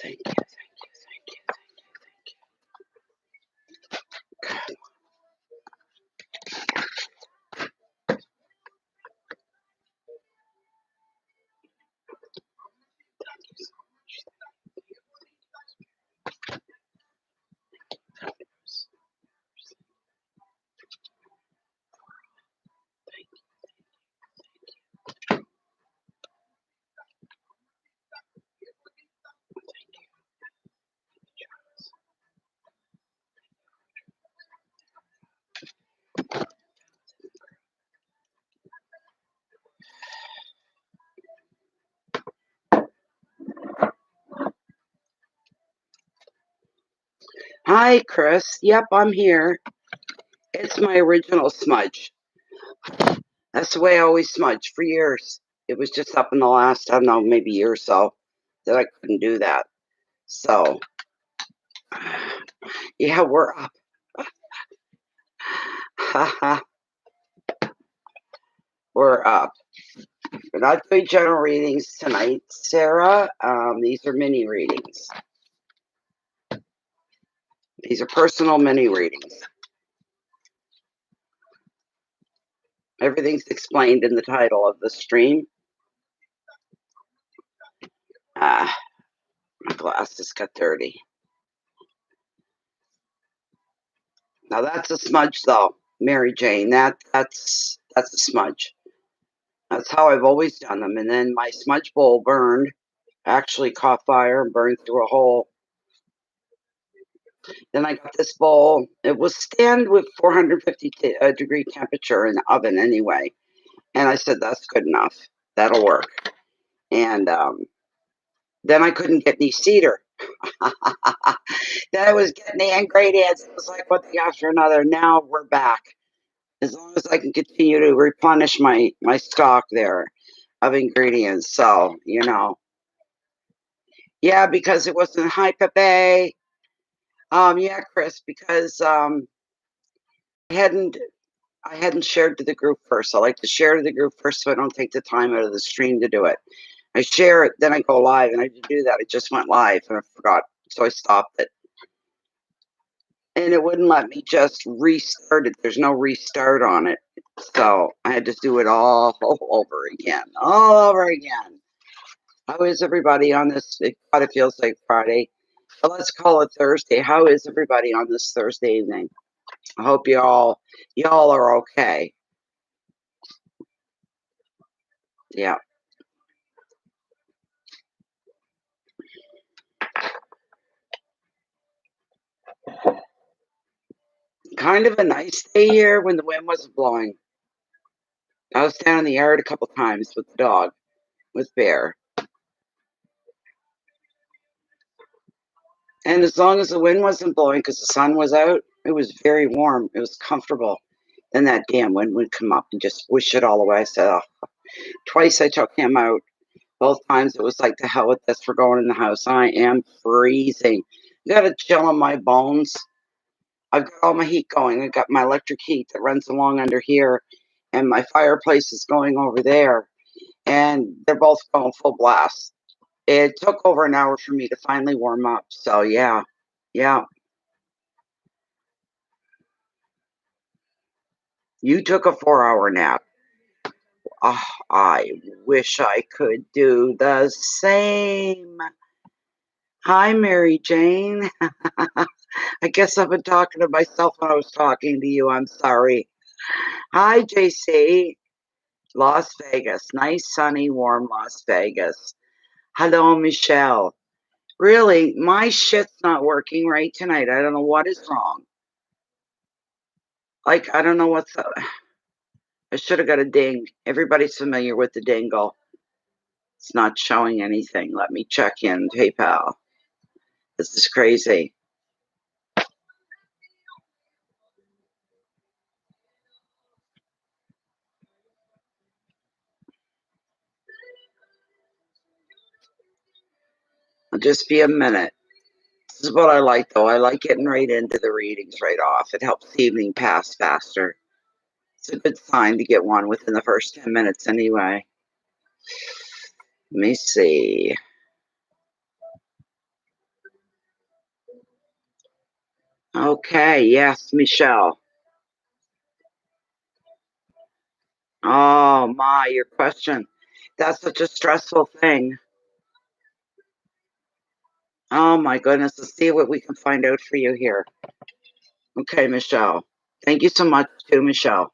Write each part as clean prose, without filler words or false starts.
thank you, thank you, thank you, thank you, thank you. Hi, Chris. Yep, I'm here. It's my original smudge. That's the way I always smudge for years. It was just up in the last, I don't know, maybe year or so that I couldn't do that. So, yeah, we're up. We're up. We're not doing general readings tonight, Sarah. These are mini readings. These are personal mini readings. Everything's explained in the title of the stream. My glasses got dirty. Now that's a smudge, though, Mary Jane. That's a smudge. That's how I've always done them. And then my smudge bowl burned, actually caught fire and burned through a hole. Then I got this bowl. It will stand with 450 degree temperature in the oven anyway. And I said, that's good enough. That'll work. And then I couldn't get any cedar. Then I was getting the ingredients. It was like one thing after another. Now we're back. As long as I can continue to replenish my stock there of ingredients. So, you know. Yeah, because it wasn't high pepe. Yeah, Chris, because I hadn't shared to the group first. I like to share to the group first so I don't take the time out of the stream to do it. I share it, then I go live, and I didn't do that. I just went live and I forgot. So I stopped it. And it wouldn't let me just restart it. There's no restart on it. So I had to do it all over again. All over again. How is everybody on this? God, it feels like Friday. But let's call it Thursday. How is everybody on this Thursday evening? I hope y'all are okay. Yeah. Kind of a nice day here when the wind wasn't blowing. I was down in the yard a couple times with the dog, with Bear. And as long as the wind wasn't blowing because the sun was out, it was very warm. It was comfortable. Then that damn wind would come up and just whoosh it all away. I said, oh. Twice I took him out. Both times it was like, the hell with this, we're going in the house. I am freezing. Got a chill in my bones. I've got all my heat going. I've got my electric heat that runs along under here, and my fireplace is going over there, and they're both going full blast. It took over an hour for me to finally warm up. So yeah. You took a 4-hour nap. Oh, I wish I could do the same. Hi, Mary Jane. I guess I've been talking to myself when I was talking to you. I'm sorry. Hi, JC. Las Vegas. Nice, sunny, warm Las Vegas. Hello, Michelle. Really, my shit's not working right tonight. I don't know what is wrong. Like, I don't know what's up. I should have got a ding. Everybody's familiar with the dingle. It's not showing anything. Let me check in PayPal. This is crazy. It'll just be a minute. This is what I like, though. I like getting right into the readings right off. It helps the evening pass faster. It's a good sign to get one within the first 10 minutes anyway. Let me see. Okay, yes, Michelle. Oh my, your question. That's such a stressful thing. Oh my goodness, let's see what we can find out for you here. Okay, Michelle. Thank you so much too, Michelle.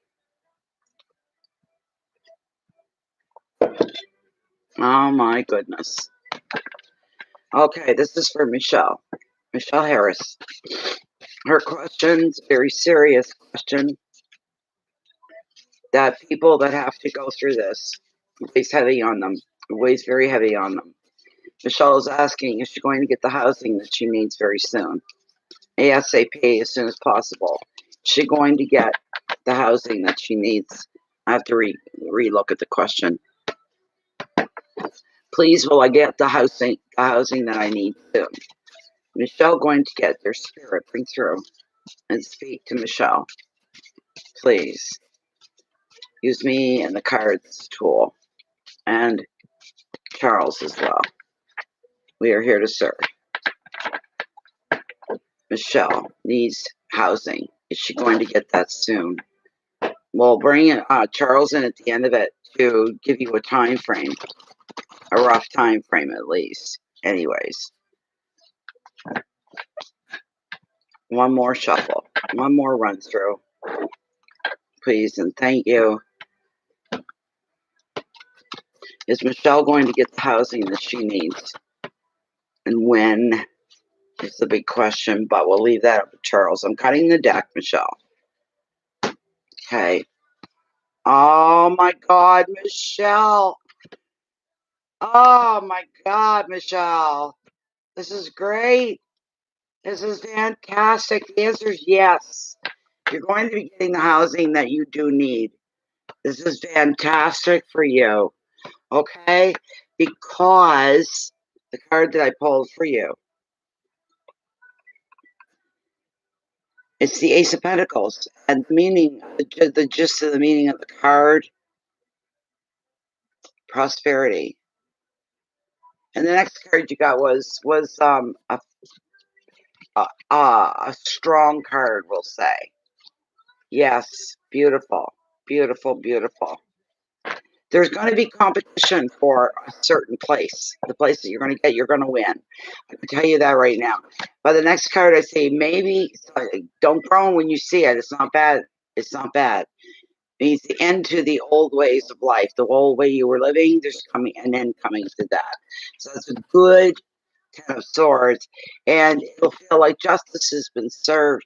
Oh my goodness. Okay, this is for Michelle. Michelle Harris. Her question's a very serious question that people that have to go through this weighs heavy on them. It weighs very heavy on them. Michelle is asking, is she going to get the housing that she needs very soon? ASAP, as soon as possible. Is she going to get the housing that she needs? I have to re-look at the question. Please, will I get the housing that I need soon? Michelle going to get their spirit bring through and speak to Michelle. Please use me and the cards tool and Charles as well. We are here to serve. Michelle needs housing. Is she going to get that soon? We'll bring Charles in at the end of it to give you a time frame, a rough time frame at least. Anyways, one more shuffle, one more run through, please, and thank you. Is Michelle going to get the housing that she needs? And when is the big question, but we'll leave that up to Charles. I'm cutting the deck, Michelle. Okay. Oh my God, Michelle. Oh my God, Michelle. This is great. This is fantastic. The answer is yes. You're going to be getting the housing that you do need. This is fantastic for you. Okay? Because the card that I pulled for you, it's the Ace of Pentacles. And the meaning, the gist of the meaning of the card, prosperity. And the next card you got was a strong card, we'll say. Yes, beautiful, beautiful, beautiful. There's going to be competition for a certain place. The place that you're going to get, you're going to win. I can tell you that right now. But the next card I say, maybe, don't groan when you see it. It's not bad. It's not bad. It means the end to the old ways of life. The old way you were living, there's coming an end coming to that. So it's a good Ten of Swords. And it'll feel like justice has been served.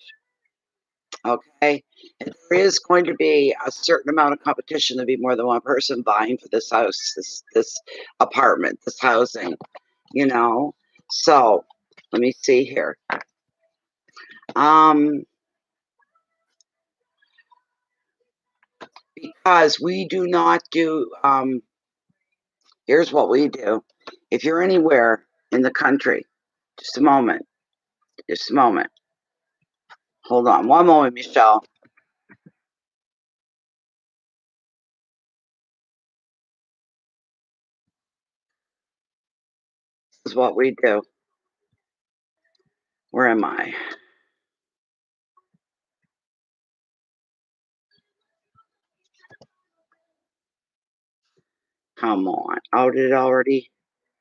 Okay, and there is going to be a certain amount of competition. There'll be more than one person vying for this house, this apartment, this housing, you know. So let me see here. Because we do not do here's what we do. If you're anywhere in the country, just a moment, just a moment. Hold on one moment, Michelle. This is what we do. Where am I? Come on. Oh, did it already?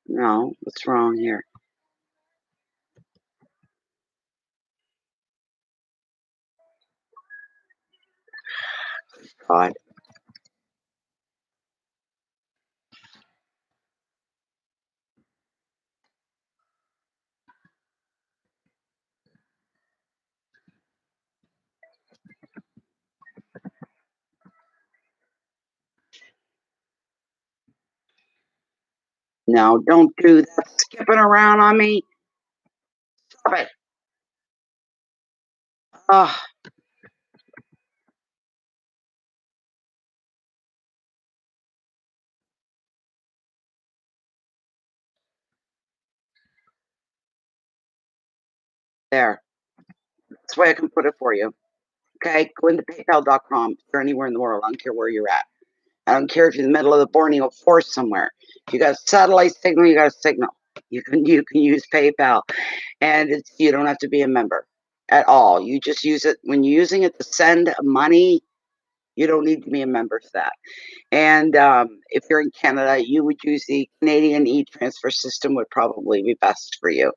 No, what's wrong here? God. No, don't do that. Skipping around on me. Stop it. Oh, there. That's the way I can put it for you. Okay, go into paypal.com. If you're anywhere in the world, I don't care where you're at. I don't care if you're in the middle of the Borneo forest somewhere. If you got a satellite signal, you got a signal. You can use PayPal, and you don't have to be a member. at all. You just use it when you're using it to send money. You don't need to be a member for that. And if you're in Canada, you would use the Canadian e-transfer system would probably be best for you.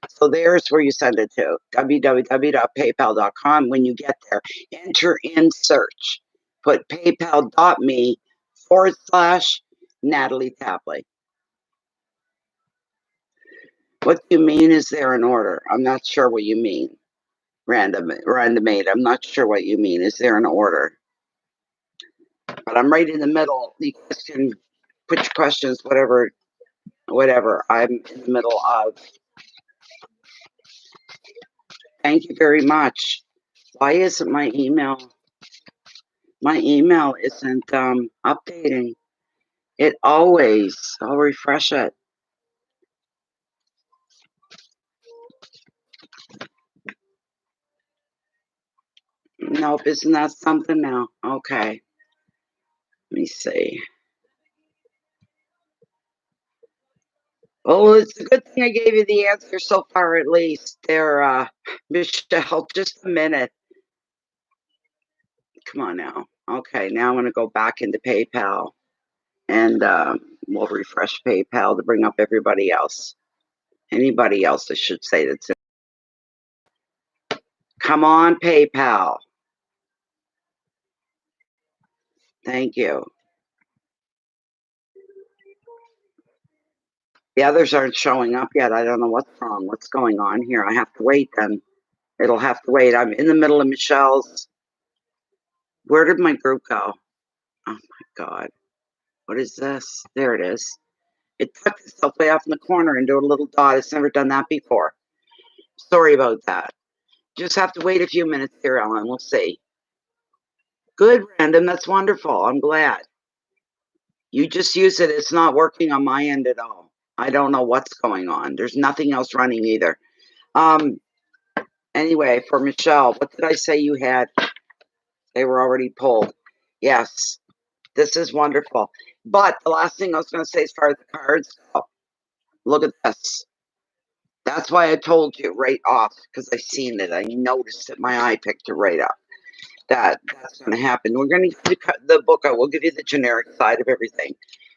So there's where you send it to, www.paypal.com. When you get there, enter in search, put paypal.me/Natalie Tapley. What do you mean, is there an order? I'm not sure what you mean. Randomate, I'm not sure what you mean. Is there an order? But I'm right in the middle. You guys can put your questions, whatever. I'm in the middle of. Thank you very much. Why isn't my email? My email isn't updating. It always. I'll refresh it. Nope, isn't that something now? Okay. Let me see. Well, it's a good thing I gave you the answer so far, at least. There, Michelle, just a minute. Come on now. Okay, now I'm going to go back into PayPal. And we'll refresh PayPal to bring up everybody else. Anybody else, I should say, that's in. Come on, PayPal. Thank you. The others aren't showing up yet. I don't know what's wrong. What's going on here? I have to wait then. It'll have to wait. I'm in the middle of Michelle's. Where did my group go? Oh my God. What is this? There it is. It tucked itself way off in the corner into a little dot. It's never done that before. Sorry about that. Just have to wait a few minutes here, Ellen. We'll see. Good, random. That's wonderful. I'm glad. You just use it. It's not working on my end at all. I don't know what's going on. There's nothing else running either. Anyway, for Michelle, what did I say you had? They were already pulled. Yes, this is wonderful. But the last thing I was going to say as far as the cards go, look at this. That's why I told you right off, because I seen it. I noticed it. My eye picked it right up. That's going to happen. We're going to give you the book out. We'll give you the generic side of everything.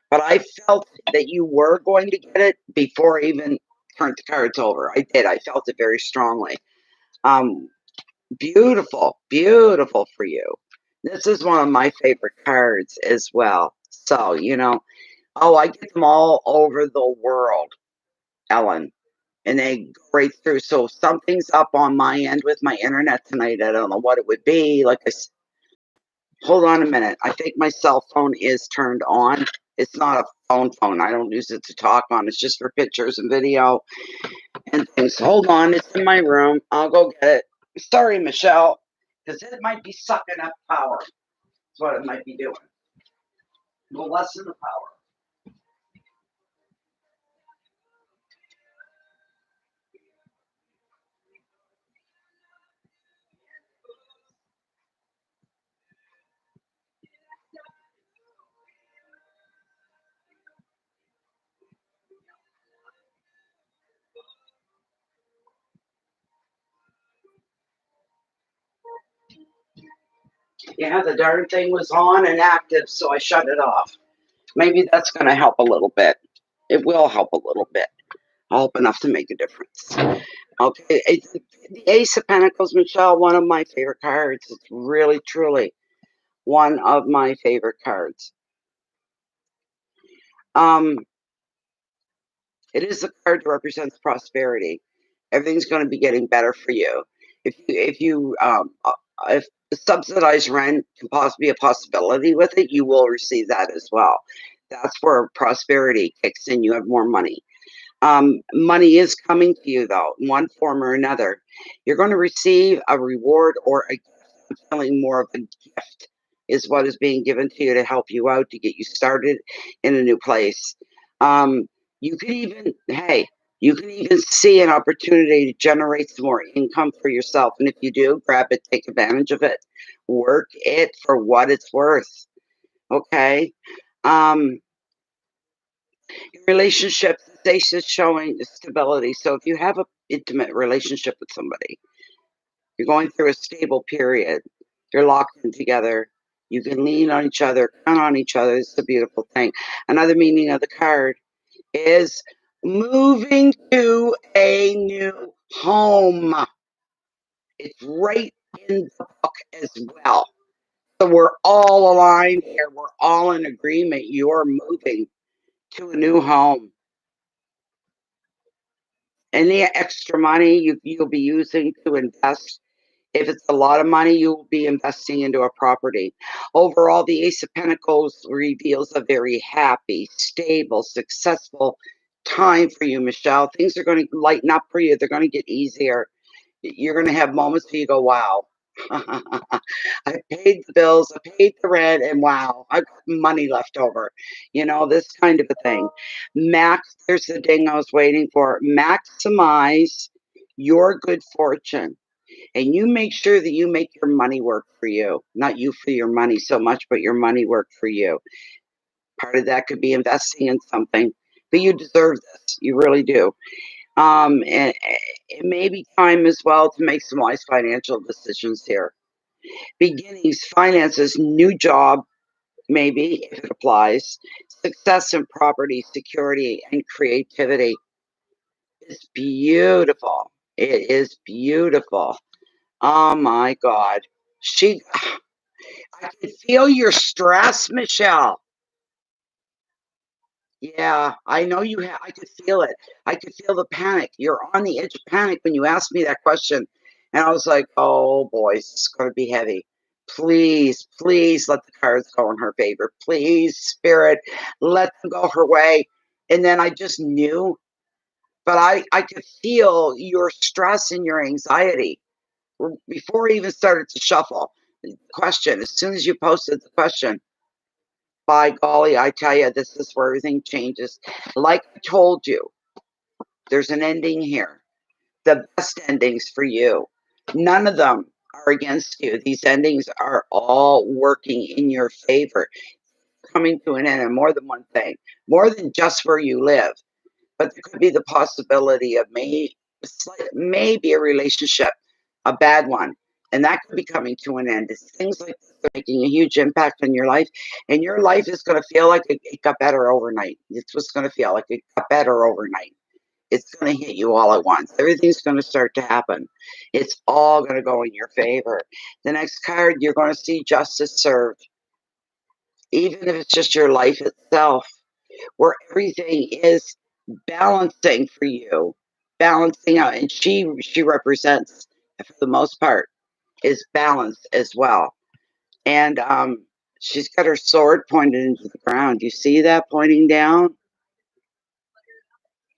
But I felt that you were going to get it before I even turned the cards over. I did. I felt it very strongly. Beautiful, beautiful for you. This is one of my favorite cards as well. So, I get them all over the world, Ellen. And they go right through. So something's up on my end with my internet tonight. I don't know what it would be. Hold on a minute. I think my cell phone is turned on. It's not a phone. I don't use it to talk on. It's just for pictures and video and things. Hold on. It's in my room. I'll go get it. Sorry, Michelle, because it might be sucking up power. That's what it might be doing. We'll lessen the power. Yeah, the darn thing was on and active, so I shut it off. Maybe that's going to help a little bit. It will help a little bit. I hope enough to make a difference. Okay, it's the Ace of Pentacles, Michelle, one of my favorite cards. It's really, truly one of my favorite cards. It is the card that represents prosperity. Everything's going to be getting better for you. If subsidized rent can possibly be a possibility with it, you will receive that as well. That's where prosperity kicks in. You have more money. Money is coming to you, though, in one form or another. You're going to receive a reward or a gift. I'm feeling more of a gift is what is being given to you to help you out, to get you started in a new place. You can even see an opportunity to generate some more income for yourself. And if you do, grab it, take advantage of it, work it for what it's worth. Okay. Relationships, this is showing stability. So if you have an intimate relationship with somebody, You're going through a stable period. You're locked in together. You can lean on each other, count on each other. It's a beautiful thing. Another meaning of the card is moving to a new home. It's right in the book as well. So we're all aligned here. We're all in agreement. You're moving to a new home. Any extra money you'll be using to invest, if it's a lot of money, you'll be investing into a property. Overall, the Ace of Pentacles reveals a very happy, stable, successful time for you, Michelle. Things are going to lighten up for you. They're going to get easier. You're going to have moments where you go, wow. I paid the bills, I paid the rent, and wow, I've got money left over. You know, this kind of a thing. There's the ding I was waiting for. Maximize your good fortune. And you make sure that you make your money work for you. Not you for your money so much, but your money work for you. Part of that could be investing in something, but you deserve this. You really do. And it may be time as well to make some wise financial decisions here. Beginnings, finances, new job, maybe, if it applies. Success in property, security, and creativity. It's beautiful. It is beautiful. Oh my God. I can feel your stress, Michelle. Yeah, I know you have. I could feel it. I could feel the panic. You're on the edge of panic when you asked me that question. And I was like, oh boy, it's going to be heavy. Please, please let the cards go in her favor. Please, Spirit, let them go her way. And then I just knew, but I could feel your stress and your anxiety before I even started to shuffle. The question, as soon as you posted the question, by golly, I tell you, this is where everything changes. Like I told you, there's an ending here. The best endings for you. None of them are against you. These endings are all working in your favor, coming to an end in more than one thing, more than just where you live. But there could be the possibility of maybe a relationship, a bad one, and that could be coming to an end. It's things like this are making a huge impact on your life, and your life is going to feel like it got better overnight. It's what's going to feel like it got better overnight. It's going to hit you all at once. Everything's going to start to happen. It's all going to go in your favor. The next card, you're going to see justice served, even if it's just your life itself, where everything is balancing for you, balancing out. And she represents, for the most part, is balanced as well. And she's got her sword pointed into the ground. You see that pointing down?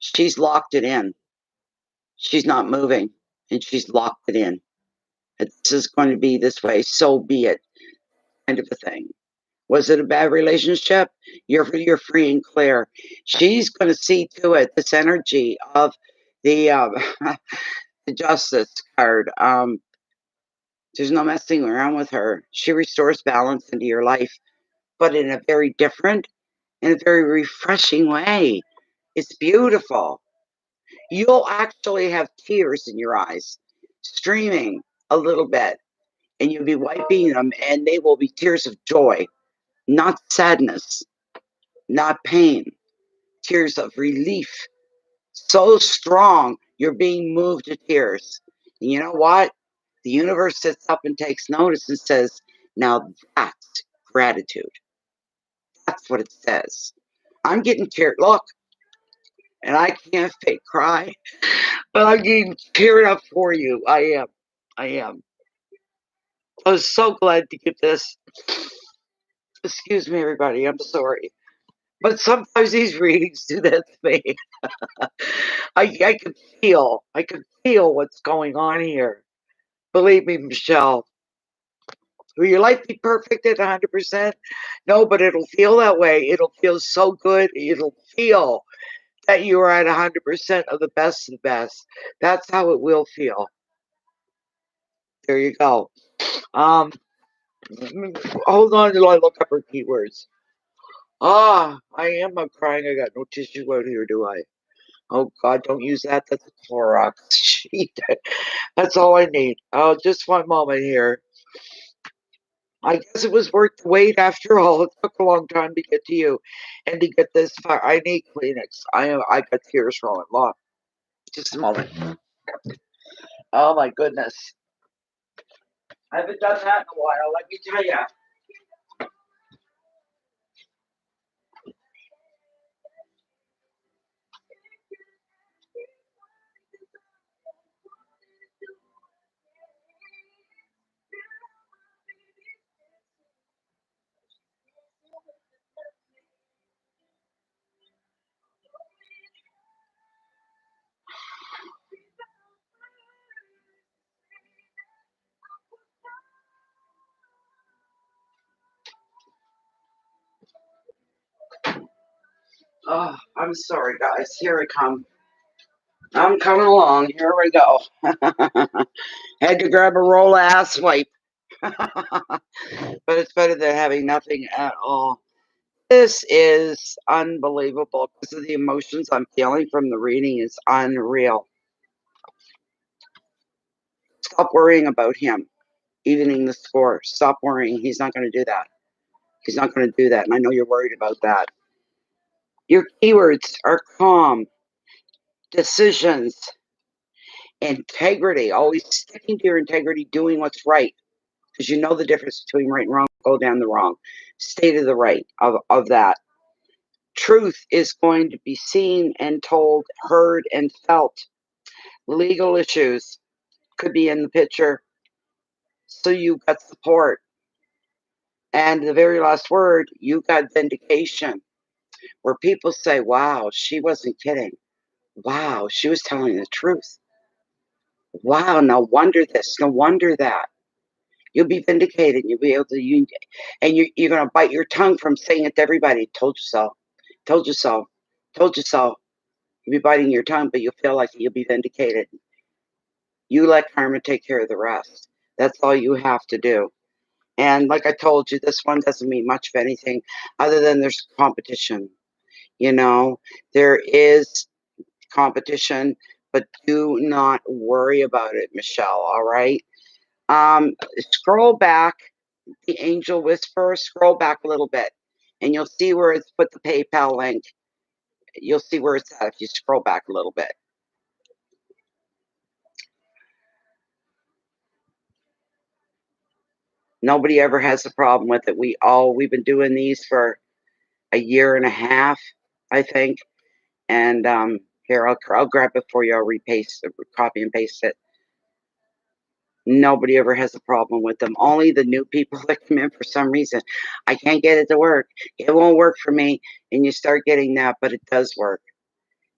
She's locked it in. She's not moving, and she's locked it in. This is going to be this way, so be it, kind of a thing. Was it a bad relationship? You're free and clear. She's going to see to it, this energy of the the Justice card. There's no messing around with her. She restores balance into your life, but in a very different, in a very refreshing way. It's beautiful. You'll actually have tears in your eyes, streaming a little bit, and you'll be wiping them, and they will be tears of joy, not sadness, not pain, tears of relief. So strong, you're being moved to tears. And you know what? The universe sits up and takes notice and says, now that's gratitude. That's what it says. I'm getting teared. Look, and I can't fake cry, but I'm getting teared up for you. I am. I am. I was so glad to get this. Excuse me, everybody. I'm sorry. But sometimes these readings do that to me. I can feel what's going on here. Believe me, Michelle. Will your life be perfect at 100%? No, but it'll feel that way. It'll feel so good. It'll feel that you are at 100% of the best of the best. That's how it will feel. There you go. Um, hold on till I look up her keywords. I am. I'm crying. I got no tissue out here, do I? Oh God, don't use that. That's a Clorox sheet. That's all I need. Oh, just one moment here. I guess it was worth the wait after all. It took a long time to get to you and to get this far. I need Kleenex. I got tears rolling. Look, just a moment. Oh my goodness. I haven't done that in a while, let me tell you. Oh, I'm sorry, guys. Here I come. I'm coming along. Here we go. Had to grab a roll of ass wipe. But it's better than having nothing at all. This is unbelievable because of the emotions I'm feeling from the reading is unreal. Stop worrying about him, evening the score. Stop worrying. He's not going to do that. He's not going to do that. And I know you're worried about that. Your keywords are calm, decisions, integrity. Always sticking to your integrity, doing what's right. Because you know the difference between right and wrong. Go down the wrong. Stay to the right of that. Truth is going to be seen and told, heard and felt. Legal issues could be in the picture. So you got support. And the very last word, you got vindication. Where people say, wow, she wasn't kidding. Wow, she was telling the truth. Wow, no wonder this, no wonder that. You'll be vindicated. You'll be able to, and you're going to bite your tongue from saying it to everybody. Told you so. Told you so. Told you so. You'll be biting your tongue, but you'll feel like you'll be vindicated. You let karma take care of the rest. That's all you have to do. And like I told you, this one doesn't mean much of anything other than there's competition. You know, there is competition, but do not worry about it, Michelle. All right. Scroll back, the angel whisperer, scroll back a little bit, and you'll see where it's put the PayPal link. You'll see where it's at if you scroll back a little bit. Nobody ever has a problem with it. We've been doing these for a year and a half, I think. And here, I'll grab it for you. I'll copy and paste it. Nobody ever has a problem with them. Only the new people that come in for some reason. I can't get it to work. It won't work for me. And you start getting that, but it does work.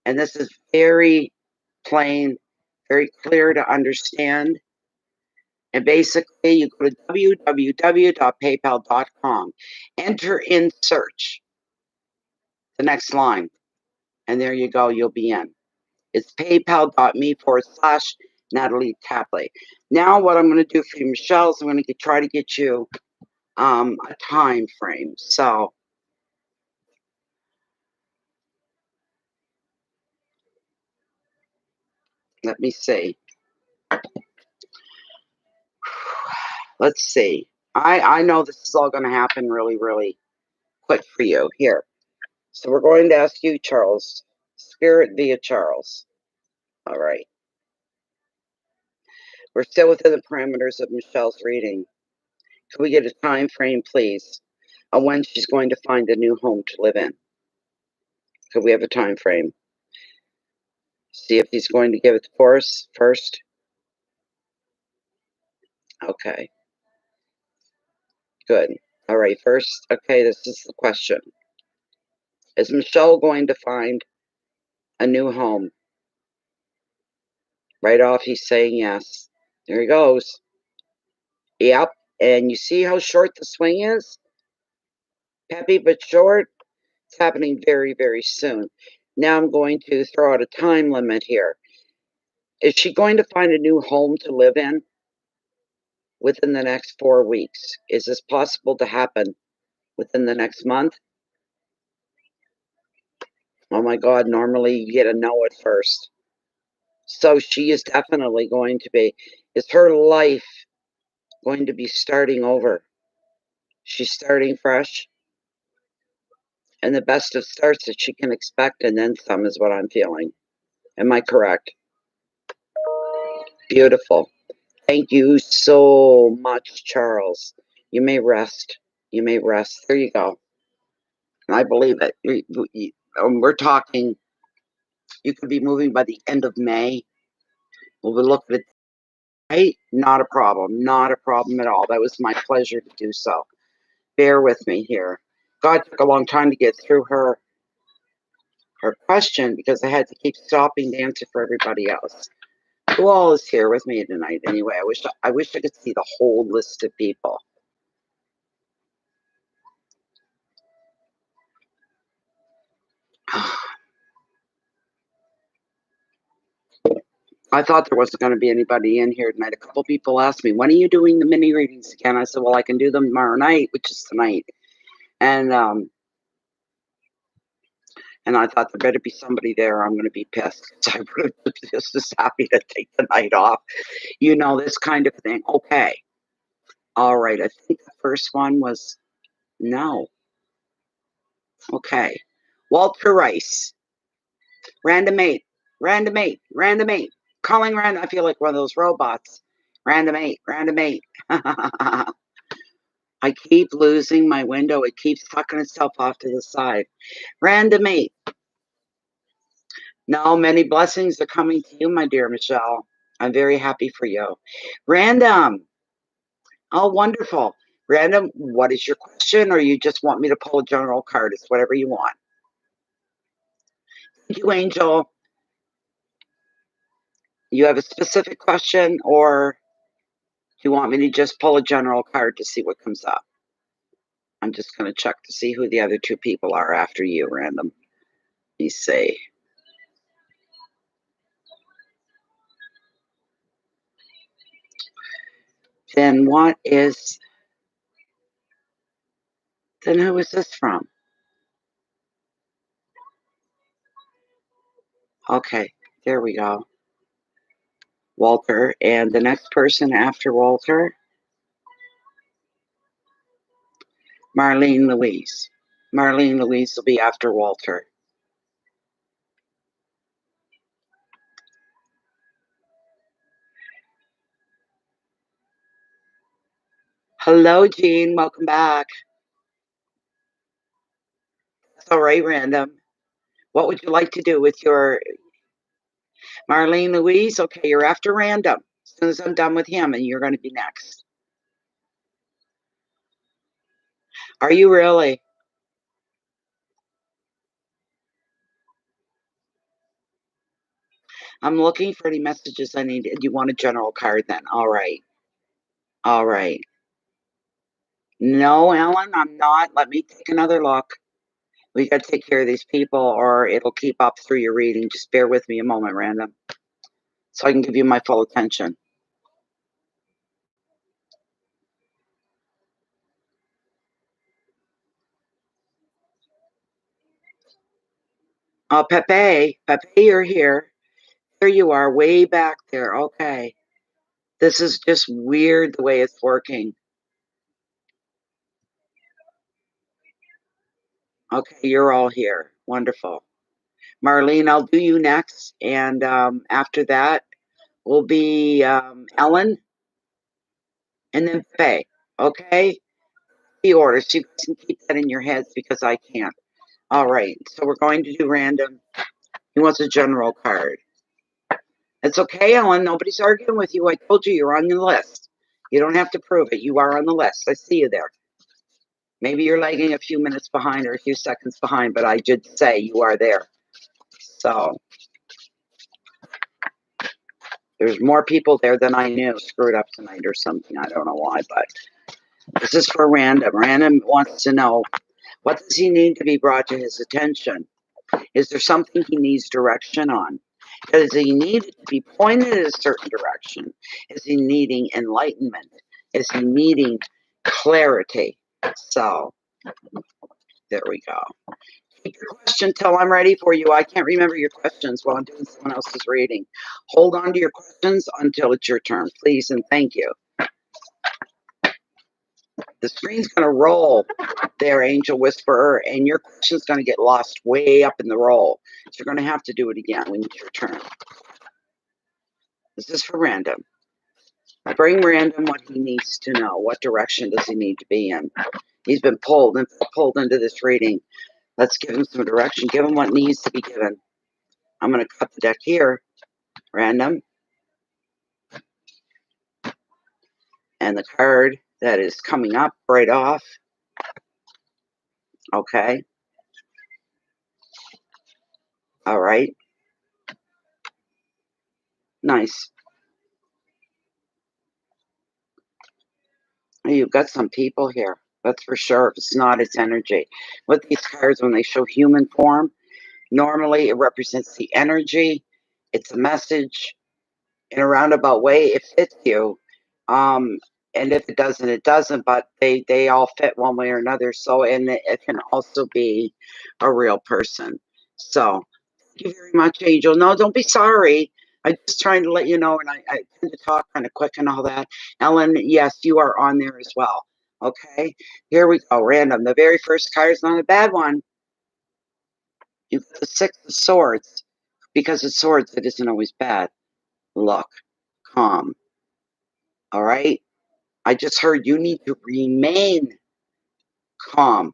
And this is very plain, very clear to understand. And basically, you go to www.paypal.com, enter in search, the next line, and there you go, you'll be in. It's paypal.me/Natalie Tapley. Now, what I'm going to do for you, Michelle, is I'm going to try to get you a time frame. So, let me see. Let's see. I know this is all going to happen really, really quick for you. Here. So, we're going to ask you, Charles. Spirit via Charles. All right. We're still within the parameters of Michelle's reading. Could we get a time frame, please, on when she's going to find a new home to live in? Could we have a time frame? See if he's going to give it for us first. Okay. Good. All right. First, okay, this is the question. Is Michelle going to find a new home? Right off, he's saying yes. There he goes. Yep. And you see how short the swing is? Peppy but short. It's happening very, very soon. Now I'm going to throw out a time limit here. Is she going to find a new home to live in within the next 4 weeks? Is this possible to happen within the next month? Oh my God, normally you get a no at first. So she is definitely going to be, is her life going to be starting over? She's starting fresh, and the best of starts that she can expect, and then some is what I'm feeling. Am I correct? Beautiful. Thank you so much, Charles. You may rest. You may rest. There you go. I believe it. We're talking, you could be moving by the end of May. We'll look at it. Right? Not a problem. Not a problem at all. That was my pleasure to do so. Bear with me here. God took a long time to get through her question because I had to keep stopping to answer for everybody else. Who all is here with me tonight? Anyway, I wish I could see the whole list of people. I thought there wasn't going to be anybody in here tonight. A couple people asked me, when are you doing the mini readings again? I said, well, I can do them tomorrow night, which is tonight. And I thought there better be somebody there. I'm going to be pissed. I would have just as happy to take the night off. You know, this kind of thing. Okay. All right. I think the first one was no. Okay. Walter Rice. Random 8. Random 8. Random 8. Calling random. I feel like one of those robots. Random 8. Random 8. I keep losing my window. It keeps sucking itself off to the side. Random 8. No, many blessings are coming to you, my dear Michelle. I'm very happy for you. Random. Oh, wonderful. Random, what is your question? Or you just want me to pull a general card? It's whatever you want. Thank you, Angel. You have a specific question, or do you want me to just pull a general card to see what comes up? I'm just going to check to see who the other two people are after you, Random. Let me see. Then what is... Then who is this from? Okay, there we go. Walter. And the next person after Walter? Marlene Louise. Marlene Louise will be after Walter. Hello, Jean. Welcome back. That's all right, Random. What would you like to do with your... Marlene Louise? Okay, you're after Random. As soon as I'm done with him, and you're going to be next. Are you really? I'm looking for any messages I need. You want a general card then? All right. All right. No, Ellen, I'm not. Let me take another look. We got to take care of these people or it'll keep up through your reading. Just bear with me a moment, Random, so I can give you my full attention. Oh, Pepe, you're here. Here you are, way back there. Okay. This is just weird the way it's working. Okay, you're all here. Wonderful. Marlene, I'll do you next. And after that will be Ellen and then Faye. Okay? The order. So you can keep that in your heads because I can't. All right. So we're going to do Random. He wants a general card. It's okay, Ellen. Nobody's arguing with you. I told you you're on the list. You don't have to prove it. You are on the list. I see you there. Maybe you're lagging a few minutes behind or a few seconds behind, but I did say you are there. So there's more people there than I knew. Screwed up tonight or something. I don't know why, but this is for Random. Random wants to know, what does he need to be brought to his attention? Is there something he needs direction on? Does he need to be pointed in a certain direction? Is he needing enlightenment? Is he needing clarity? So there we go. Keep your question till I'm ready for you. I can't remember your questions while I'm doing someone else's reading. Hold on to your questions until it's your turn, please, and thank you. The screen's going to roll there, Angel Whisperer, and your question's going to get lost way up in the roll. So you're going to have to do it again when it's your turn. This is for random. Bring random what he needs to know. What direction does he need to be in? He's been pulled into this reading. Let's give him some direction. Give him what needs to be given. I'm going to cut the deck here. Random. And the card that is coming up right off. Okay. All right. Nice. You've got some people here. That's for sure. If it's not, it's energy. With these cards, when they show human form, normally it represents the energy. It's a message. In a roundabout way, it fits you. And if it doesn't, it doesn't. But they all fit one way or another. So, and it can also be a real person. So, thank you very much, Angel. No, don't be sorry. I'm just trying to let you know, and I tend to talk kind of quick and all that. Ellen, yes, you are on there as well. Okay, here we go. Random. The very first card is not a bad one. You've got the Six of Swords. Because it's swords, it isn't always bad. Look, calm. All right? I just heard you need to remain calm,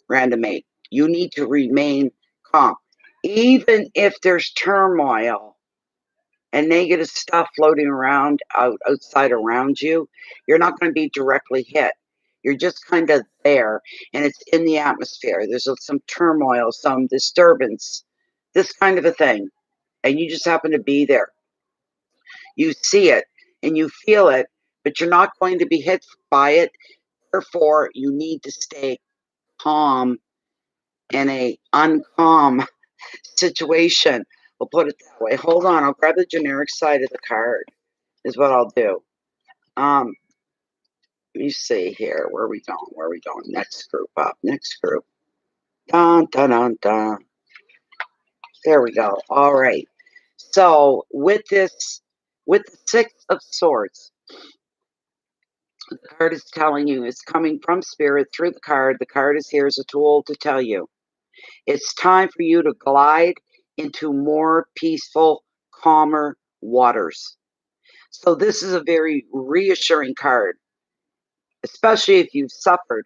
Random 8. You need to remain calm. Even if there's turmoil and negative stuff floating around outside around you, you're not going to be directly hit. You're just kind of there, and it's in the atmosphere. There's some turmoil, some disturbance, this kind of a thing, and you just happen to be there. You see it, and you feel it, but you're not going to be hit by it. Therefore, you need to stay calm in a uncalm situation. We'll put it that way. Hold on, I'll grab the generic side of the card, is what I'll do. Let me see here. Where are we going? Where are we going? Next group up. Next group. Dun, dun, dun, dun. There we go. All right. So with the Six of Swords, the card is telling you, it's coming from Spirit through the card. The card is here as a tool to tell you it's time for you to glide into more peaceful, calmer waters. So this is a very reassuring card, especially if you've suffered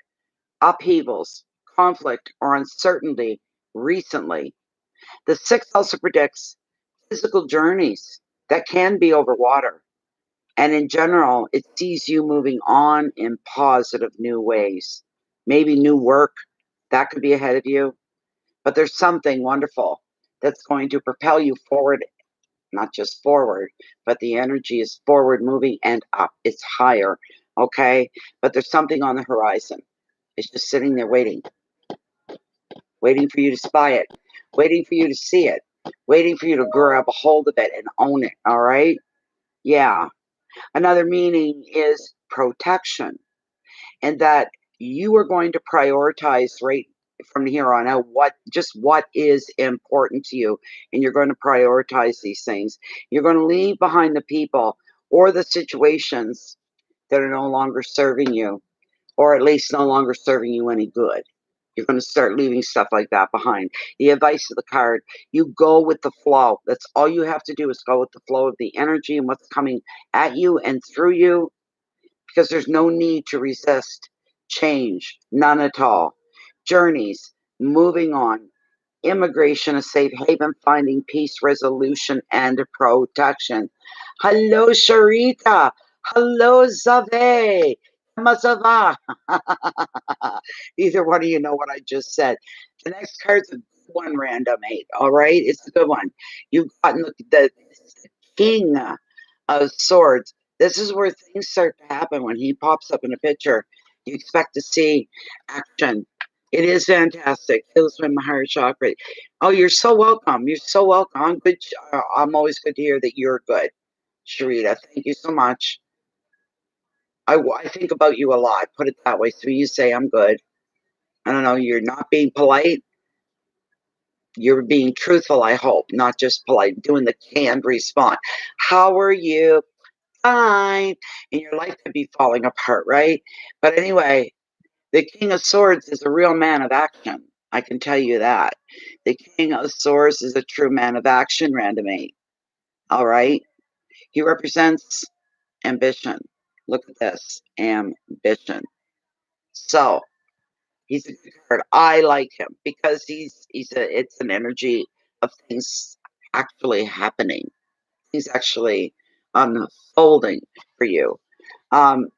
upheavals, conflict, or uncertainty recently. The Six also predicts physical journeys that can be over water. And in general, it sees you moving on in positive new ways. Maybe new work, that could be ahead of you. But there's something wonderful that's going to propel you forward, not just forward, but the energy is forward moving and up. It's higher, okay? But there's something on the horizon. It's just sitting there waiting for you to spy it, waiting for you to see it, waiting for you to grab a hold of it and own it, all right? Yeah. Another meaning is protection, and that you are going to prioritize right from here on out what is important to you, and you're going to prioritize these things. You're going to leave behind the people or the situations that are no longer serving you, or at least no longer serving you any good. You're going to start leaving stuff like that behind. The advice of the card, you go with the flow. That's all you have to do, is go with the flow of the energy and what's coming at you and through you, because there's no need to resist change, none at all. Journeys, moving on, immigration, a safe haven, finding peace, resolution, and protection. Hello, Sharita. Hello, Zave. Mazava. Either one of you know what I just said. The next card's a good one, Random 8. All right, it's a good one. You've gotten the King of Swords. This is where things start to happen when he pops up in a picture. You expect to see action. It is fantastic. Fills with my heart chakra. Oh, you're so welcome. You're so welcome. I'm good. I'm always good to hear that you're good, Sharita. Thank you so much. I think about you a lot. Put it that way. So you say I'm good. I don't know. You're not being polite. You're being truthful, I hope, not just polite, doing the canned response. How are you? Fine. And your life could be falling apart, right? But anyway, the King of Swords is a real man of action. I can tell you that. The King of Swords is a true man of action, Random 8. All right? He represents ambition. Look at this. Ambition. So, he's a good card. I like him because it's an energy of things actually happening. Things actually unfolding for you. Um,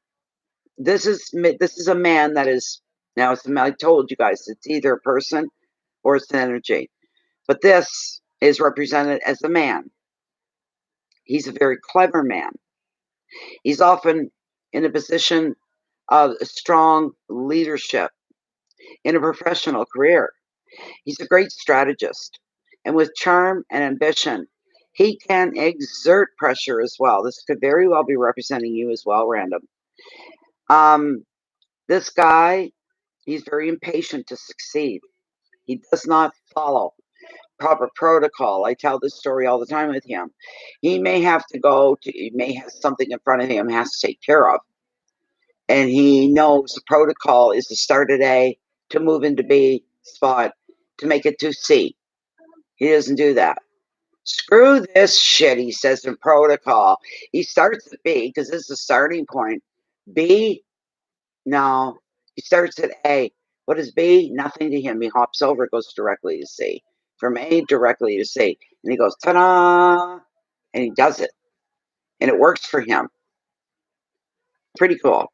this is a man that is now. I told you guys, it's either a person or it's an energy, but this is represented as a man. He's a very clever man. He's often in a position of strong leadership in a professional career. He's a great strategist, and with charm and ambition, he can exert pressure as well. This could very well be representing you as well, Random. Um, this guy, he's very impatient to succeed. He does not follow proper protocol. I tell this story all the time with him. He may have something in front of him, has to take care of. And he knows the protocol is to start at A, to move into B spot, to make it to C. He doesn't do that. Screw this shit, he says in protocol. He starts at B because this is the starting point. B, no. He starts at A. What is B? Nothing to him. He hops over, goes directly to C. From A directly to C. And he goes, ta-da! And he does it. And it works for him. Pretty cool.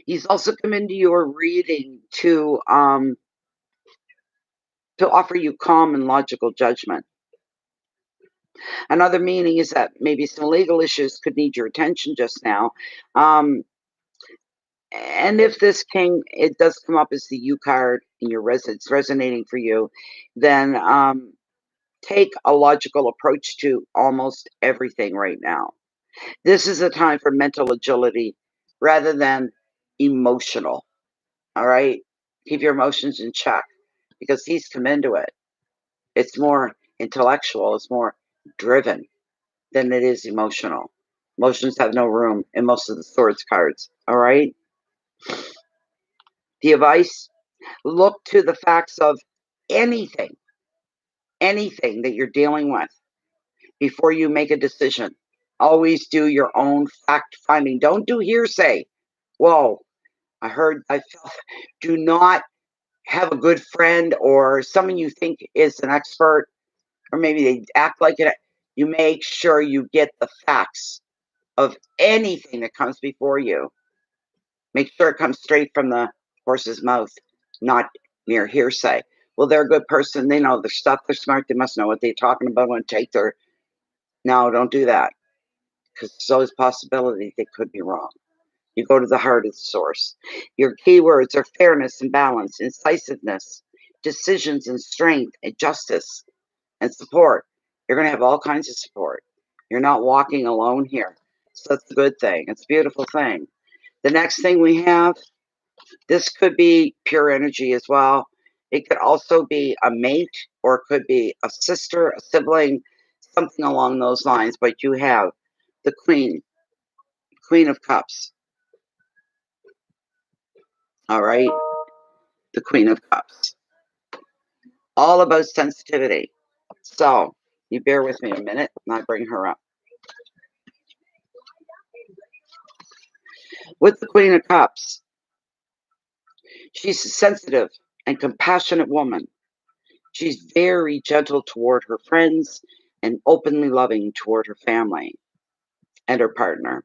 He's also come into your reading to offer you calm and logical judgment. Another meaning is that maybe some legal issues could need your attention just now. And if this king, it does come up as the U card in your it's resonating for you, then take a logical approach to almost everything right now. This is a time for mental agility rather than emotional. All right? Keep your emotions in check because he's come into it. It's more intellectual, it's more driven than it is emotional. Emotions have no room in most of the swords cards. All right? The advice, look to the facts of anything that you're dealing with before you make a decision. Always do your own fact finding. Don't do hearsay. Whoa, I felt. Do not have a good friend or someone you think is an expert, or maybe they act like it. You make sure you get the facts of anything that comes before you. Make sure it comes straight from the horse's mouth, not mere hearsay. Well, they're a good person. They know their stuff. They're smart. They must know what they're talking about when take their. No, don't do that because there's always possibility they could be wrong. You go to the heart of the source. Your keywords are fairness and balance, incisiveness, decisions and strength, and justice and support. You're going to have all kinds of support. You're not walking alone here. So that's a good thing. It's a beautiful thing. The next thing we have, this could be pure energy as well. It could also be a mate, or it could be a sister, a sibling, something along those lines. But you have the Queen of Cups. All right? The Queen of Cups. All about sensitivity. So, you bear with me a minute and I bring her up. With the Queen of Cups, she's a sensitive and compassionate woman. She's very gentle toward her friends and openly loving toward her family and her partner.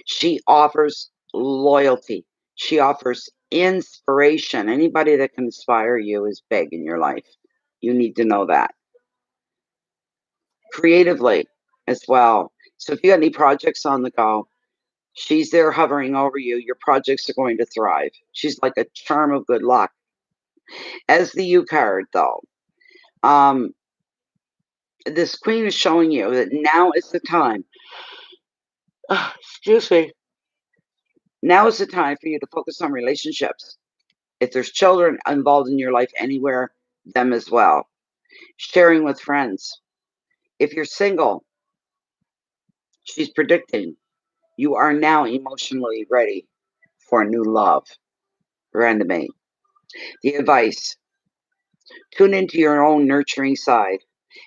She offers loyalty. She offers inspiration. Anybody that can inspire you is big in your life. You need to know that. Creatively as well. So if you got any projects on the go, she's there hovering over you. Your projects are going to thrive. She's like a charm of good luck. As the U card, though, this queen is showing you that now is the time. Excuse me. Now is the time for you to focus on relationships. If there's children involved in your life anywhere, them as well. Sharing with friends. If you're single, she's predicting you are now emotionally ready for a new love. Randomate. The advice: tune into your own nurturing side.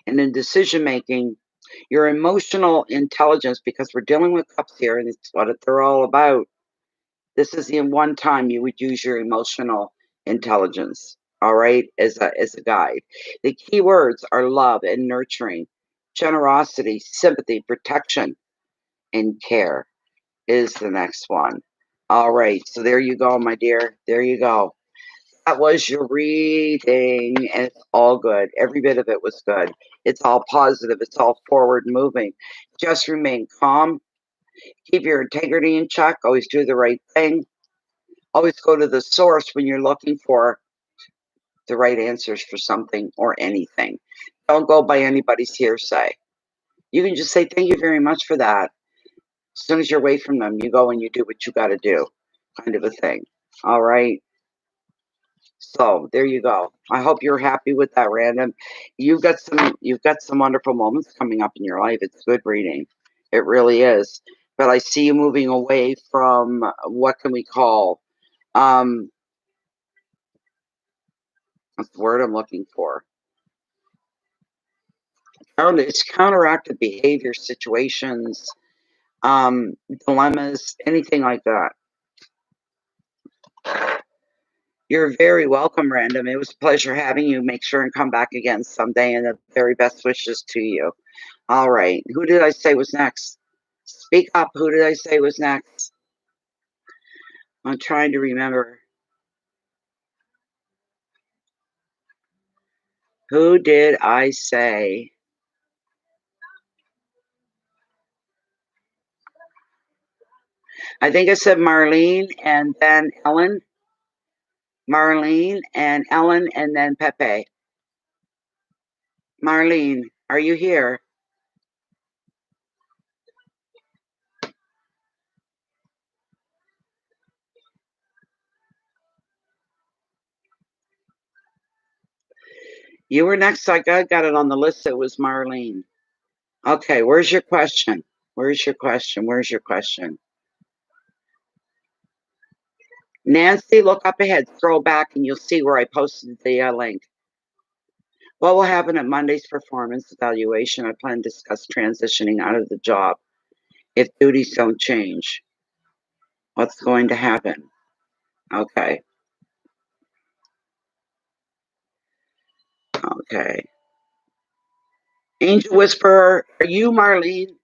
And in decision making, your emotional intelligence, because we're dealing with cups here and it's what they're all about. This is the one time you would use your emotional intelligence, all right, as a guide. The key words are love and nurturing, generosity, sympathy, protection, and care is the next one. All right, so there you go, my dear. There you go. That was your reading, and it's all good. Every bit of it was good. It's all positive. It's all forward moving. Just remain calm. Keep your integrity in check. Always do the right thing. Always go to the source when you're looking for the right answers for something or anything. Don't go by anybody's hearsay. You can just say, thank you very much for that. As soon as you're away from them, you go and you do what you got to do, kind of a thing. All right. So there you go. I hope you're happy with that, random. You've got some wonderful moments coming up in your life. It's good reading. It really is. But I see you moving away from what can we call what's the word I'm looking for? It's counteractive behavior situations, dilemmas, anything like that. You're very welcome, Random. It was a pleasure having you. Make sure and come back again someday, and the very best wishes to you. All right. Who did I say was next? Speak up. Who did I say was next? I'm trying to remember. Who did I say? I think I said Marlene and then Ellen. Marlene and Ellen and then Pepe. Marlene, are you here? You were next. I got it on the list. It was Marlene. Okay, where's your question? Where's your question? Where's your question? Nancy, look up ahead, scroll back, and you'll see where I posted the link. What will happen at Monday's performance evaluation? I plan to discuss transitioning out of the job if duties don't change. What's going to happen? Okay. Okay. Angel Whisperer, are you Marlene?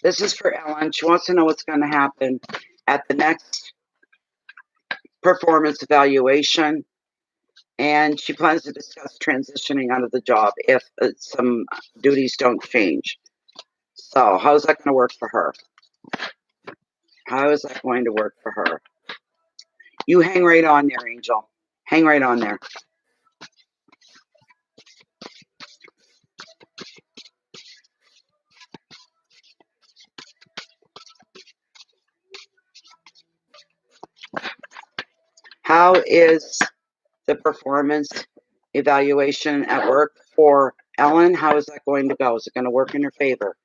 This is for Ellen. She wants to know what's going to happen at the next performance evaluation. And she plans to discuss transitioning out of the job if some duties don't change. So how's that going to work for her? How is that going to work for her? You hang right on there, Angel. Hang right on there. How is the performance evaluation at work for Ellen? How is that going to go? Is it going to work in her favor?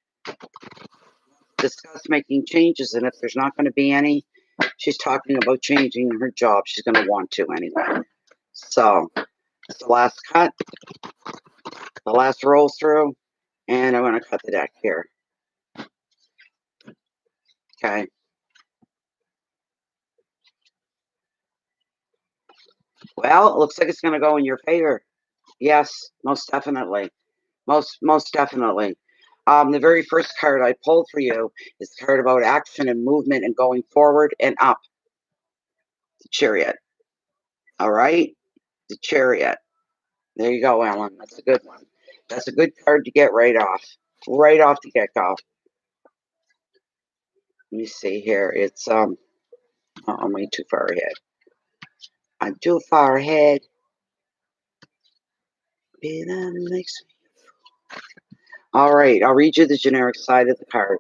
Discuss making changes, and if there's not going to be any, she's talking about changing her job. She's going to want to anyway. So it's the last cut, the last roll through, and I'm going to cut the deck here. Okay. Well, it looks like it's going to go in your favor. Yes, most definitely. Most definitely. The very first card I pulled for you is the card about action and movement and going forward and up. The Chariot. All right? The Chariot. There you go, Alan. That's a good one. That's a good card to get right off. Right off the get-go. Let me see here. It's oh, I'm way too far ahead. I'm too far ahead. All right, I'll read you the generic side of the card.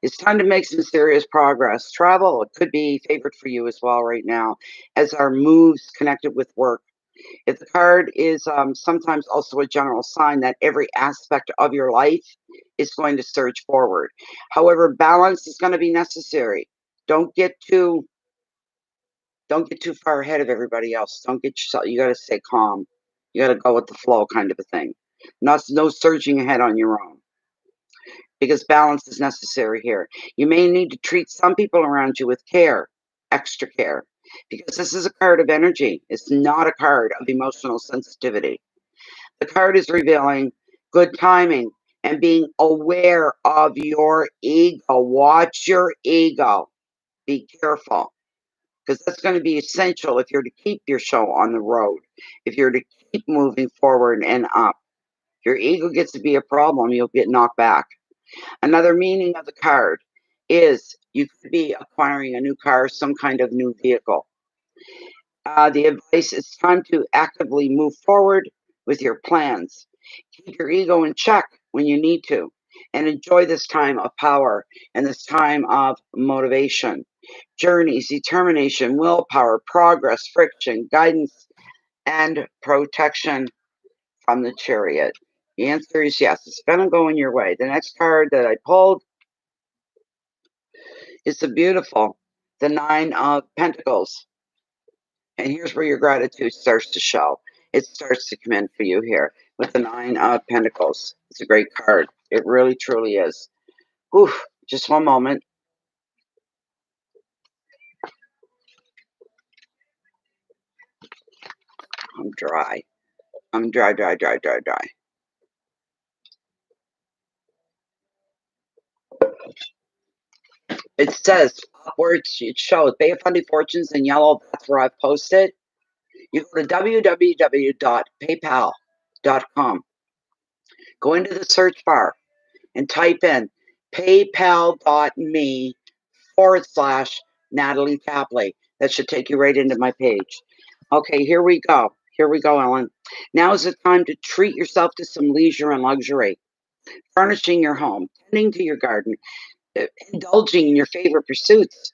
It's time to make some serious progress. Travel, it could be favored for you as well right now, as our moves connected with work. If the card is sometimes also a general sign that every aspect of your life is going to surge forward. However, balance is going to be necessary. Don't get too don't get too far ahead of everybody else. Don't get yourself. You got to stay calm. You got to go with the flow, kind of a thing. Not no surging ahead on your own, because balance is necessary here. You may need to treat some people around you with care, extra care, because this is a card of energy. It's not a card of emotional sensitivity. The card is revealing good timing and being aware of your ego. Watch your ego. Be careful, because that's going to be essential if you're to keep your show on the road, if you're to keep moving forward and up. If your ego gets to be a problem, you'll get knocked back. Another meaning of the card is you could be acquiring a new car, some kind of new vehicle. The advice is time to actively move forward with your plans. Keep your ego in check when you need to, and enjoy this time of power and this time of motivation. Journeys, determination, willpower, progress, friction, guidance, and protection from the Chariot. The answer is yes. It's going to go in your way. The next card that I pulled is the Nine of Pentacles. And here's where your gratitude starts to show. It starts to come in for you here with the Nine of Pentacles. It's a great card. It really, truly is. Whew, just one moment. I'm dry. I'm dry, dry, dry, dry, dry. It says upwards, it shows Bay of Fundy Fortunes in yellow. That's where I've posted. You go to www.paypal.com. Go into the search bar and type in paypal.me/Natalie Tapley. That should take you right into my page. Okay, here we go. Here we go, Ellen. Now is the time to treat yourself to some leisure and luxury. Furnishing your home, tending to your garden, indulging in your favorite pursuits.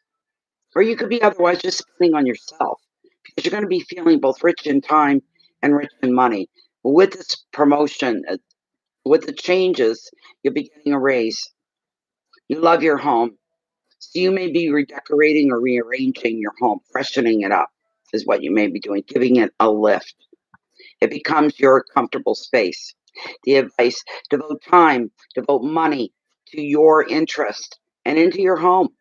Or you could be otherwise just spending on yourself, because you're going to be feeling both rich in time and rich in money. With this promotion, with the changes, you'll be getting a raise. You love your home. So you may be redecorating or rearranging your home, freshening it up is what you may be doing, giving it a lift. It becomes your comfortable space. The advice: devote time, devote money to your interest and into your home.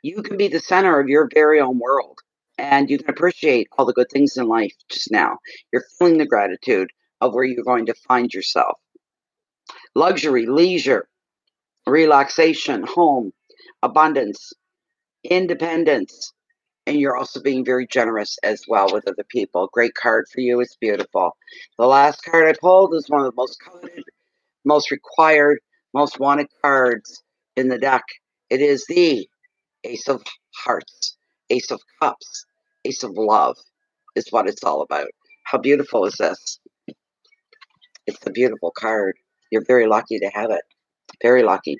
You can be the center of your very own world, and you can appreciate all the good things in life just now. You're feeling the gratitude of where you're going to find yourself. Luxury, leisure, relaxation, home, abundance, independence, and you're also being very generous as well with other people. Great card for you. It's beautiful. The last card I pulled is one of the most coveted, most required, most wanted cards in the deck. It is the Ace of Hearts, Ace of Cups, Ace of Love is what it's all about. How beautiful is this? It's a beautiful card. You're very lucky to have it. Very lucky.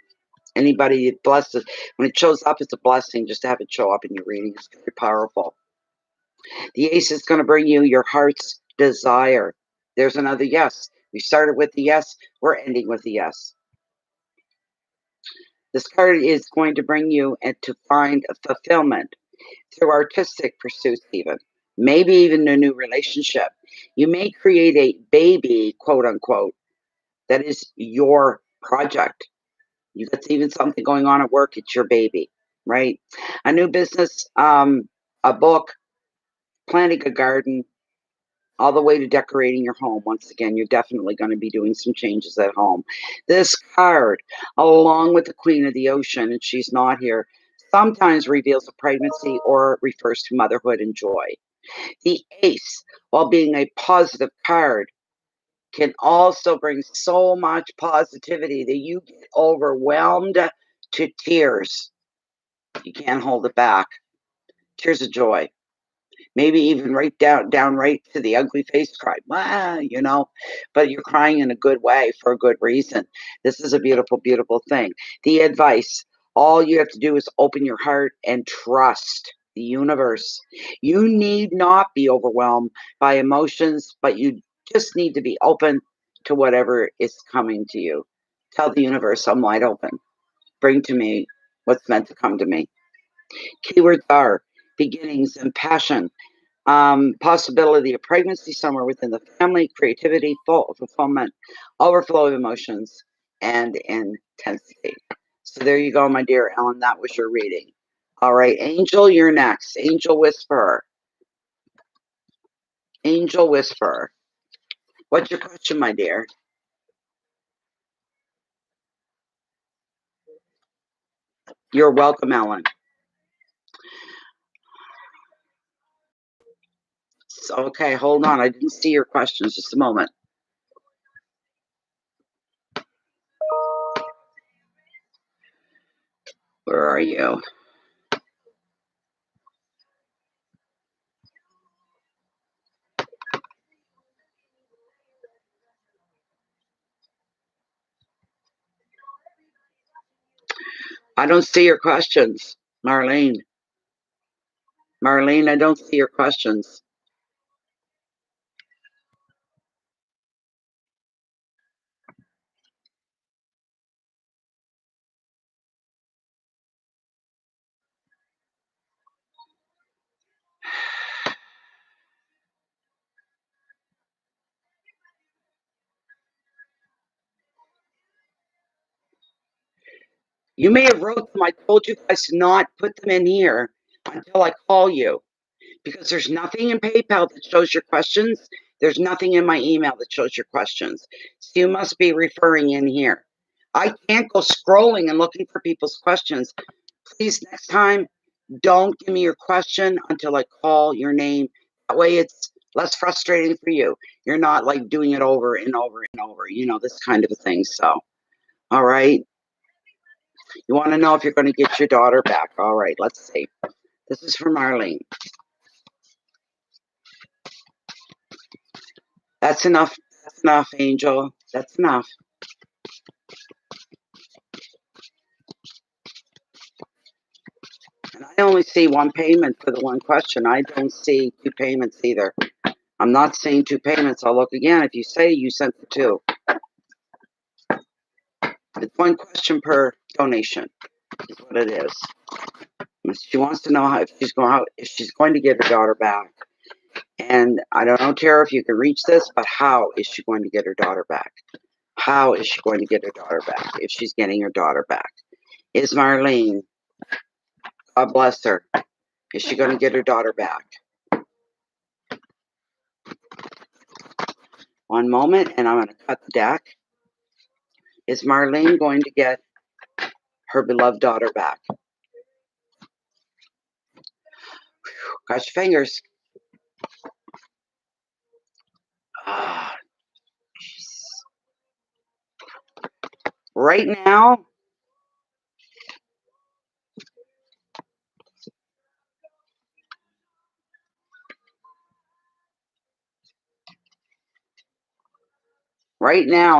Anybody blessed, when it shows up, it's a blessing just to have it show up in your reading. It's very powerful. The ace is going to bring you your heart's desire. There's another yes. We started with the yes. We're ending with the yes. This card is going to bring you to find a fulfillment through artistic pursuits, even maybe even a new relationship. You may create a baby, quote unquote, that is your project. You got even something going on at work. It's your baby, right? A new business, a book, planting a garden, all the way to decorating your home. Once again, you're definitely going to be doing some changes at home. This card, along with the Queen of the Ocean, and she's not here, sometimes reveals a pregnancy or refers to motherhood and joy. The Ace, while being a positive card, can also bring so much positivity that you get overwhelmed to tears. You can't hold it back. Tears of joy. Maybe even right down right to the ugly face cry, but you're crying in a good way for a good reason. This is a beautiful, beautiful thing. The advice: All you have to do is open your heart and trust the universe. You need not be overwhelmed by emotions, but you just need to be open to whatever is coming to you. Tell the universe, I'm wide open. Bring to me what's meant to come to me. Keywords are beginnings and passion, possibility of pregnancy somewhere within the family, creativity, fulfillment, overflow of emotions, and intensity. So there you go, my dear Ellen. That was your reading. All right, Angel, you're next. Angel Whisperer. Angel Whisperer. What's your question, my dear? You're welcome, Ellen. Okay, hold on. I didn't see your questions. Just a moment. Where are you? I don't see your questions, Marlene. Marlene, I don't see your questions. You may have wrote them. I told you guys to not put them in here until I call you, because there's nothing in PayPal that shows your questions. There's nothing in my email that shows your questions. So you must be referring in here. I can't go scrolling and looking for people's questions. Please, next time, don't give me your question until I call your name. That way it's less frustrating for you. You're not like doing it over and over and over, this kind of a thing. So, all right. You want to know if you're going to get your daughter back. All right, let's see. This is from Marlene. That's enough. That's enough, Angel. That's enough. And I only see one payment for the one question. I don't see two payments either. I'm not seeing two payments. I'll look again. If you say you sent the two, it's one question per donation. Is what it is. She wants to know if she's going to get her daughter back. And I don't know, Tara, if you can reach this, but how is she going to get her daughter back? How is she going to get her daughter back if she's getting her daughter back? Is Marlene, God bless her, is she going to get her daughter back? One moment, and I'm going to cut the deck. Is Marlene going to get her beloved daughter back? Cross your fingers. Ah, right now,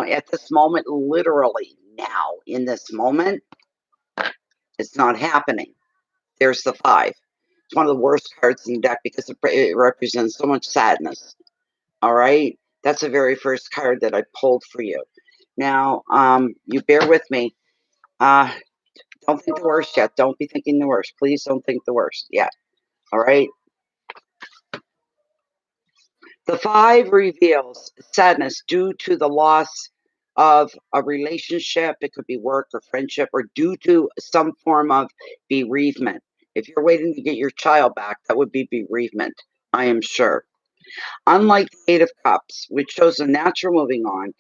at this moment, literally now, in this moment, it's not happening. There's the 5. It's one of the worst cards in the deck because it represents so much sadness. All right? That's the very first card that I pulled for you. Now, you bear with me. Don't think the worst yet. Don't be thinking the worst. Please don't think the worst yet. All right? The 5 reveals sadness due to the loss of a relationship. It could be work or friendship, or due to some form of bereavement. If you're waiting to get your child back, that would be bereavement, I am sure. Unlike the 8 of Cups, which shows a natural moving on,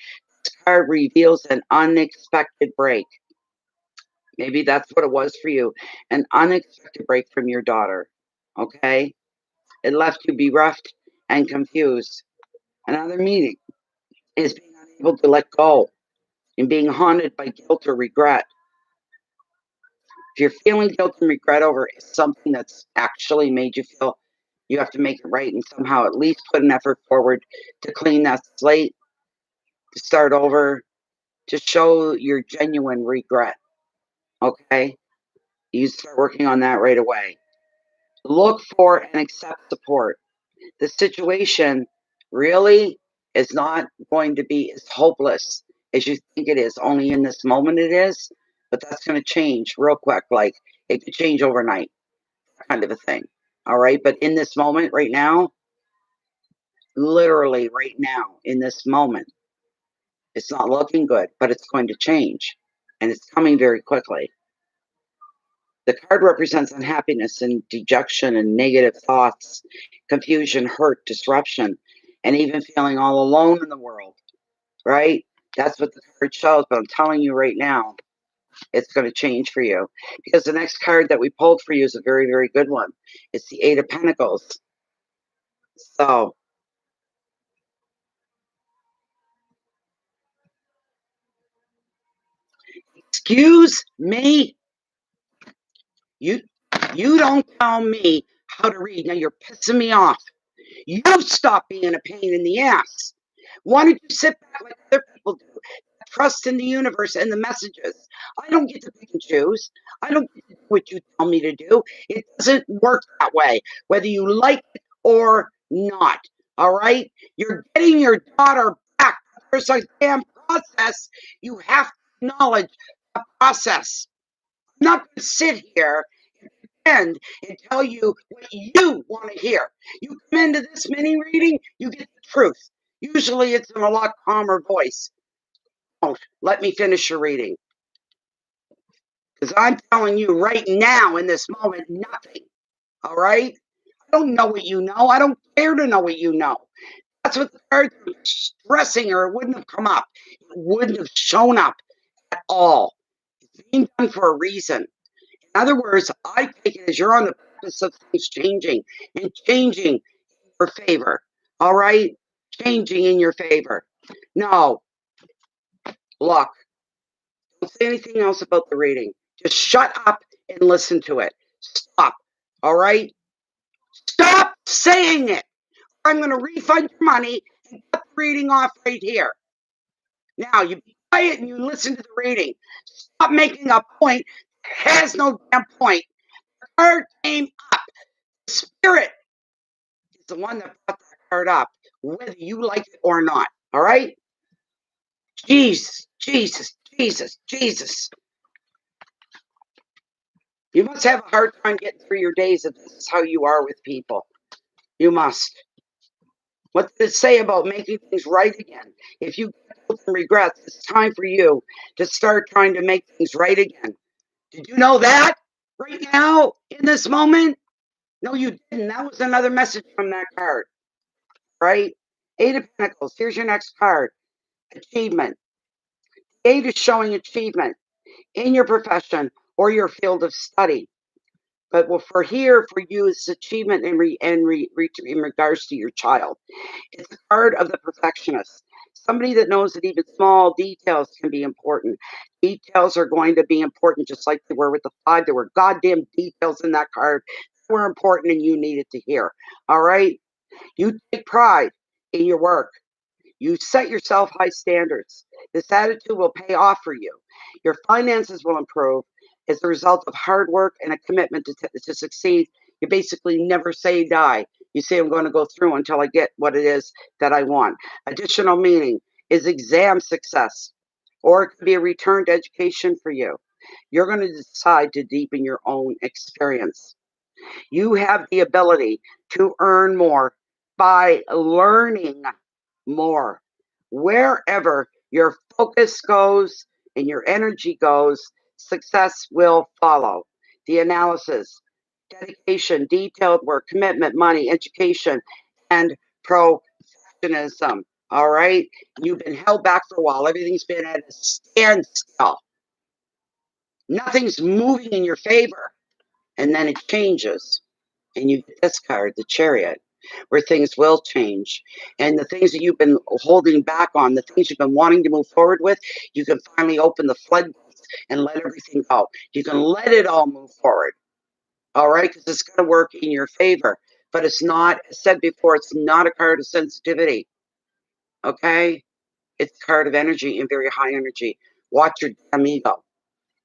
this card reveals an unexpected break. Maybe that's what it was for you. An unexpected break from your daughter. Okay? It left you bereft and confused. Another meaning is being unable to let go and being haunted by guilt or regret. If you're feeling guilt and regret over something that's actually made you feel you have to make it right and somehow at least put an effort forward to clean that slate, to start over, to show your genuine regret. Okay? You start working on that right away. Look for and accept support. The situation really is not going to be as hopeless as you think it is. Only in this moment it is, but that's going to change real quick. Like it could change overnight, kind of a thing. All right. But in this moment right now, literally right now, in this moment, it's not looking good, but it's going to change. And it's coming very quickly. The card represents unhappiness and dejection and negative thoughts, confusion, hurt, disruption, and even feeling all alone in the world, right? That's what the card shows, but I'm telling you right now, it's going to change for you. Because the next card that we pulled for you is a very, very good one. It's the Eight of Pentacles. So, excuse me, you don't tell me how to read. Now you're pissing me off. You stop being a pain in the ass. Why don't you sit back like other people do? Trust in the universe and the messages. I don't get to pick and choose. I don't get to do what you tell me to do. It doesn't work that way, whether you like it or not. All right? You're getting your daughter back. There's a damn process. You have to acknowledge the process. I'm not going to sit here and tell you what you want to hear. You come into this mini reading, you get the truth. Usually it's in a lot calmer voice. Don't let me finish your reading. Because I'm telling you right now, in this moment, nothing. All right? I don't know what you know. I don't care to know what you know. That's what the cards are stressing, or it wouldn't have come up. It wouldn't have shown up at all. It's being done for a reason. In other words, I take it as you're on the purpose of things changing and changing in your favor. All right? Changing in your favor. No, look, don't say anything else about the reading. Just shut up and listen to it. Stop. All right? Stop saying it. I'm going to refund your money and cut the reading off right here. Now, you be quiet and you listen to the reading. Stop making a point. It has no damn point. The card came up. Spirit is the one that brought that card up, whether you like it or not. All right? Jesus, Jesus, Jesus, Jesus. You must have a hard time getting through your days if this is how you are with people. You must. What did it say about making things right again? If you get some regrets, it's time for you to start trying to make things right again. Did you know that right now in this moment? No, you didn't. That was another message from that card, right? Eight of Pentacles. Here's your next card. Achievement. Eight is showing achievement in your profession or your field of study. But for you, it's achievement in regards to your child. It's a card of the perfectionist. Somebody that knows that even small details can be important. Details are going to be important, just like they were with the five. There were goddamn details in that card that were important and you needed to hear. All right? You take pride in your work. You set yourself high standards. This attitude will pay off for you. Your finances will improve as a result of hard work and a commitment to succeed. You basically never say die. You say, I'm going to go through until I get what it is that I want. Additional meaning is exam success, or it could be a return to education for you. You're going to decide to deepen your own experience. You have the ability to earn more by learning more. Wherever your focus goes and your energy goes, success will follow. The analysis, dedication, detailed work, commitment, money, education, and professionalism. All right? You've been held back for a while. Everything's been at a standstill. Nothing's moving in your favor. And then it changes. And you get this card, the Chariot, where things will change. And the things that you've been holding back on, the things you've been wanting to move forward with, you can finally open the floodgates and let everything go. You can let it all move forward. All right? Because it's going to work in your favor. But it's not, as said before, it's not a card of sensitivity. Okay? It's a card of energy and very high energy. Watch your damn ego.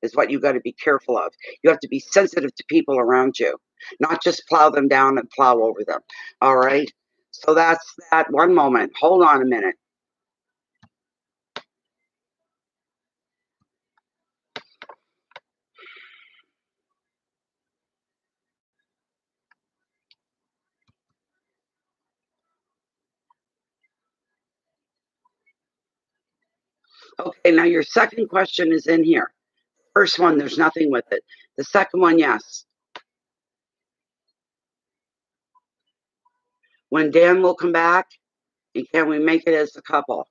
is what you got to be careful of. You have to be sensitive to people around you, not just plow them down and plow over them. All right? So that's that. One moment. Hold on a minute. Okay, now your second question is in here. First one, there's nothing with it. The second one, yes. When Dan will come back, and can we make it as a couple?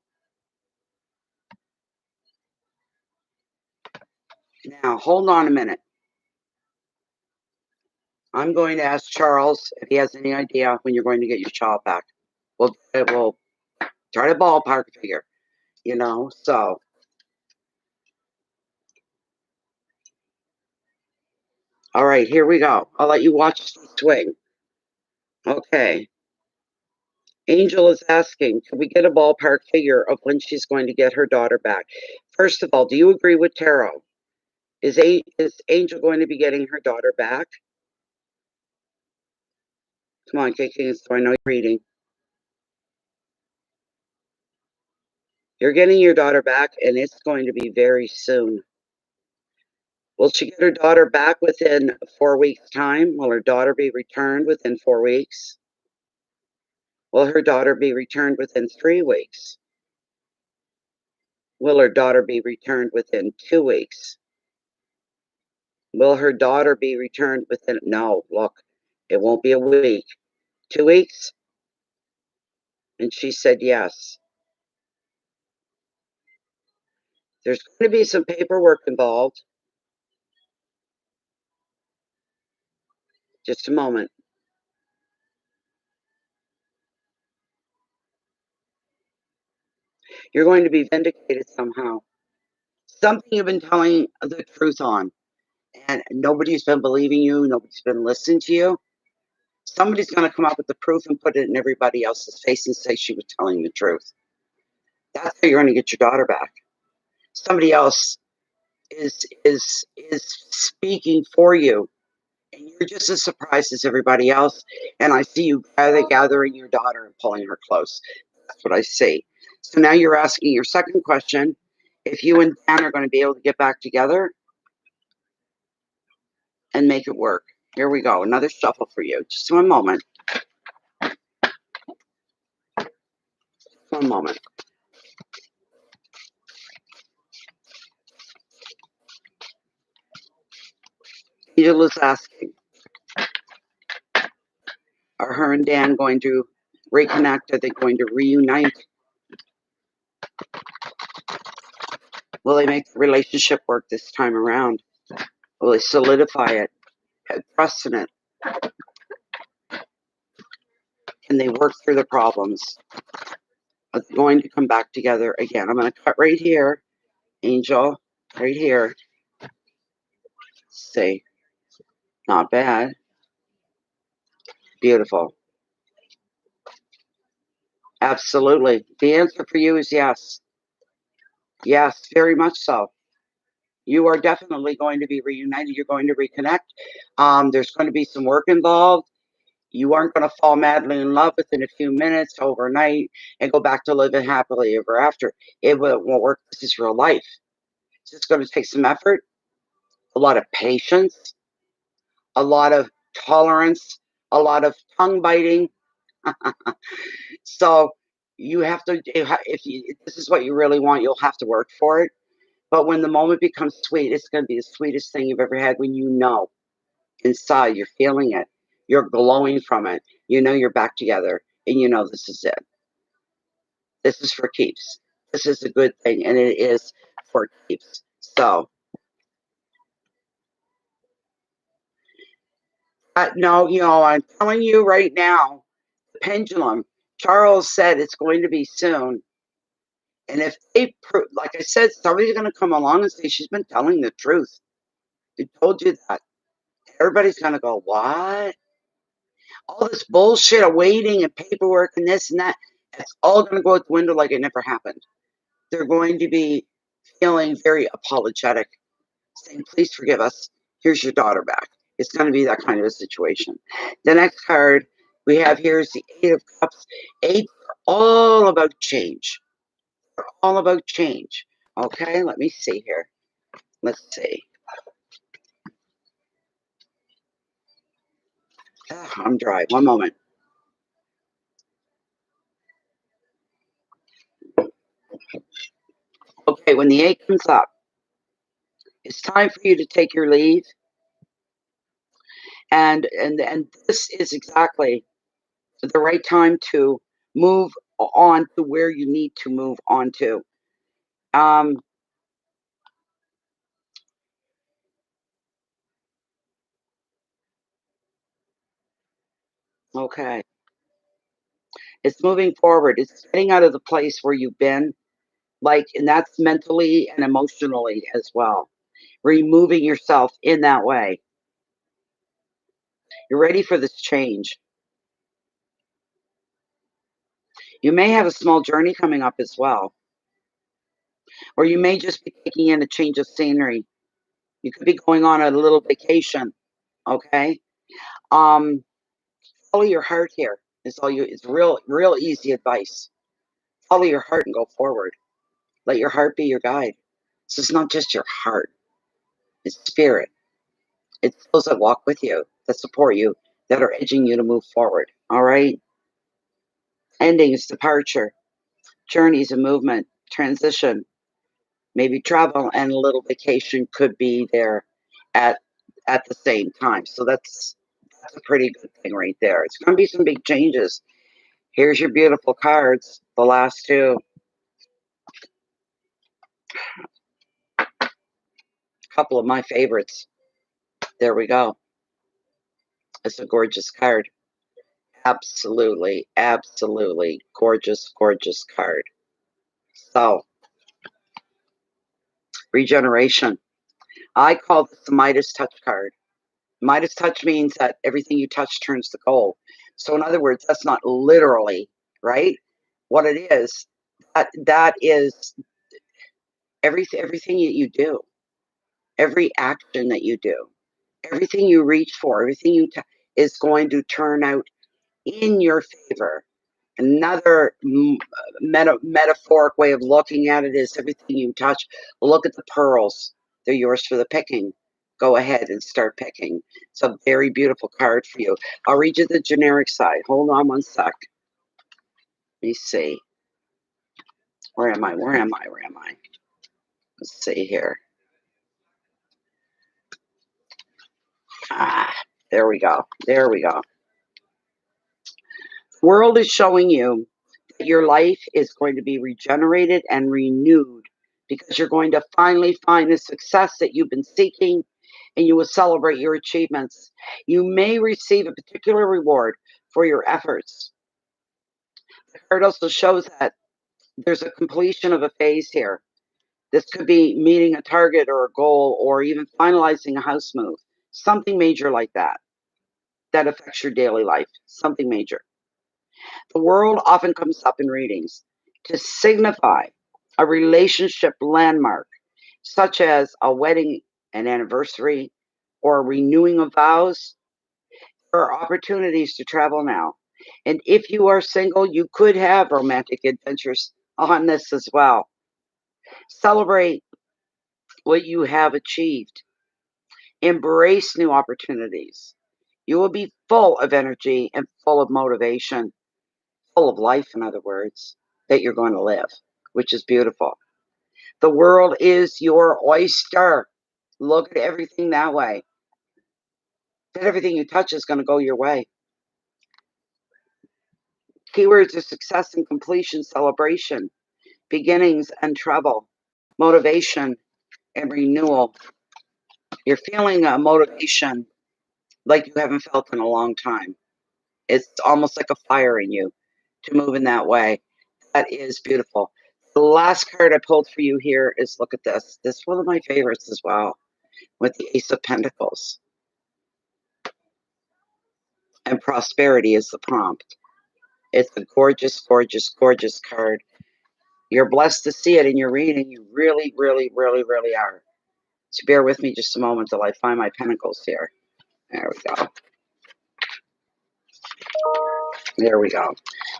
Now, hold on a minute. I'm going to ask Charles if he has any idea when you're going to get your child back. We'll try to ballpark figure, you know, so. All right, here we go. I'll let you watch the swing. Okay. Angel is asking, can we get a ballpark figure of when she's going to get her daughter back? First of all, do you agree with Tarot? Is Angel going to be getting her daughter back? Come on, kicking, so I know you're reading. You're getting your daughter back, and it's going to be very soon. Will she get her daughter back within 4 weeks' time? Will her daughter be returned within 4 weeks? Will her daughter be returned within 3 weeks? Will her daughter be returned within 2 weeks? Will her daughter be returned within... No, look, it won't be a week. 2 weeks? And she said yes. There's going to be some paperwork involved. Just a moment. You're going to be vindicated somehow. Something you've been telling the truth on, and nobody's been believing you, nobody's been listening to you. Somebody's going to come up with the proof and put it in everybody else's face and say she was telling the truth. That's how you're going to get your daughter back. Somebody else is speaking for you, and you're just as surprised as everybody else. And I see you gathering your daughter and pulling her close. That's what I see. So now you're asking your second question, if you and Dan are going to be able to get back together and make it work. Here we go. Another shuffle for you. Just one moment. One moment. Angel is asking, are her and Dan going to reconnect? Are they going to reunite? Will they make the relationship work this time around? Will they solidify it? Have trust in it? Can they work through the problems? Are they going to come back together again? I'm going to cut right here, Angel, right here. See, not bad. Beautiful. Absolutely. The answer for you is yes. Yes, very much so. You are definitely going to be reunited. You're going to reconnect. There's going to be some work involved. You aren't going to fall madly in love within a few minutes, overnight, and go back to living happily ever after. It won't work. This is real life. It's just going to take some effort, a lot of patience, a lot of tolerance, a lot of tongue biting. So you have to, if this is what you really want, you'll have to work for it. But when the moment becomes sweet, it's going to be the sweetest thing you've ever had when you know inside you're feeling it. You're glowing from it. You know you're back together, and you know this is it. This is for keeps. This is a good thing, and it is for keeps. So, no, I'm telling you right now, the pendulum, Charles said it's going to be soon. And if they, like I said, somebody's going to come along and say, she's been telling the truth. They told you that. Everybody's going to go, what? All this bullshit of waiting and paperwork and this and that, it's all going to go out the window like it never happened. They're going to be feeling very apologetic. saying, please forgive us. Here's your daughter back. It's going to be that kind of a situation. The next card we have here is the Eight of Cups. Eight are all about change. They're all about change. Okay, let me see here. Let's see. I'm dry. One moment. Okay, when the eight comes up, it's time for you to take your leave. And this is exactly the right time to move on to where you need to move on to. Okay. It's moving forward. It's getting out of the place where you've been, like, and that's mentally and emotionally as well. Removing yourself in that way. You're ready for this change. You may have a small journey coming up as well. Or you may just be taking in a change of scenery. You could be going on a little vacation. Okay. Follow your heart here. It's real easy advice. Follow your heart and go forward. Let your heart be your guide. So it's not just your heart, it's spirit. It's those that walk with you, that support you, that are edging you to move forward. All right. Endings, departure, journeys and movement, transition, maybe travel and a little vacation could be there at the same time. So that's a pretty good thing right there. It's going to be some big changes. Here's your beautiful cards, the last two. A couple of my favorites. There we go. It's a gorgeous card. Absolutely, absolutely gorgeous, gorgeous card. So, regeneration. I call this the Midas touch card. Midas touch means that everything you touch turns to gold. So in other words, that's not literally, right? What it is, that is everything you do, every action that you do, everything you reach for, everything you is going to turn out in your favor. Another metaphoric way of looking at it is everything you touch. Look at the pearls. They're yours for the picking. Go ahead and start picking. It's a very beautiful card for you. I'll read you the generic side. Hold on one sec. Let me see. Where am I? Where am I? Where am I? Let's see here. Ah, there we go. There we go. The world is showing you that your life is going to be regenerated and renewed because you're going to finally find the success that you've been seeking and you will celebrate your achievements. You may receive a particular reward for your efforts. The card also shows that there's a completion of a phase here. This could be meeting a target or a goal or even finalizing a house move. Something major like that affects your daily life. Something major. The world often comes up in readings to signify a relationship landmark, such as a wedding, an anniversary, or a renewing of vows. There are opportunities to travel now. And if you are single, you could have romantic adventures on this as well. Celebrate what you have achieved. Embrace new opportunities. You will be full of energy and full of motivation, full of life, in other words, that you're going to live, which is beautiful. The world is your oyster. Look at everything that way. That everything you touch is going to go your way. Keywords are success and completion, celebration, beginnings and trouble, motivation and renewal. You're feeling a motivation like you haven't felt in a long time. It's almost like a fire in you to move in that way. That is beautiful. The last card I pulled for you here is, look at this. This is one of my favorites as well, with the Ace of Pentacles. And prosperity is the prompt. It's a gorgeous, gorgeous, gorgeous card. You're blessed to see it in your reading. You really, really, really, really are. So bear with me just a moment till I find my pentacles here. There we go. There we go.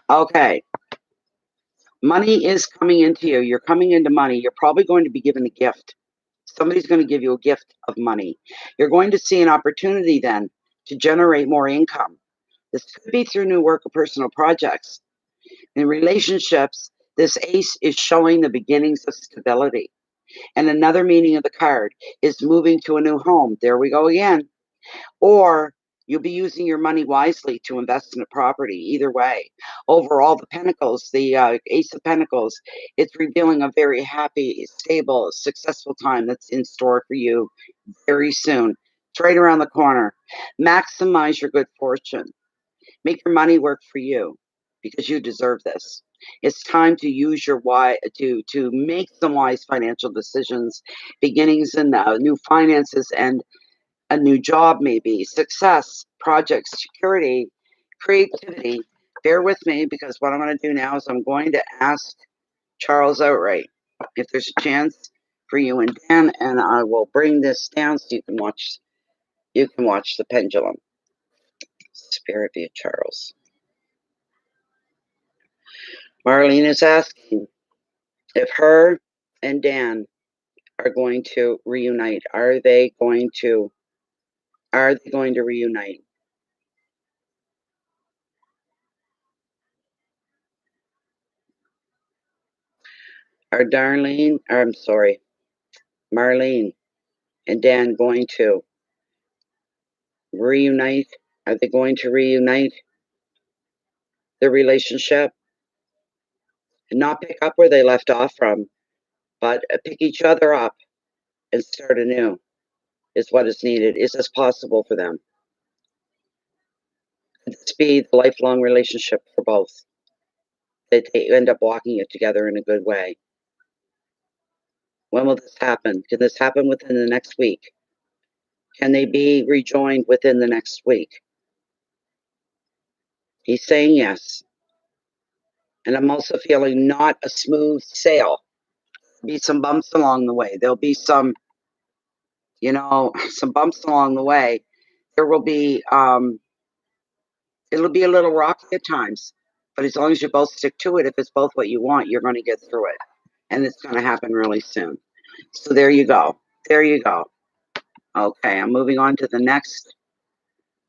Okay. Money is coming into you. You're coming into money. You're probably going to be given a gift. Somebody's going to give you a gift of money. You're going to see an opportunity then to generate more income. This could be through new work or personal projects. In relationships, this ace is showing the beginnings of stability. And another meaning of the card is moving to a new home. There we go again. Or you'll be using your money wisely to invest in a property. Either way. Overall, the Pentacles, the Ace of Pentacles, it's revealing a very happy, stable, successful time that's in store for you very soon. It's right around the corner. Maximize your good fortune. Make your money work for you because you deserve this. It's time to use your to make some wise financial decisions, beginnings in new finances and a new job, maybe success, projects, security, creativity. Bear with me because what I'm going to do now is I'm going to ask Charles outright if there's a chance for you and Dan, and I will bring this down so you can watch. You can watch the pendulum. Spirit be Charles. Marlene is asking if her and Dan are going to reunite. Are they going to reunite? Are Marlene and Dan going to reunite? Are they going to reunite their relationship and not pick up where they left off from, but pick each other up and start anew is what is needed. Is this possible for them? Could this be the lifelong relationship for both? That they end up walking it together in a good way. When will this happen? Can this happen within the next week? Can they be rejoined within the next week? He's saying yes. And I'm also feeling not a smooth sail. There'll be some bumps along the way. There'll be some, some bumps along the way. There will be, it'll be a little rocky at times. But as long as you both stick to it, if it's both what you want, you're going to get through it. And it's going to happen really soon. So there you go. There you go. Okay, I'm moving on to the next.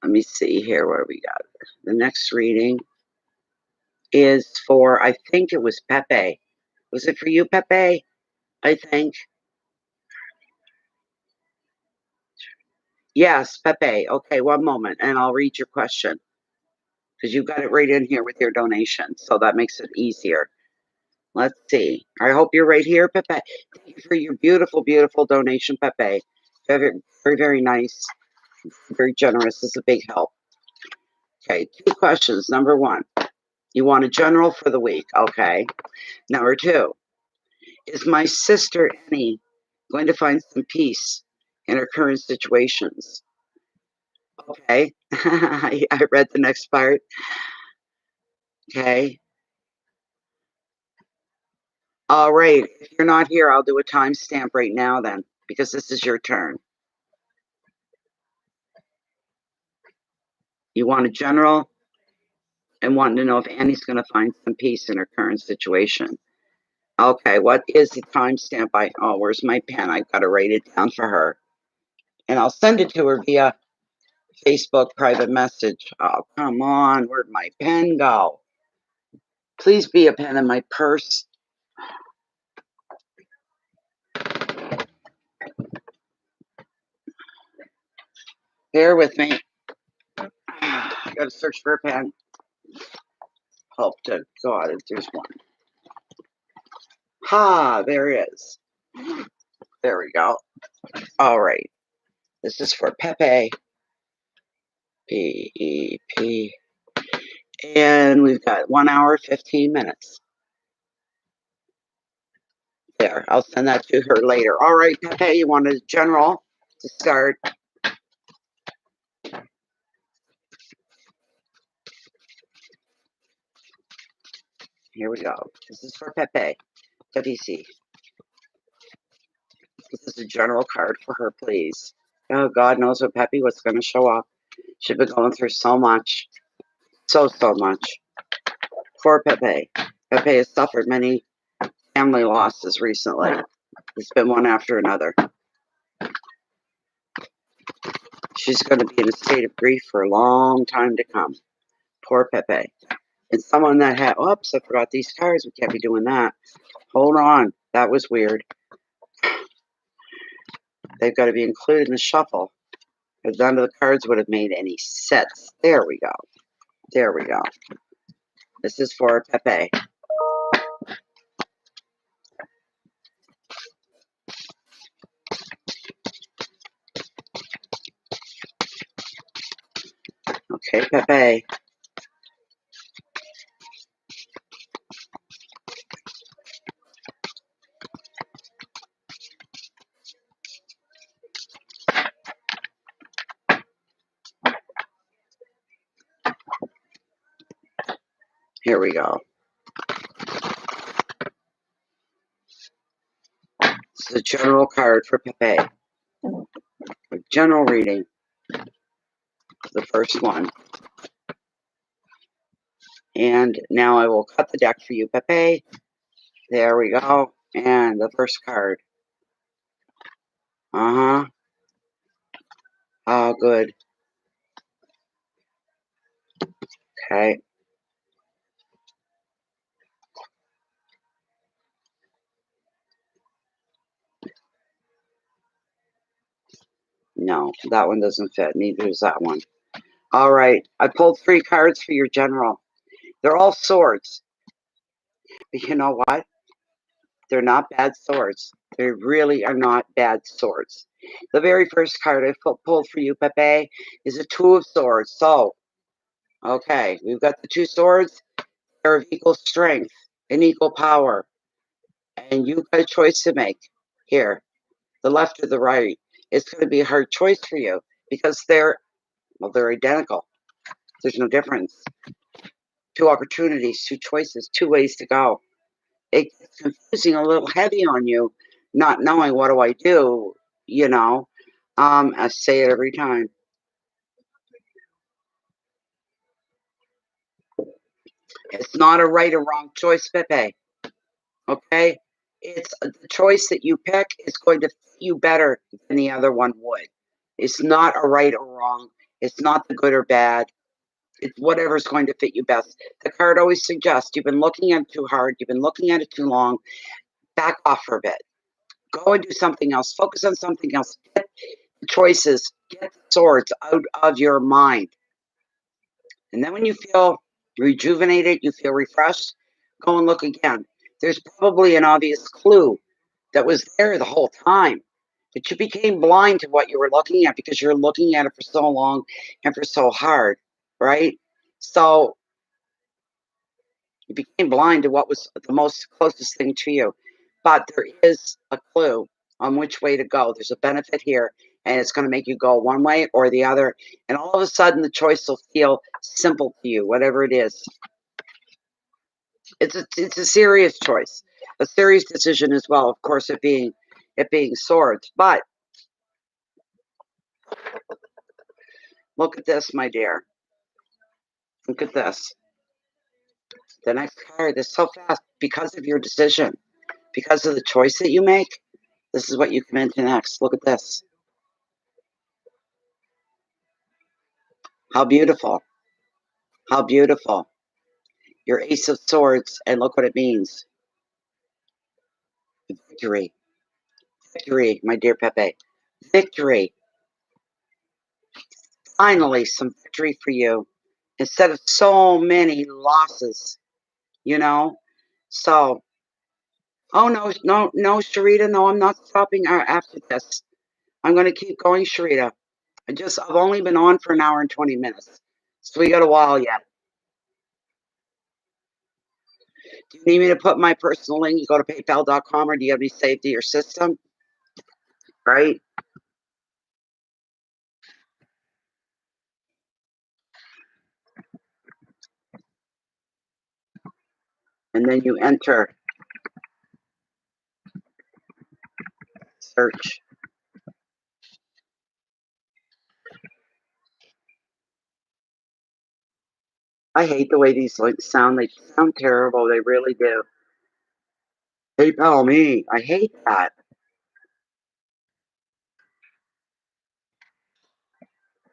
Let me see here where we got. The next reading is for, I think it was Pepe. Was it for you, Pepe? I think. Yes, Pepe. Okay, one moment, and I'll read your question because you've got it right in here with your donation, so that makes it easier. Let's see. I hope you're right here, Pepe. Thank you for your beautiful, beautiful donation, Pepe. Very, very, very nice. Very generous. This is a big help. Okay, 2 questions. Number 1, you want a general for the week. Okay. Number 2, is my sister Annie going to find some peace in her current situations? Okay. I read the next part. Okay. All right. If you're not here, I'll do a timestamp right now then, because this is your turn. You want a general and wanting to know if Annie's going to find some peace in her current situation. Okay. What is the timestamp? Oh, where's my pen? I've got to write it down for her. And I'll send it to her via Facebook private message. Oh, come on. Where'd my pen go? Please be a pen in my purse. Bear with me. I gotta search for a pen. Hope to God if there's one. Ha, there is. There we go. All right. This is for Pepe. P-E-P. And we've got 1 hour, 15 minutes. There, I'll send that to her later. All right, Pepe, you want a general to start? Here we go. This is for Pepe. WC. This is a general card for her, please. Oh, God knows what Peppy was going to show up. She's been going through so much. So much. Poor Pepe. Pepe has suffered many family losses recently. It's been one after another. She's going to be in a state of grief for a long time to come. Poor Pepe. And someone that had, oops, I forgot these cards. We can't be doing that. Hold on. That was weird. They've got to be included in the shuffle. Because none of the cards would have made any sense. There we go. There we go. This is for Pepe. Okay, Pepe. Here we go. This is a general card for Pepe. A general reading. The first one. And now I will cut the deck for you, Pepe. There we go. And the first card. Uh-huh. Oh, good. Okay. No, that one doesn't fit. Neither does that one. All right. I pulled 3 cards for your general. They're all swords. But you know what? They're not bad swords. They really are not bad swords. The very first card I pulled for you, Pepe, is a 2 of swords. So, okay, we've got the 2 swords. They're of equal strength and equal power. And you've got a choice to make here, the left or the right. It's going to be a hard choice for you because they're identical. There's no difference. 2 opportunities, 2 choices, 2 ways to go. It gets confusing, a little heavy on you, not knowing what do I do, you know. I say it every time. It's not a right or wrong choice, Pepe. Okay? It's the choice that you pick is going to fit you better than the other one would. It's not a right or wrong. It's not the good or bad. It's whatever's going to fit you best. The card always suggests you've been looking at it too hard. You've been looking at it too long. Back off for a bit. Go and do something else. Focus on something else. Get the choices. Get the swords out of your mind. And then when you feel rejuvenated, you feel refreshed, go and look again. There's probably an obvious clue that was there the whole time. But you became blind to what you were looking at because you're looking at it for so long and for so hard, right? So you became blind to what was the most closest thing to you. But there is a clue on which way to go. There's a benefit here, and it's going to make you go one way or the other. And all of a sudden, the choice will feel simple to you, whatever it is. It's a serious choice, a serious decision as well. Of course, it being swords. But look at this, my dear. Look at this. The next card is so fast because of your decision, because of the choice that you make. This is what you come into next. Look at this. How beautiful. How beautiful. Your Ace of Swords, and look what it means. Victory. Victory, my dear Pepe. Victory. Finally, some victory for you. Instead of so many losses, you know? So, oh, no, Sharita, no, I'm not stopping after this. I'm going to keep going, Sharita. I've only been on for an hour and 20 minutes. So we got a while yet. Do you need me to put my personal link? You go to paypal.com, or do you have me saved to your system? Right? And then you enter search. I hate the way these links sound. They sound terrible. They really do. PayPal me. I hate that.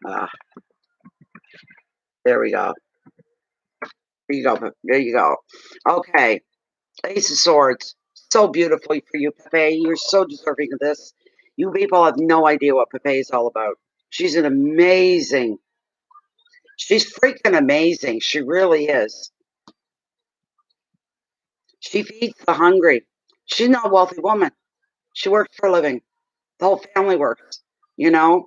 Ah, there we go. There you go. There you go. Okay. Ace of Swords. So beautifully for you, Pepe. You're so deserving of this. You people have no idea what Pepe is all about. She's an amazing. She's freaking amazing. She really is. She feeds the hungry. She's not a wealthy woman. She works for a living. The whole family works, you know?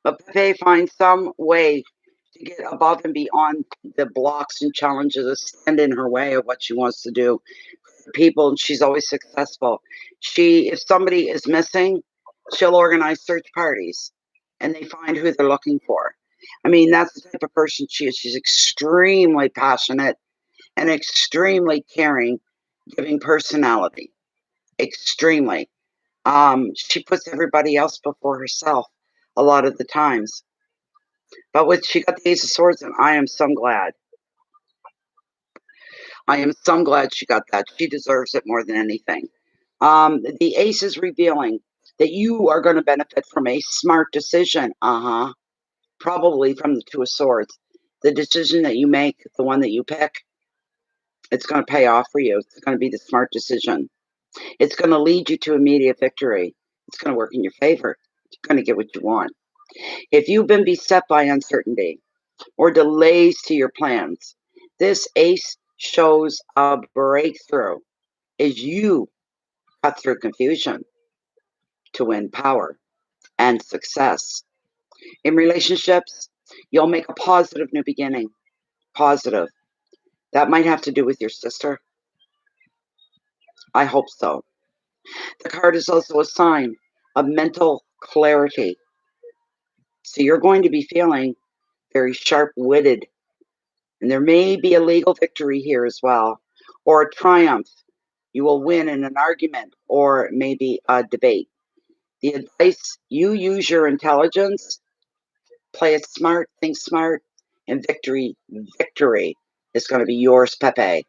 But Pepe finds some way to get above and beyond the blocks and challenges that stand in her way of what she wants to do for people, and she's always successful. If somebody is missing, she'll organize search parties and they find who they're looking for. I mean, that's the type of person she is. She's extremely passionate and extremely caring, giving personality. Extremely. She puts everybody else before herself a lot of the times. But when she got the Ace of Swords, and I am so glad. I am so glad she got that. She deserves it more than anything. The Ace is revealing that you are going to benefit from a smart decision. Probably from the Two of Swords. The decision that you make, the one that you pick, it's going to pay off for you. It's going to be the smart decision. It's going to lead you to immediate victory. It's going to work in your favor. You're going to get what you want. If you've been beset by uncertainty or delays to your plans, this Ace shows a breakthrough as you cut through confusion to win power and success. In relationships, you'll make a positive new beginning. Positive. That might have to do with your sister. I hope so. The card is also a sign of mental clarity. So you're going to be feeling very sharp-witted, and there may be a legal victory here as well, or a triumph. You will win in an argument or maybe a debate. The advice, you use your intelligence, play it smart, think smart, and victory is going to be yours, Pepe.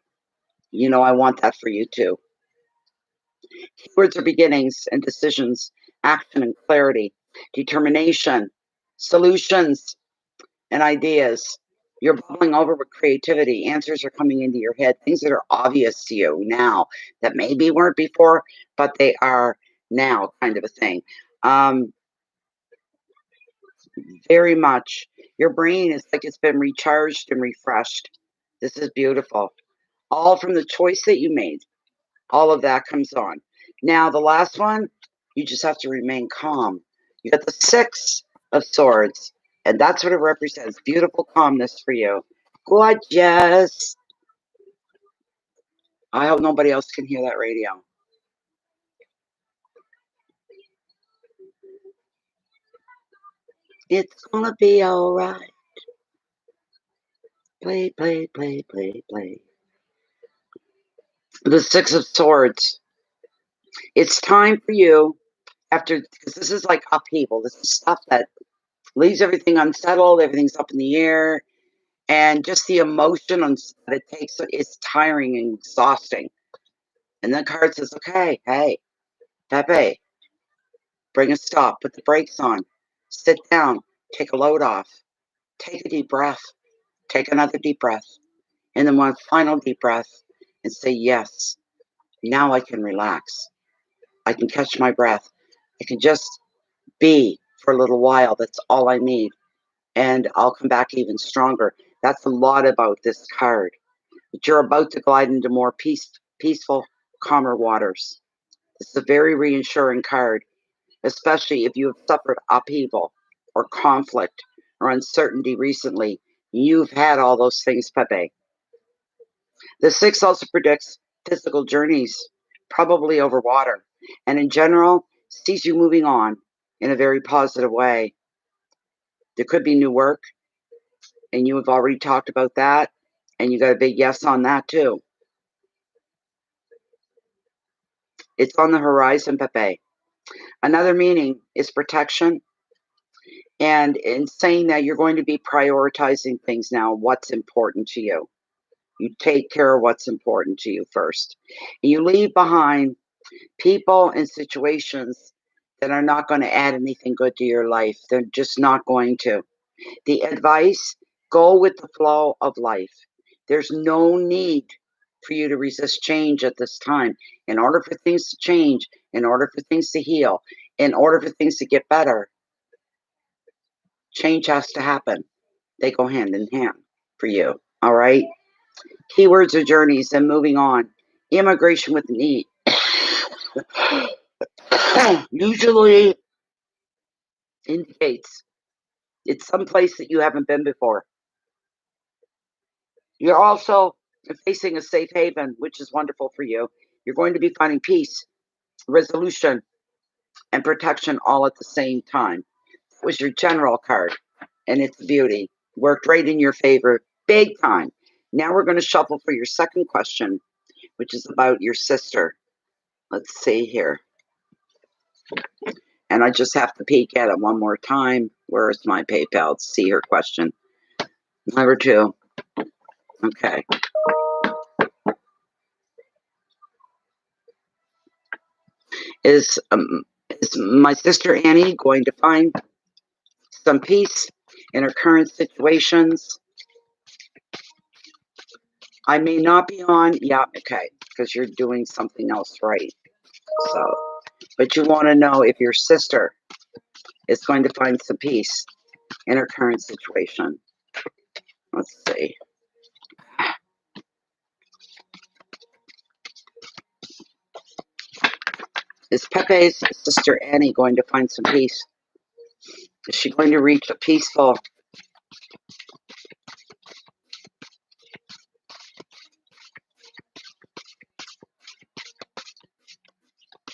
You know I want that for you too. Keywords are beginnings and decisions, action and clarity, determination, solutions, and ideas. You're bubbling over with creativity. Answers are coming into your head, things that are obvious to you now that maybe weren't before, but they are now, kind of a thing. Very much. Your brain is like it's been recharged and refreshed. This is beautiful. All from the choice that you made. All of that comes on. Now, the last one, you just have to remain calm. You got the Six of Swords, and that's what it represents. Beautiful calmness for you. Gorgeous. I hope nobody else can hear that radio. It's gonna be all right. Play, play, play, play, play. The Six of Swords. It's time for you because this is like upheaval. This is stuff that leaves everything unsettled. Everything's up in the air. And just the emotion that it takes is tiring and exhausting. And the card says, okay, hey, Pepe, bring a stop, put the brakes on, sit down, take a load off, take a deep breath, take another deep breath, and then one final deep breath and say, yes, now I can relax. I can catch my breath. I can just be for a little while. That's all I need. And I'll come back even stronger. That's a lot about this card. But you're about to glide into more peaceful, calmer waters. This is a very reassuring card, especially if you have suffered upheaval or conflict or uncertainty recently. You've had all those things, Pepe. The Six also predicts physical journeys, probably over water, and in general, sees you moving on in a very positive way. There could be new work, and you have already talked about that, and you got a big yes on that too. It's on the horizon, Pepe. Another meaning is protection And in saying that, you're going to be prioritizing things now, what's important to you. You take care of what's important to you first. And you leave behind people and situations that are not going to add anything good to your life. They're just not going to. The advice, go with the flow of life. There's no need for you to resist change at this time. In order for things to change, in order for things to heal, in order for things to get better, change has to happen. They go hand in hand for you. All right. Keywords are journeys and moving on. Immigration with an E. Usually indicates it's someplace that you haven't been before. You're also facing a safe haven, which is wonderful for you. You're going to be finding peace, resolution, and protection all at the same time. It was your general card, and it's beauty. Worked right in your favor, big time. Now we're going to shuffle for your second question, which is about your sister. Let's see here. And I just have to peek at it one more time. Where's my PayPal to see her question? Number 2. Okay. Is my sister Annie going to find some peace in her current situations? I may not be on. Yeah, okay, because you're doing something else right. So, but you want to know if your sister is going to find some peace in her current situation. Let's see. Is Pepe's sister Annie going to find some peace? Is she going to reach a peaceful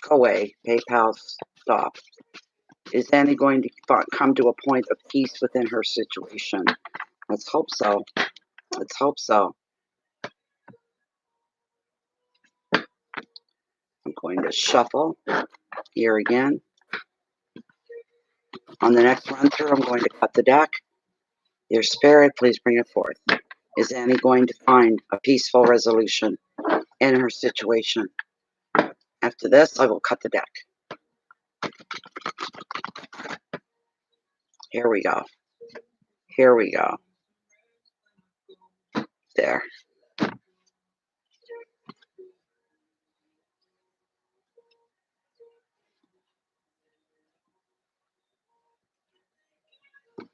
go away, PayPal, stop. Is Annie going to come to a point of peace within her situation? Let's hope so. Let's hope so. I'm going to shuffle here again. On the next run through, I'm going to cut the deck. Dear Spirit, please bring it forth. Is Annie going to find a peaceful resolution in her situation? After this, I will cut the deck. Here we go. Here we go. There.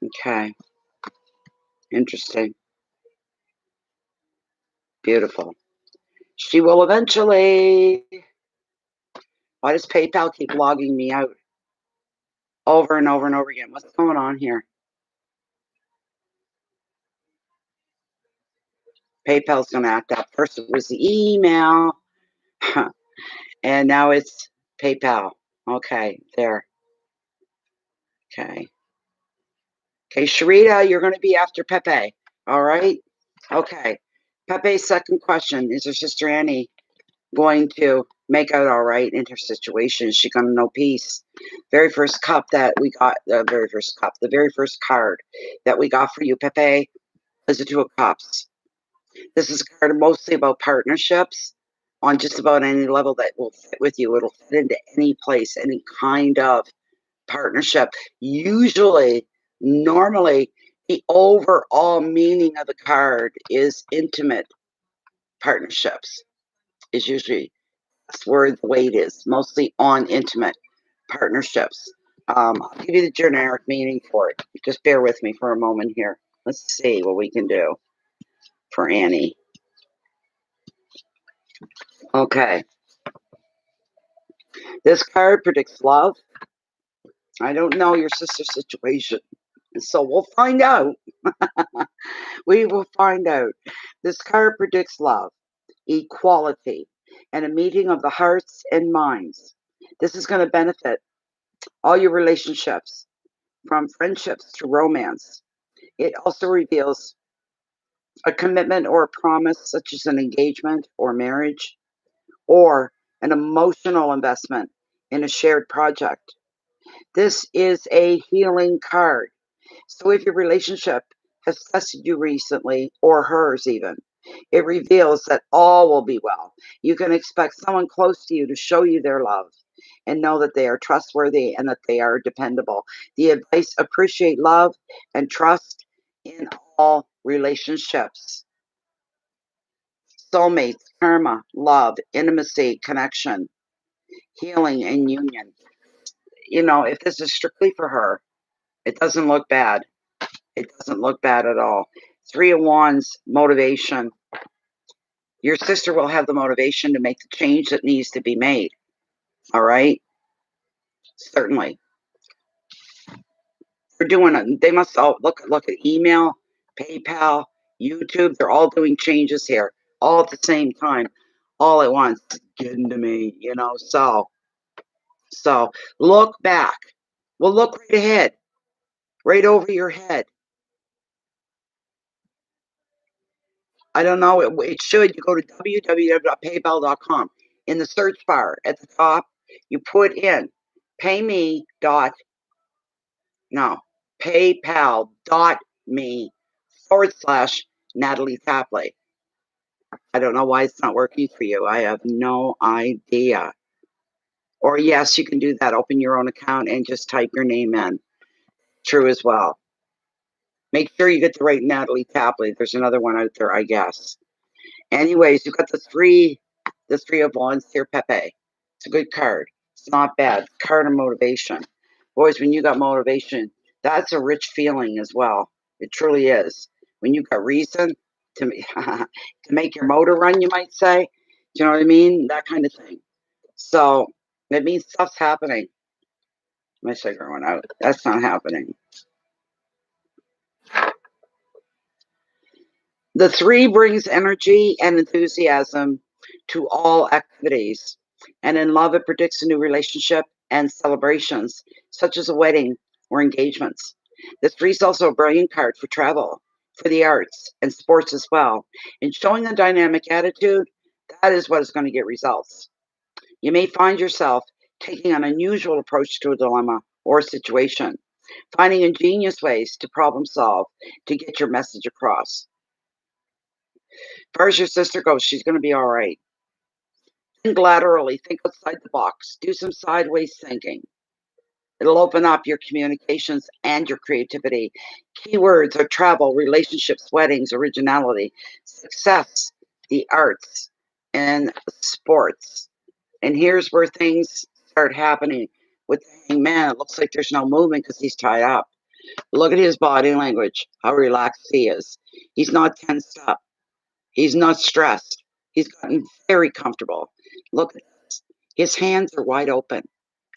Okay. Interesting. Beautiful. She will eventually. Why does PayPal keep logging me out over and over and over again? What's going on here? PayPal's going to act up. First it was the email, and now it's PayPal. Okay, there. Okay. Okay, Sharita, you're going to be after Pepe. All right? Okay. Pepe's second question. Is her sister Annie going to make out all right in her situation? Is she going to know peace? Very first cup that we got, the very first card that we got for you, Pepe, is the 2 of Cups. This is a card mostly about partnerships on just about any level that will fit with you. It'll fit into any place, any kind of partnership. Usually, normally, the overall meaning of the card is intimate partnerships. Is usually that's where the weight is, mostly on intimate partnerships. I'll give you the generic meaning for it. Just bear with me for a moment here. Let's see what we can do for Annie. Okay. This card predicts love. I don't know your sister's situation, so we'll find out. We will find out. This card predicts love, equality, and a meeting of the hearts and minds. This is going to benefit all your relationships, from friendships to romance. It also reveals a commitment or a promise, such as an engagement or marriage, or an emotional investment in a shared project. This is a healing card. So if your relationship has tested you recently, or hers even, it reveals that all will be well. You can expect someone close to you to show you their love and know that they are trustworthy and that they are dependable. The advice: appreciate love and trust in all relationships. Soulmates, karma, love, intimacy, connection, healing, and union. You know, if this is strictly for her, it doesn't look bad. It doesn't look bad at all. Three of Wands, motivation. Your sister will have the motivation to make the change that needs to be made. All right? Certainly. They're doing it. They must all look at email, PayPal, YouTube. They're all doing changes here, all at the same time, all at once. Getting to me, you know. So look back. Well, look right ahead, right over your head. I don't know. It should. You go to www.paypal.com. In the search bar at the top, you put in pay me dot no paypal.me/Natalie Tapley. I don't know why it's not working for you. I have no idea. Or yes, you can do that. Open your own account and just type your name in. True as well. Make sure you get the right Natalie Tapley. There's another one out there, I guess. Anyways, you've got the three of wands here, Pepe. It's a good card. It's not bad. Card of motivation. Boys, when you got motivation, that's a rich feeling as well. It truly is. When you got reason to to make your motor run, you might say. Do you know what I mean? That kind of thing. So it means stuff's happening. My cigarette went out. That's not happening. The three brings energy and enthusiasm to all activities. And in love, it predicts a new relationship and celebrations, such as a wedding or engagements. The three is also a brilliant card for travel, for the arts, and sports as well. In showing a dynamic attitude, that is what is going to get results. You may find yourself taking an unusual approach to a dilemma or a situation, finding ingenious ways to problem solve to get your message across. As far as your sister goes, she's going to be all right. Think laterally, think outside the box, do some sideways thinking. It'll open up your communications and your creativity. Keywords are travel, relationships, weddings, originality, success, the arts, and sports. And here's where things start happening with the Hangman. It looks like there's no movement because he's tied up. Look at his body language, how relaxed he is. He's not tensed up. He's not stressed. He's gotten very comfortable. Look at this. His hands are wide open.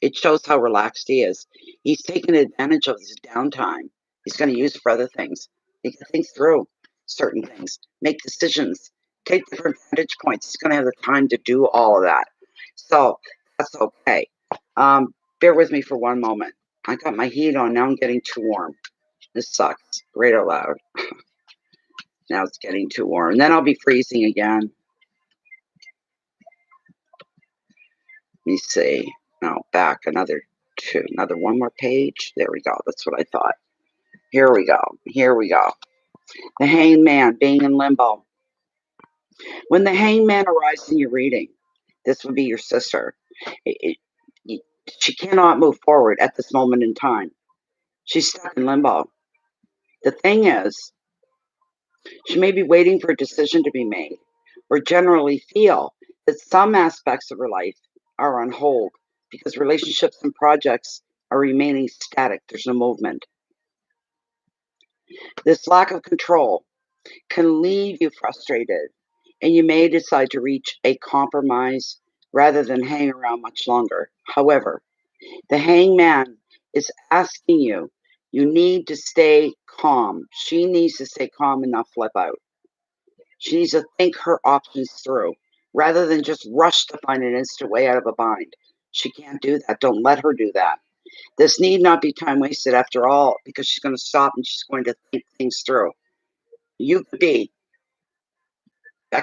It shows how relaxed he is. He's taken advantage of his downtime. He's going to use it for other things. He can think through certain things, make decisions, take different vantage points. He's going to have the time to do all of that. So that's okay. Bear with me for one moment. I got my heat on. Now I'm getting too warm. This sucks. Right out loud. Now it's getting too warm. And then I'll be freezing again. Let me see. No, back another one more page. There we go. That's what I thought. Here we go. Here we go. The Hangman being in limbo. When the Hangman arrives in your reading, this would be your sister. She cannot move forward at this moment in time. She's stuck in limbo. The thing is, she may be waiting for a decision to be made, or generally feel that some aspects of her life are on hold because relationships and projects are remaining static. There's no movement. This lack of control can leave you frustrated, and you may decide to reach a compromise rather than hang around much longer. However, the Hangman is asking you, you need to stay calm. She needs to stay calm and not flip out. She needs to think her options through rather than just rush to find an instant way out of a bind. She can't do that. Don't let her do that. This need not be time wasted after all, because she's going to stop and she's going to think things through. That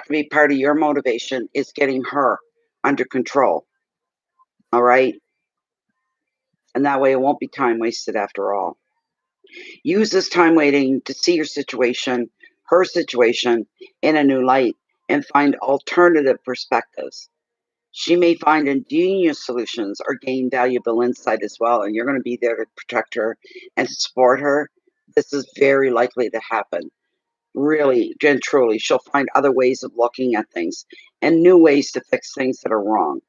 could be part of your motivation, is getting her under control. All right? And that way it won't be time wasted after all. Use this time waiting to see your situation, her situation, in a new light and find alternative perspectives. She may find ingenious solutions or gain valuable insight as well, and you're going to be there to protect her and support her. This is very likely to happen. Really and truly, she'll find other ways of looking at things and new ways to fix things that are wrong.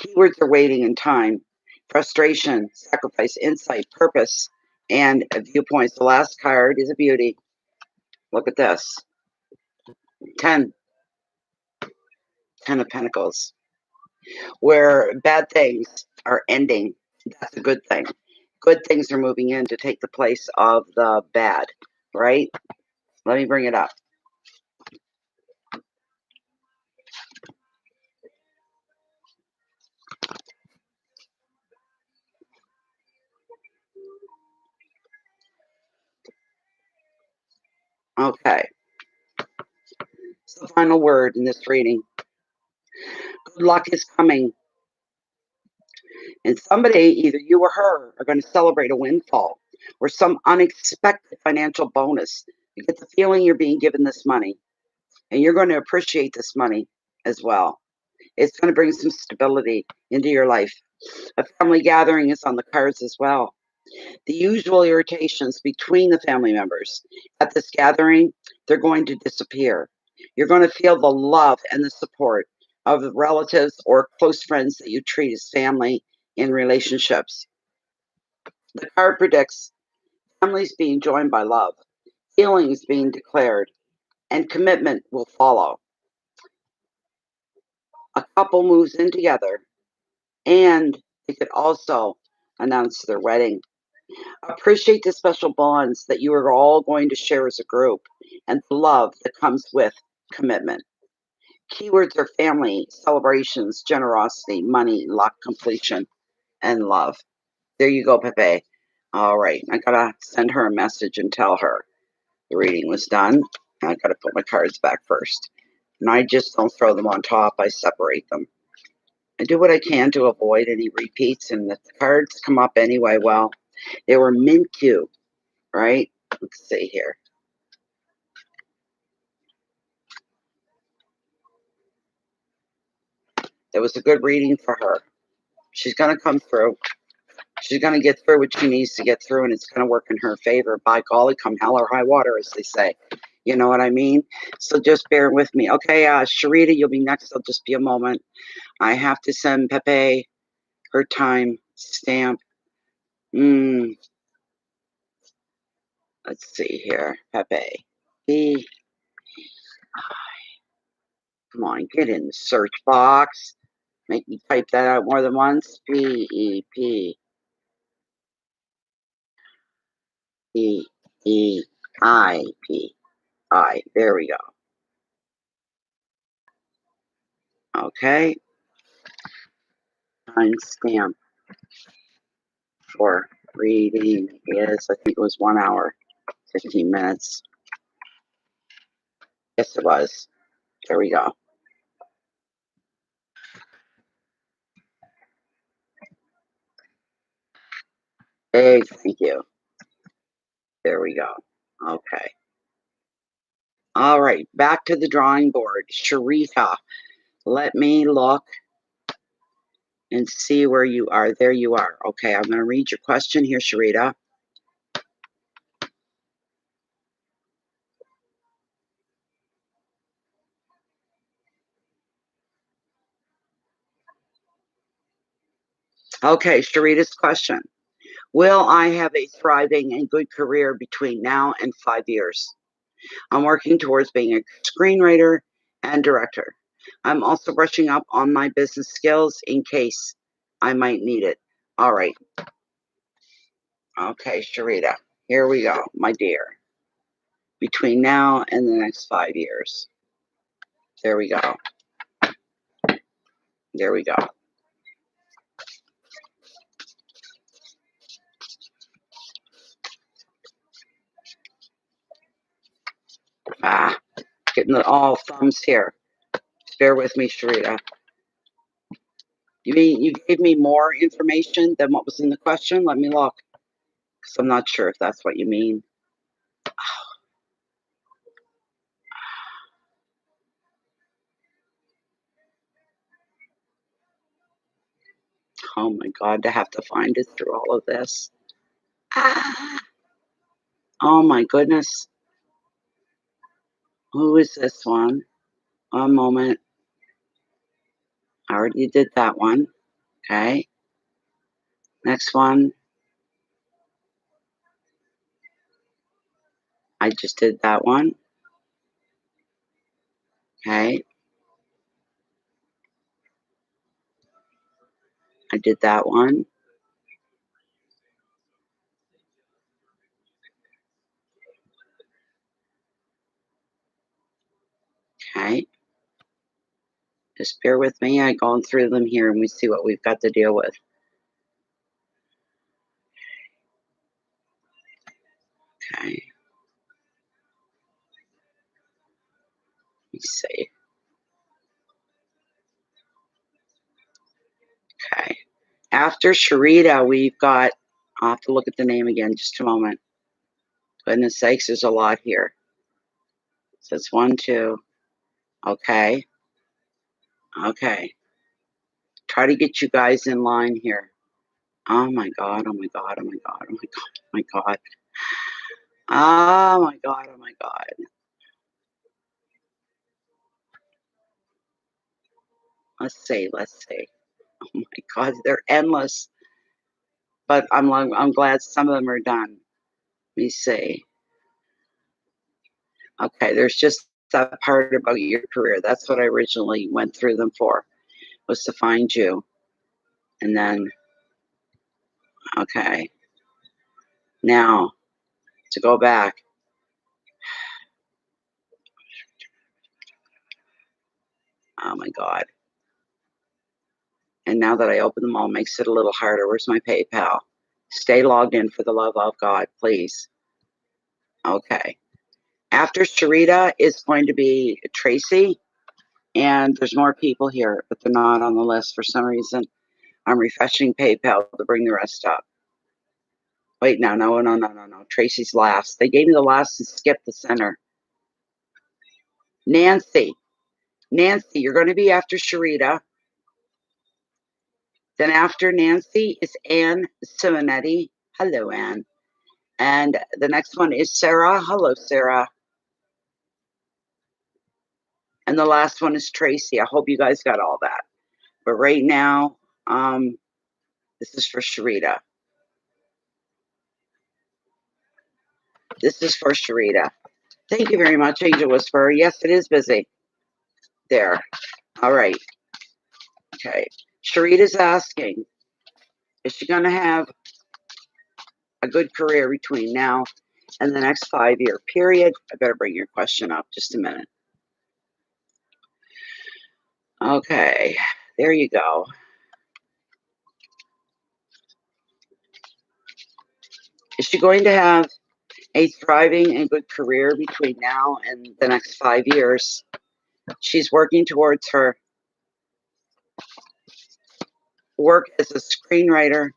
Keywords are waiting in time, frustration, sacrifice, insight, purpose, and viewpoints. The last card is a beauty. Look at this. 10. 10 of Pentacles. Where bad things are ending, that's a good thing. Good things are moving in to take the place of the bad, right? Let me bring it up. Okay. So the final word in this reading. Good luck is coming. And somebody, either you or her, are going to celebrate a windfall or some unexpected financial bonus. You get the feeling you're being given this money, and you're going to appreciate this money as well. It's going to bring some stability into your life. A family gathering is on the cards as well. The usual irritations between the family members at this gathering, they're going to disappear. You're going to feel the love and the support of the relatives or close friends that you treat as family in relationships. The card predicts families being joined by love, feelings being declared, and commitment will follow. A couple moves in together, and they could also announce their wedding. Appreciate the special bonds that you are all going to share as a group and the love that comes with commitment. Keywords are family, celebrations, generosity, money, luck, completion, and love. There you go, Pepe. All right, I gotta send her a message and tell her the reading was done. I gotta put my cards back first. And I just don't throw them on top, I separate them. I do what I can to avoid any repeats, and if the cards come up anyway, well, they were mint cute, right? Let's see here. It was a good reading for her. She's going to come through. She's going to get through what she needs to get through, and it's going to work in her favor. By golly, come hell or high water, as they say. You know what I mean? So just bear with me. Okay, Sharita, you'll be next. I'll just be a moment. I have to send Pepe her time stamp. Let's see here. Pepe. B. Come on, get in the search box. Make me type that out more than once. P-E-P. E-E-I-P. I. There we go. Okay. Timestamp for reading is, I think it was 1 hour, 15 minutes. Yes, it was. There we go. Hey, thank you. There we go. Okay. All right. Back to the drawing board. Sharita, let me look and see where you are. There you are. Okay. I'm going to read your question here, Sharita. Okay. Sharita's question. Will I have a thriving and good career between now and 5 years? I'm working towards being a screenwriter and director. I'm also brushing up on my business skills in case I might need it. All right. Okay, Sharita, here we go, my dear. Between now and the next 5 years. There we go. There we go. Getting all thumbs here. Bear with me, Sharita. You mean you gave me more information than what was in the question? Let me look. So I'm not sure if that's what you mean. Oh my God, to have to find it through all of this. Ah, oh my goodness. Who is this one? One moment. I already did that one. Okay. Next one. I just did that one. Okay. I did that one. Okay. Just bear with me. I'm going through them here and we see what we've got to deal with. Okay. Let me see. Okay. After Sharita, we've got, I'll have to look at the name again, just a moment. Goodness sakes, there's a lot here. So it's 1, 2. Okay. Okay. Try to get you guys in line here. Oh my God, oh my God, oh my God, oh my God, oh my God. Oh my God, oh my God. Let's see, let's see. Oh my God, they're endless. But I'm glad some of them are done. Let me see. Okay, there's just that part about your career. That's what I originally went through them for, was to find you. And then, okay. Now, to go back. Oh my God. And now that I open them all, makes it a little harder. Where's my PayPal? Stay logged in for the love of God, please. Okay. After Sharita is going to be Tracy. And there's more people here, but they're not on the list for some reason. I'm refreshing PayPal to bring the rest up. Wait, no. Tracy's last. They gave me the last and skipped the center. Nancy. Nancy, you're going to be after Sharita. Then after Nancy is Anne Simonetti. Hello, Anne. And the next one is Sarah. Hello, Sarah. And the last one is Tracy. I hope you guys got all that. But right now, this is for Sharita. This is for Sharita. Thank you very much, Angel Whisperer. Yes, it is busy. There. All right. Okay. Sharita's asking, is she going to have a good career between now and the next 5-year period? I better bring your question up just a minute. Okay. There you go. Is she going to have a thriving and good career between now and the next 5 years? She's working towards her work as a screenwriter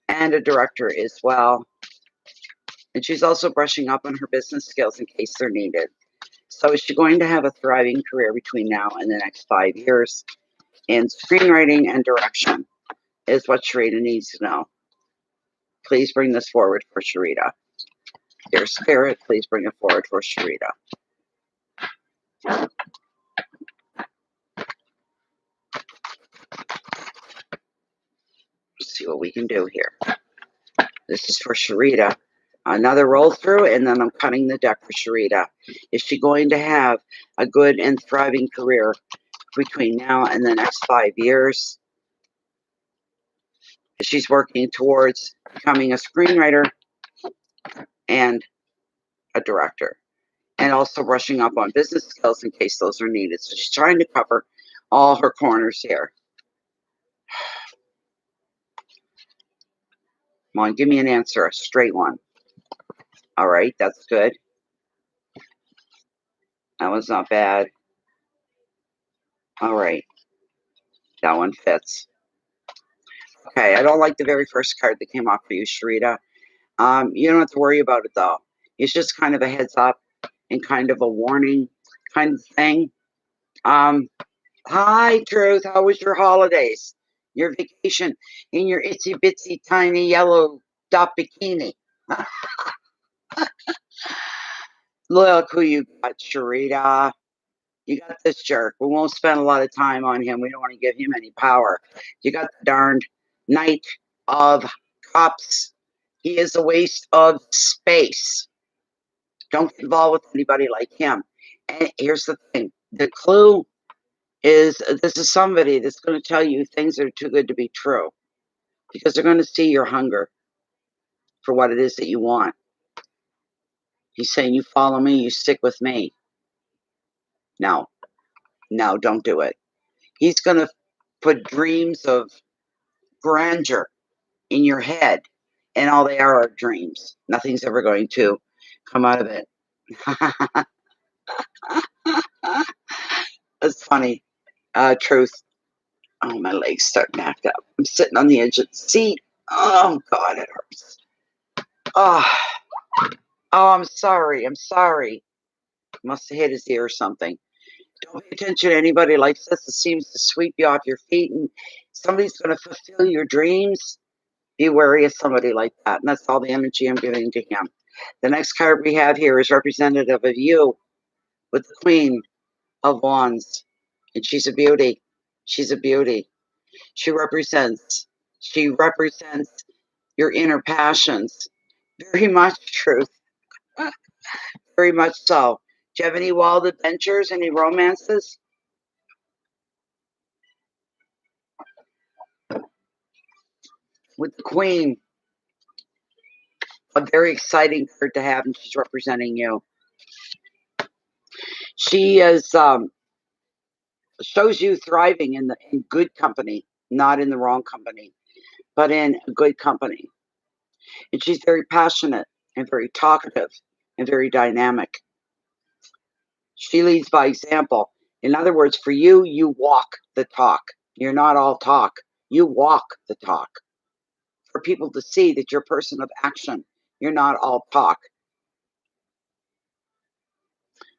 and a director as well. And she's also brushing up on her business skills in case they're needed. So is she going to have a thriving career between now and the next 5 years in screenwriting and direction is what Sharita needs to know. Please bring this forward for Sharita. Dear Spirit, please bring it forward for Sharita. Let's see what we can do here. This is for Sharita. Another roll through, and then I'm cutting the deck for Sharita. Is she going to have a good and thriving career between now and the next 5 years? She's working towards becoming a screenwriter and a director, and also brushing up on business skills in case those are needed. So she's trying to cover all her corners here. Come on, give me an answer, a straight one. All right, that's good. That was not bad. All right, that one fits. Okay, I don't like the very first card that came off for you, Sharita. You don't have to worry about it, though. It's just kind of a heads up and kind of a warning kind of thing. Hi, Truth. How was your holidays? Your vacation in your itsy bitsy tiny yellow dot bikini? Look who you got, Sharita. You got this jerk. We won't spend a lot of time on him. We don't want to give him any power. You got the darned Knight of Cups. He is a waste of space. Don't get involved with anybody like him. And here's the thing. The clue is this is somebody that's going to tell you things that are too good to be true. Because they're going to see your hunger for what it is that you want. He's saying, you follow me, you stick with me. No, don't do it. He's going to put dreams of grandeur in your head, and all they are dreams. Nothing's ever going to come out of it. That's funny. Truth. Oh, my legs start to act up. I'm sitting on the edge of the seat. Oh, God, it hurts. Oh, I'm sorry. Must have hit his ear or something. Don't pay attention to anybody like this. It seems to sweep you off your feet, and somebody's going to fulfill your dreams. Be wary of somebody like that. And that's all the energy I'm giving to him. The next card we have here is representative of you with the Queen of Wands. And she's a beauty. She's a beauty. She represents your inner passions. Very much truth. Very much so. Do you have any wild adventures, any romances? With the Queen. A very exciting card to have, and she's representing you. She is shows you thriving in good company, not in the wrong company, but in a good company. And she's very passionate and very talkative and very dynamic. She leads by example. In other words, for you, you walk the talk. You're not all talk. You walk the talk. For people to see that you're a person of action. You're not all talk.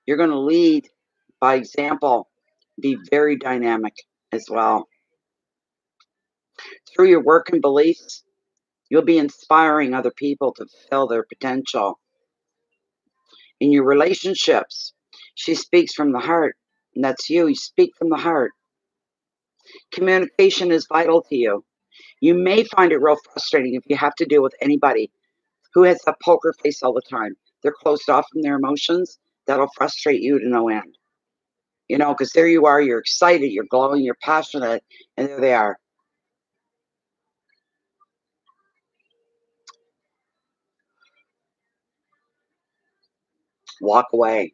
You're going to lead by example. Be very dynamic as well. Through your work and beliefs, you'll be inspiring other people to fulfill their potential. In your relationships, she speaks from the heart, and that's you. You speak from the heart. Communication is vital to you. You may find it real frustrating if you have to deal with anybody who has a poker face all the time. They're closed off from their emotions. That'll frustrate you to no end. You know, because there you are, you're excited, you're glowing, you're passionate, and there they are. Walk away.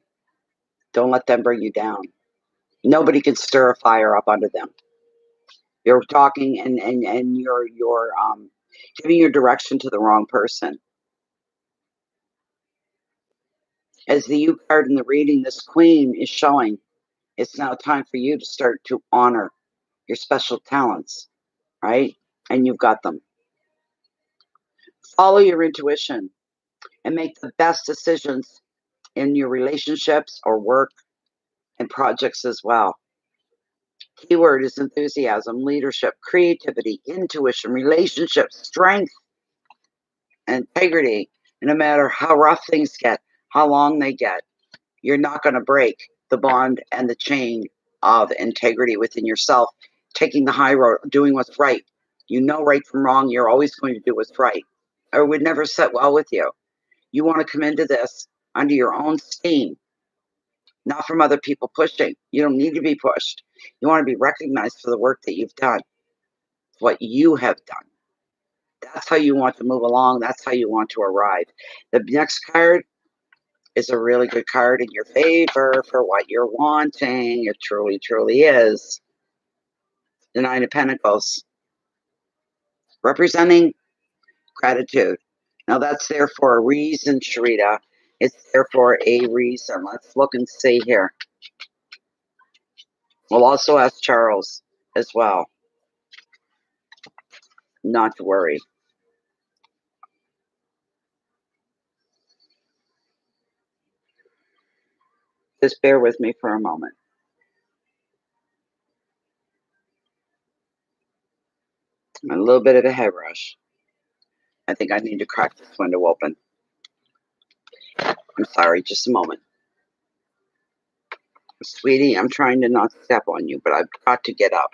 Don't let them bring you down. Nobody can stir a fire up under them. You're talking and you're giving your direction to the wrong person. As the U card in the reading, this Queen is showing it's now time for you to start to honor your special talents, right? And you've got them. Follow your intuition and make the best decisions in your relationships or work and projects as well. Keyword is enthusiasm, leadership, creativity, intuition, relationships, strength, integrity. And no matter how rough things get, how long they get, you're not going to break the bond and the chain of integrity within yourself, taking the high road, doing what's right. You know right from wrong. You're always going to do what's right. Or it would never sit well with you. You want to come into this under your own steam, not from other people pushing. You don't need to be pushed. You want to be recognized for the work that you've done, what you have done. That's how you want to move along. That's how you want to arrive. The next card is a really good card in your favor for what you're wanting. It truly, truly is. The Nine of Pentacles, representing gratitude. Now that's there for a reason, Sharita. It's there for a reason. Let's look and see here. We'll also ask Charles as well. Not to worry. Just bear with me for a moment. A little bit of a head rush. I think I need to crack this window open. I'm sorry, just a moment. Sweetie, I'm trying to not step on you, but I've got to get up.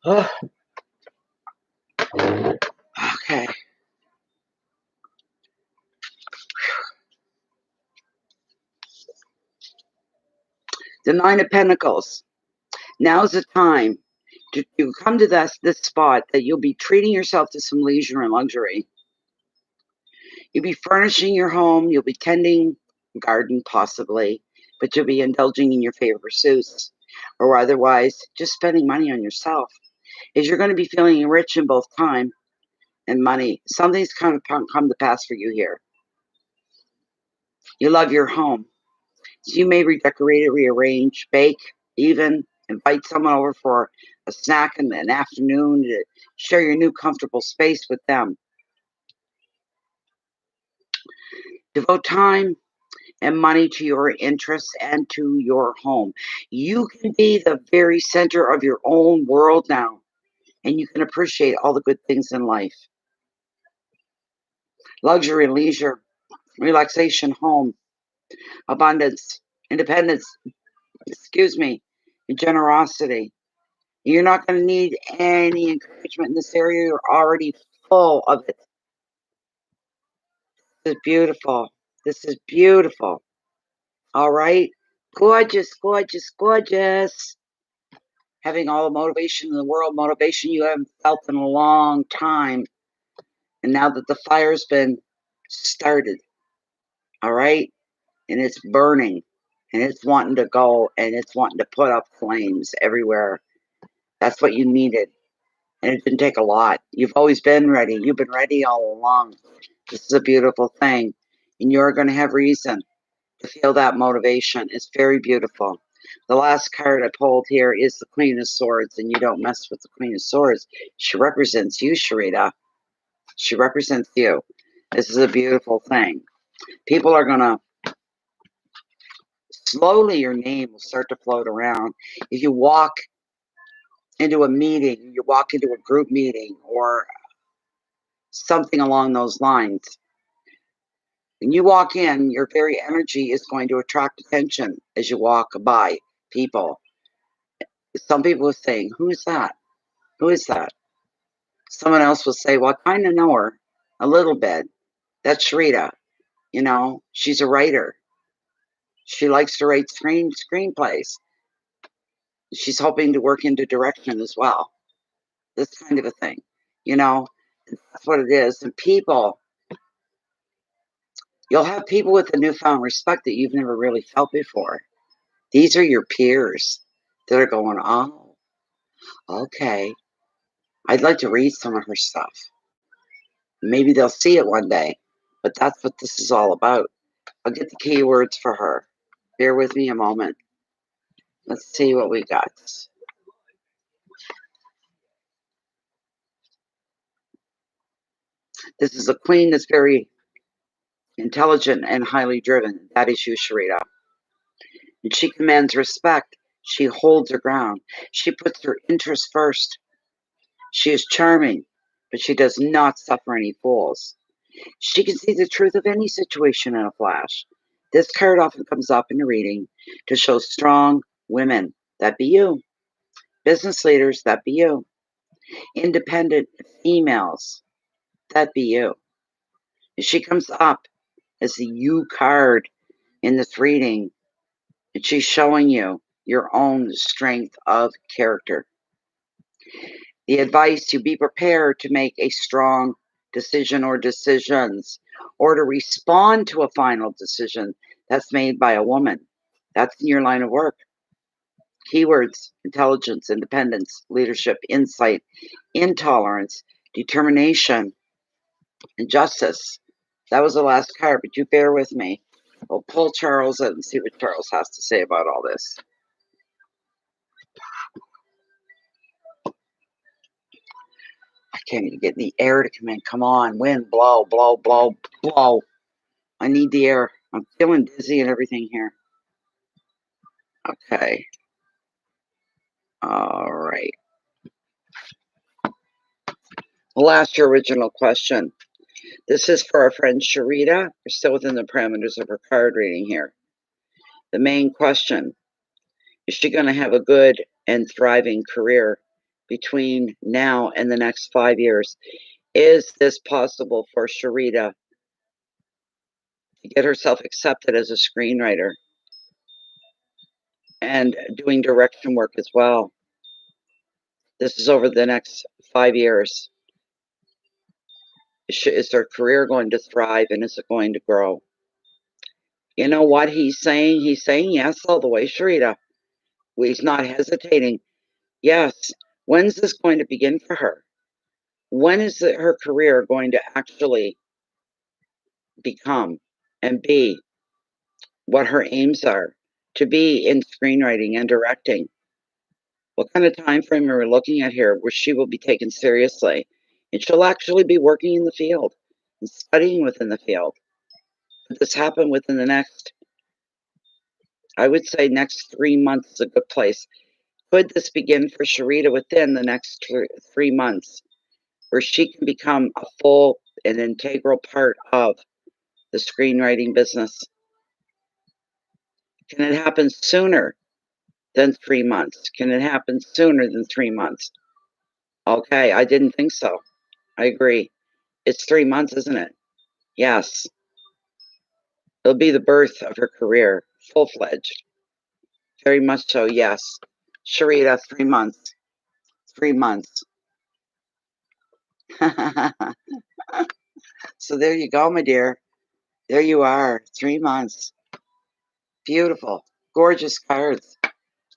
Okay. The Nine of Pentacles. Now's the time to come to this spot that you'll be treating yourself to some leisure and luxury. You'll be furnishing your home. You'll be tending a garden, possibly, but you'll be indulging in your favorite pursuits, or otherwise just spending money on yourself. Is you're going to be feeling rich in both time and money. Something's kind of come to pass for you here. You love your home. So you may redecorate it, rearrange, bake, even invite someone over for a snack in the afternoon to share your new comfortable space with them. Devote time and money to your interests and to your home. You can be the very center of your own world now, and you can appreciate all the good things in life. Luxury, leisure, relaxation, home, abundance, independence, and generosity. You're not going to need any encouragement in this area. You're already full of it. This is beautiful. This is beautiful. All right. Gorgeous, gorgeous, gorgeous. Having all the motivation in the world, motivation you haven't felt in a long time. And now that the fire's been started, all right, and it's burning, and it's wanting to go, and it's wanting to put up flames everywhere. That's what you needed. And it didn't take a lot. You've always been ready. You've been ready all along. This is a beautiful thing. And you're going to have reason to feel that motivation. It's very beautiful. The last card I pulled here is the Queen of Swords, and you don't mess with the Queen of Swords. She represents you, Sharita. She represents you. This is a beautiful thing. People are going to, slowly your name will start to float around. If you walk into a meeting, you walk into a group meeting or something along those lines, when you walk in, your very energy is going to attract attention as you walk by people. Some people are saying, who is that? Who is that? Someone else will say, well, I kind of know her a little bit. That's Sharita. You know, she's a writer. She likes to write screenplays. She's hoping to work into direction as well. This kind of a thing. You know, that's what it is. And people, you'll have people with a newfound respect that you've never really felt before. These are your peers that are going, oh, okay. I'd like to read some of her stuff. Maybe they'll see it one day, but that's what this is all about. I'll get the keywords for her. Bear with me a moment. Let's see what we got. This is a queen that's very intelligent and highly driven. That is you, Sharita. And she commands respect. She holds her ground. She puts her interests first. She is charming, but she does not suffer any fools. She can see the truth of any situation in a flash. This card often comes up in a reading to show strong women. That be you. Business leaders. That be you. Independent females. That be you. And she comes up as the you card in this reading, and she's showing you your own strength of character. The advice to be prepared to make a strong decision or decisions, or to respond to a final decision that's made by a woman. That's in your line of work. Keywords: intelligence, independence, leadership, insight, intolerance, determination, and justice. That was the last card, but you bear with me. We'll pull Charles in and see what Charles has to say about all this. Can you get the air to come in? Come on, wind, blow, blow, blow, blow. I need the air. I'm feeling dizzy and everything here. Okay. All right. We'll ask your original question. This is for our friend Sharita. We're still within the parameters of her card reading here. The main question, is she going to have a good and thriving career between now and the next 5 years? Is this possible for Sharita to get herself accepted as a screenwriter and doing direction work as well? This is over the next 5 years. Is her career going to thrive, and is it going to grow? You know what he's saying? He's saying yes all the way, Sharita. He's not hesitating. Yes. When's this going to begin for her? When is her career going to actually become and be what her aims are, to be in screenwriting and directing? What kind of time frame are we looking at here where she will be taken seriously and she'll actually be working in the field and studying within the field? Could this happen within the next, I would say next 3 months is a good place. Could this begin for Sharita within the next 3 months, where she can become a full and integral part of the screenwriting business? Can it happen sooner than 3 months? Can it happen sooner than 3 months? Okay, I didn't think so. I agree. It's 3 months, isn't it? Yes. It'll be the birth of her career, full-fledged. Very much so, yes. Sharita, 3 months. 3 months. So there you go, my dear. There you are, 3 months. Beautiful, gorgeous cards.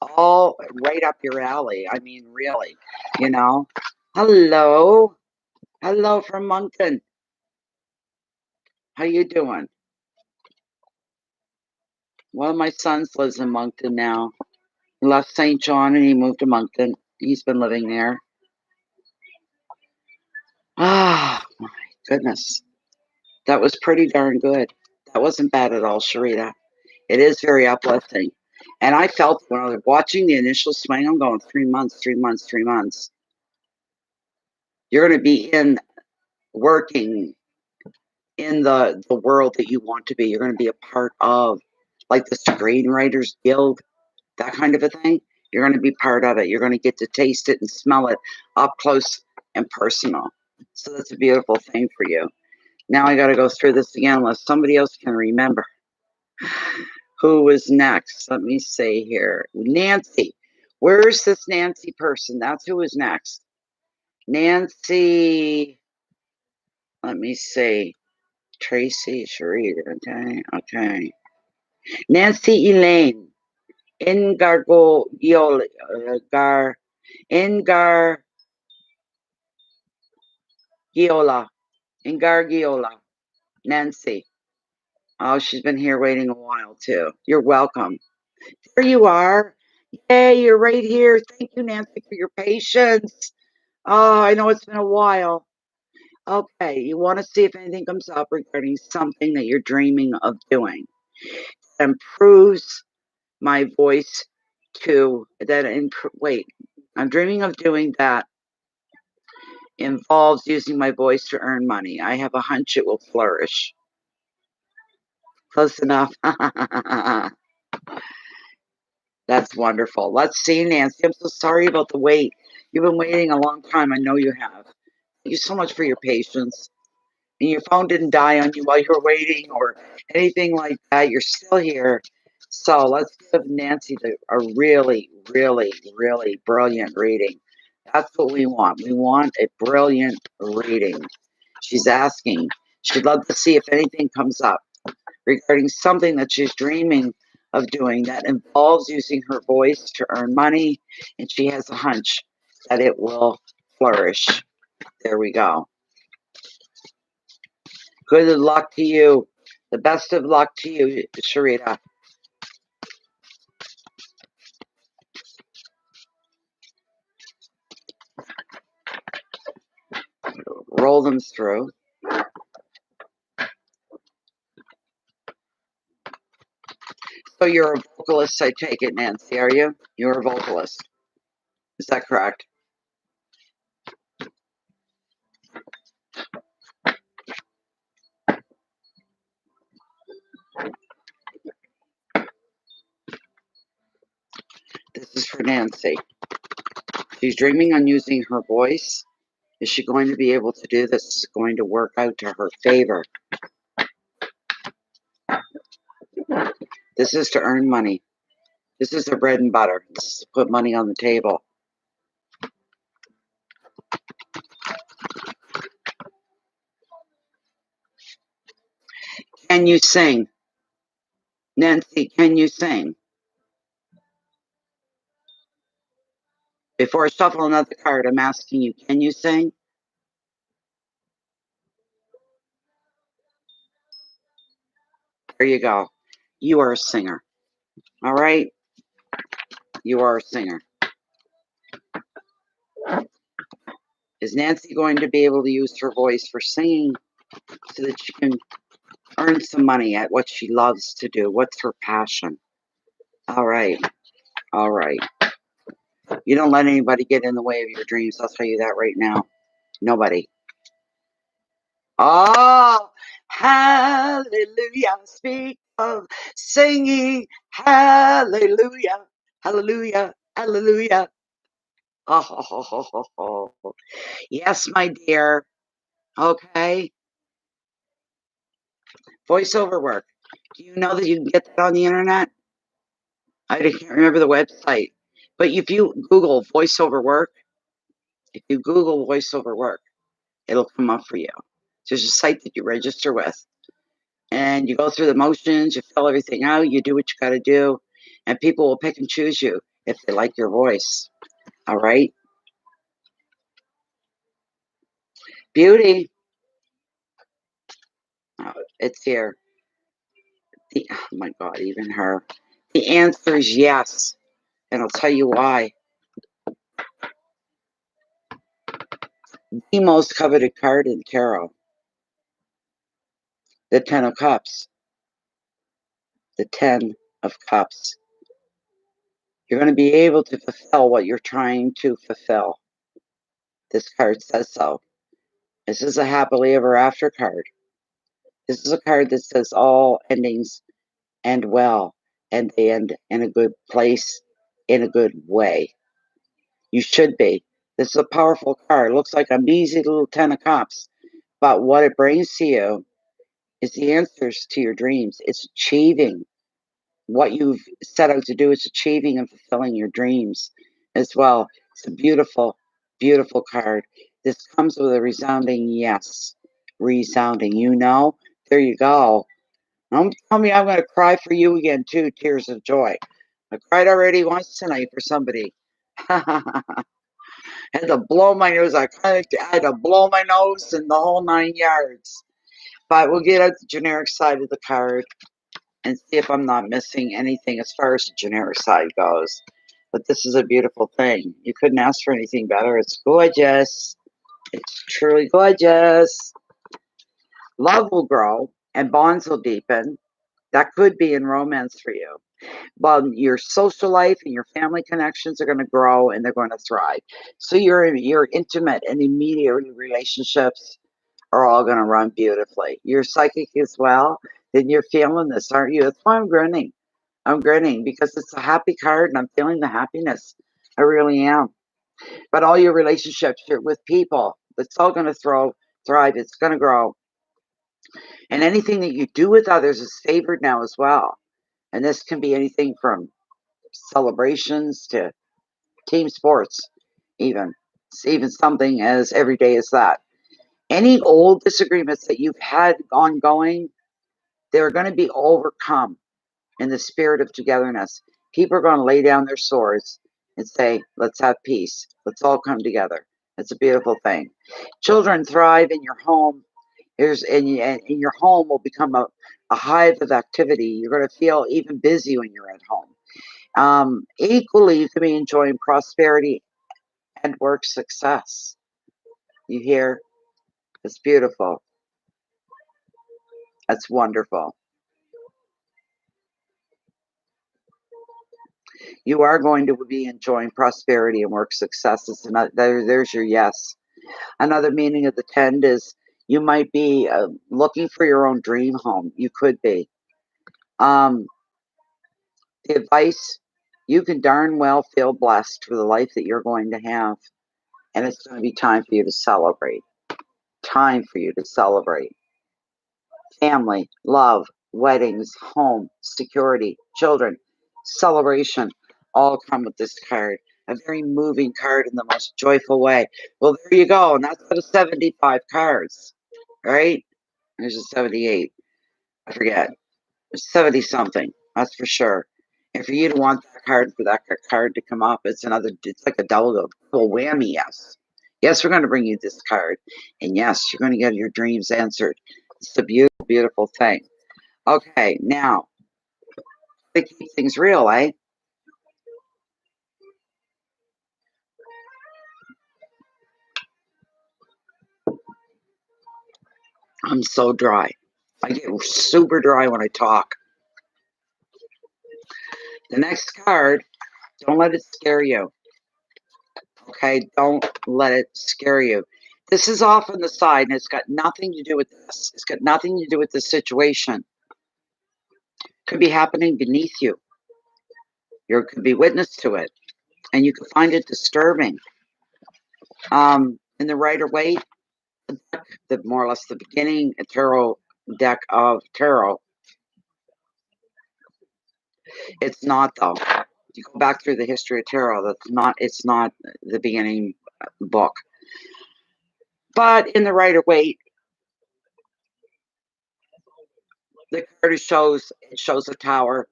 All right up your alley. I mean, really, you know. Hello. Hello from Moncton. How you doing? One of my sons lives in Moncton now. He left St. John and he moved to Moncton. He's been living there. Ah, my goodness. That was pretty darn good. That wasn't bad at all, Sharita. It is very uplifting. And I felt when I was watching the initial swing, I'm going 3 months, 3 months, 3 months. You're going to be working in the world that you want to be. You're going to be a part of, like the Screenwriters Guild, that kind of a thing. You're going to be part of it. You're going to get to taste it and smell it up close and personal. So that's a beautiful thing for you. Now I got to go through this again unless somebody else can remember. Who was next? Let me see here. Nancy. Where's this Nancy person? That's who was next. Nancy. Let me see. Tracy, Sharita. Okay. Nancy Elaine. Ingargiola. Ingargiola. Nancy. Oh, she's been here waiting a while too. You're welcome. There you are. Yay, you're right here. Thank you, Nancy, for your patience. Oh, I know it's been a while. Okay, you want to see if anything comes up regarding something that you're dreaming of doing. Improves my voice to wait. I'm dreaming of doing that involves using my voice to earn money. I have a hunch it will flourish. Close enough. That's wonderful. Let's see, Nancy. I'm so sorry about the wait. You've been waiting a long time. I know you have. Thank you so much for your patience. And your phone didn't die on you while you were waiting or anything like that. You're still here. So let's give Nancy a really, really, really brilliant reading. That's what we want. We want a brilliant reading. She's asking. She'd love to see if anything comes up regarding something that she's dreaming of doing that involves using her voice to earn money, and she has a hunch that it will flourish. There we go. Good luck to you. The best of luck to you, Sharita. roll them through. So you're a vocalist, I take it, Nancy, are you? You're a vocalist. Is that correct? This is for Nancy. She's dreaming on using her voice. Is she going to be able to do this? Is it going to work out to her favor? This is to earn money. This is her bread and butter. This is to put money on the table. Can you sing? Nancy, can you sing? Before I shuffle another card, I'm asking you, can you sing? There you go. You are a singer. All right? You are a singer. Is Nancy going to be able to use her voice for singing so that she can earn some money at what she loves to do? What's her passion? All right. All right. You don't let anybody get in the way of your dreams. I'll tell you that right now. Nobody. Oh, hallelujah. Speak of singing. Hallelujah. Hallelujah. Hallelujah. Oh, yes, my dear. Okay. Voiceover work. Do you know that you can get that on the internet? I can't remember the website. But if you Google voiceover work, it'll come up for you. There's a site that you register with. And you go through the motions, you fill everything out, you do what you got to do, and people will pick and choose you if they like your voice. All right? Beauty. Oh, it's here. Oh my God, even her. The answer is yes. And I'll tell you why. The most coveted card in tarot. The Ten of Cups. The Ten of Cups. You're going to be able to fulfill what you're trying to fulfill. This card says so. This is a happily ever after card. This is a card that says all endings end well, and they end in a good place, in a good way. You should be. This is a powerful card. It looks like a measly little Ten of Cups. But what it brings to you is the answers to your dreams. It's achieving what you've set out to do. It's achieving and fulfilling your dreams as well. It's a beautiful, beautiful card. This comes with a resounding yes. Resounding. You know? There you go. Don't tell me I'm going to cry for you again, too. Tears of joy. I cried already once tonight for somebody. Had to blow my nose. I had to blow my nose and the whole 9 yards. But we'll get out the generic side of the card and see if I'm not missing anything as far as the generic side goes. But this is a beautiful thing. You couldn't ask for anything better. It's gorgeous. It's truly gorgeous. Love will grow and bonds will deepen. That could be in romance for you. But your social life and your family connections are going to grow and they're going to thrive. So your intimate and immediate relationships are all going to run beautifully. You're psychic as well. Then you're feeling this, aren't you? That's why I'm grinning. I'm grinning because it's a happy card and I'm feeling the happiness. I really am. But all your relationships with people, it's all going to thrive. It's going to grow. And anything that you do with others is favored now as well. And this can be anything from celebrations to team sports, even. It's even something as everyday as that. Any old disagreements that you've had ongoing, they're going to be overcome in the spirit of togetherness. People are going to lay down their swords and say, let's have peace. Let's all come together. It's a beautiful thing. Children thrive in your home. And your home will become a hive of activity. You're going to feel even busy when you're at home. Equally, you can be enjoying prosperity and work success. You hear? It's beautiful. That's wonderful. You are going to be enjoying prosperity and work success. It's another, there's your yes. Another meaning of the 10 is you might be looking for your own dream home. You could be. Um, the advice, you can darn well feel blessed for the life that you're going to have. And it's going to be time for you to celebrate. Time for you to celebrate. Family, love, weddings, home, security, children, celebration, all come with this card. A very moving card in the most joyful way. Well, there you go. And that's out of 75 cards, right? There's a 78. I forget. 70 something. That's for sure. And for you to want that card, for that card to come up, it's like a double whammy, yes. Yes, we're going to bring you this card. And yes, you're going to get your dreams answered. It's a beautiful, beautiful thing. Okay, now, to keep things real, eh? I'm so dry. I get super dry when I talk. The next card, don't let it scare you. Okay, don't let it scare you. This is off on the side, and it's got nothing to do with this. It's got nothing to do with the situation. Could be happening beneath you. You could be witness to it, and you could find it disturbing. In the Rider-Waite, the more or less the beginning a tarot deck of tarot. It's not though. You go back through the history of tarot. That's not. It's not the beginning book. But in the Rider-Waite, the card shows a tower,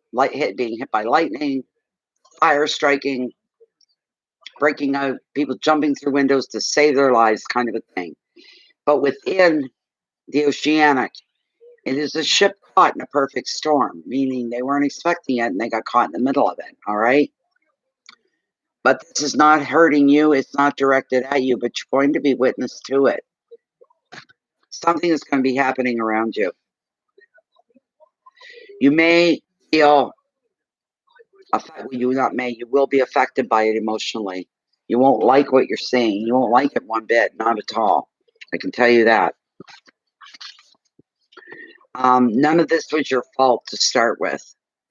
being hit by lightning, fire striking, breaking out, people jumping through windows to save their lives, kind of a thing. But within the oceanic, it is a ship caught in a perfect storm, meaning they weren't expecting it and they got caught in the middle of it. All right. But this is not hurting you. It's not directed at you, but you're going to be witness to it. Something is going to be happening around you. You may feel you will be affected by it emotionally. You won't like what you're seeing. You won't like it one bit, not at all. I can tell you that. None of this was your fault to start with.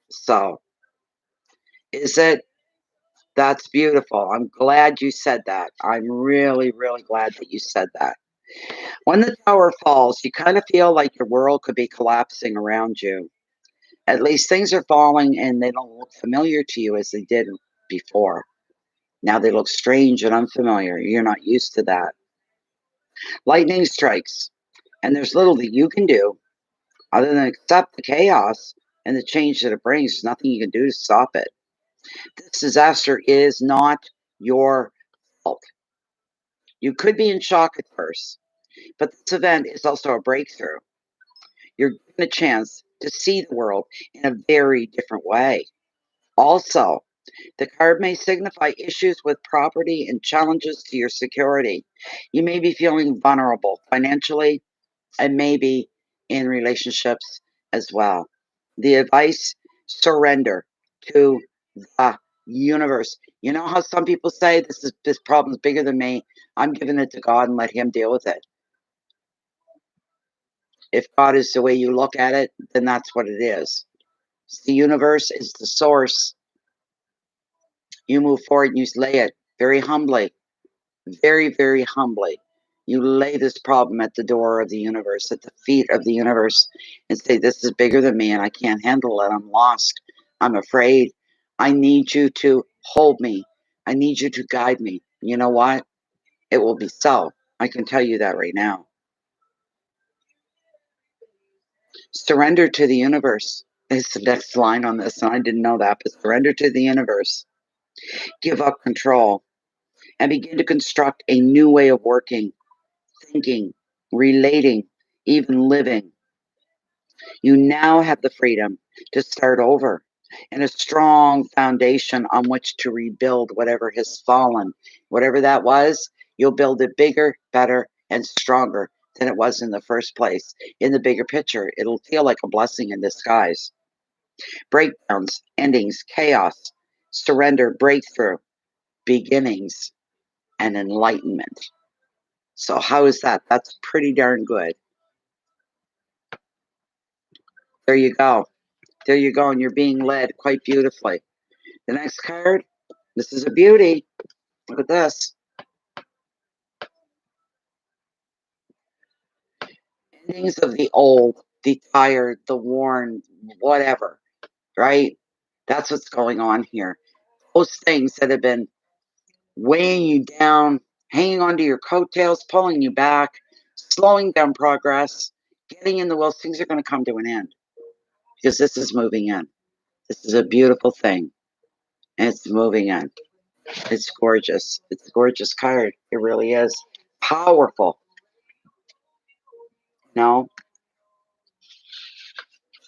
So, is it? That's beautiful. I'm glad you said that. I'm really, really glad that you said that. When the tower falls, you kind of feel like your world could be collapsing around you. At least things are falling and they don't look familiar to you as they did before. Now they look strange and unfamiliar. You're not used to that. Lightning strikes, and there's little that you can do other than accept the chaos and the change that it brings. There's nothing you can do to stop it. This disaster is not your fault. You could be in shock at first, but this event is also a breakthrough. You're given a chance to see the world in a very different way. Also, the card may signify issues with property and challenges to your security. You may be feeling vulnerable financially and maybe in relationships as well. The advice, surrender to the universe. You know how some people say this problem's bigger than me. I'm giving it to God and let him deal with it. If God is the way you look at it, then that's what it is. The universe is the source. You move forward and you lay it very humbly, very, very humbly. You lay this problem at the door of the universe, at the feet of the universe, and say, this is bigger than me and I can't handle it. I'm lost. I'm afraid. I need you to hold me. I need you to guide me. You know what? It will be so. I can tell you that right now. Surrender to the universe is the next line on this, and I didn't know that, but surrender to the universe. Give up control and begin to construct a new way of working, thinking, relating, even living. You now have the freedom to start over and a strong foundation on which to rebuild whatever has fallen. Whatever that was, you'll build it bigger, better, and stronger than it was in the first place. In the bigger picture, it'll feel like a blessing in disguise. Breakdowns, endings, chaos, surrender, breakthrough, beginnings, and enlightenment. So how is that? That's pretty darn good. There you go. There you go. And you're being led quite beautifully. The next card, this is a beauty. Look at this. Endings of the old, the tired, the worn, whatever, right? That's what's going on here. Those things that have been weighing you down, hanging onto your coattails, pulling you back, slowing down progress, getting in the wheels, things are going to come to an end because this is moving in. This is a beautiful thing. And it's moving in. It's gorgeous. It's a gorgeous card. It really is. Powerful. No.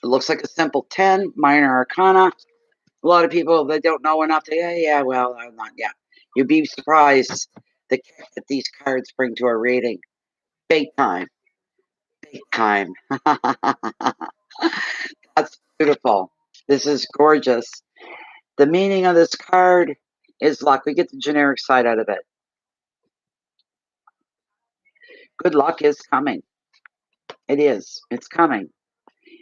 It looks like a simple 10, minor arcana. A lot of people that don't know enough, well, I'm not yet. You'd be surprised the kick that these cards bring to a reading. Big time. Big time. That's beautiful. This is gorgeous. The meaning of this card is luck. We get the generic side out of it. Good luck is coming. It is. It's coming.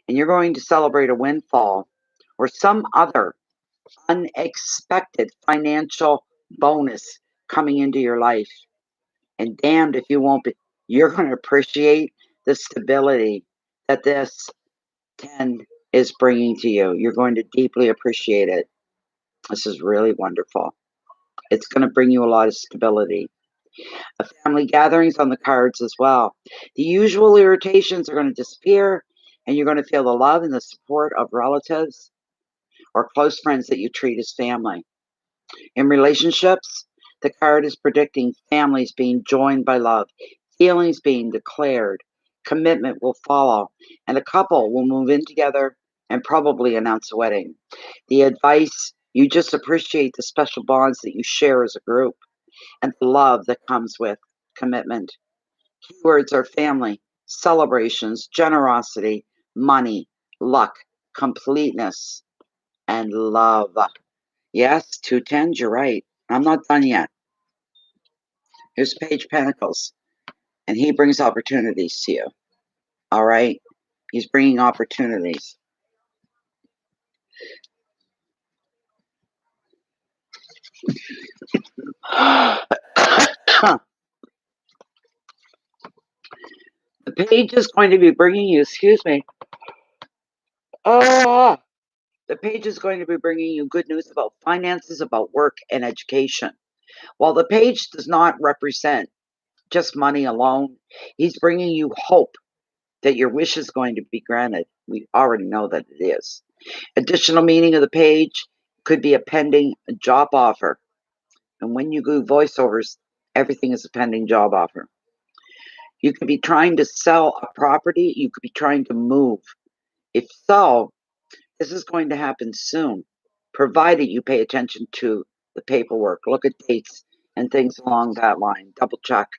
And you're going to celebrate a windfall or some other unexpected financial bonus coming into your life. And damned if you won't be. You're going to appreciate the stability that this 10 is bringing to you. You're going to deeply appreciate it. This is really wonderful. It's going to bring you a lot of stability. A family gatherings on the cards as well. The usual irritations are going to disappear, and you're going to feel the love and the support of relatives or close friends that you treat as family. In relationships, the card is predicting families being joined by love, feelings being declared, commitment will follow, and a couple will move in together and probably announce a wedding. The advice, you just appreciate the special bonds that you share as a group and the love that comes with commitment. Keywords are family, celebrations, generosity, money, luck, completeness, and love. Yes, 2 10s, you're right. I'm not done yet. Here's Page of Pentacles, and he brings opportunities to you. All right? He's bringing opportunities. The page is going to be bringing you, excuse me. The page is going to be bringing you good news about finances, about work, and education. While the page does not represent just money alone, he's bringing you hope that your wish is going to be granted. We already know that it is. Additional meaning of the page could be a pending job offer. And when you do voiceovers, everything is a pending job offer. You could be trying to sell a property. You could be trying to move. If so, this is going to happen soon, provided you pay attention to the paperwork. Look at dates and things along that line. Double check.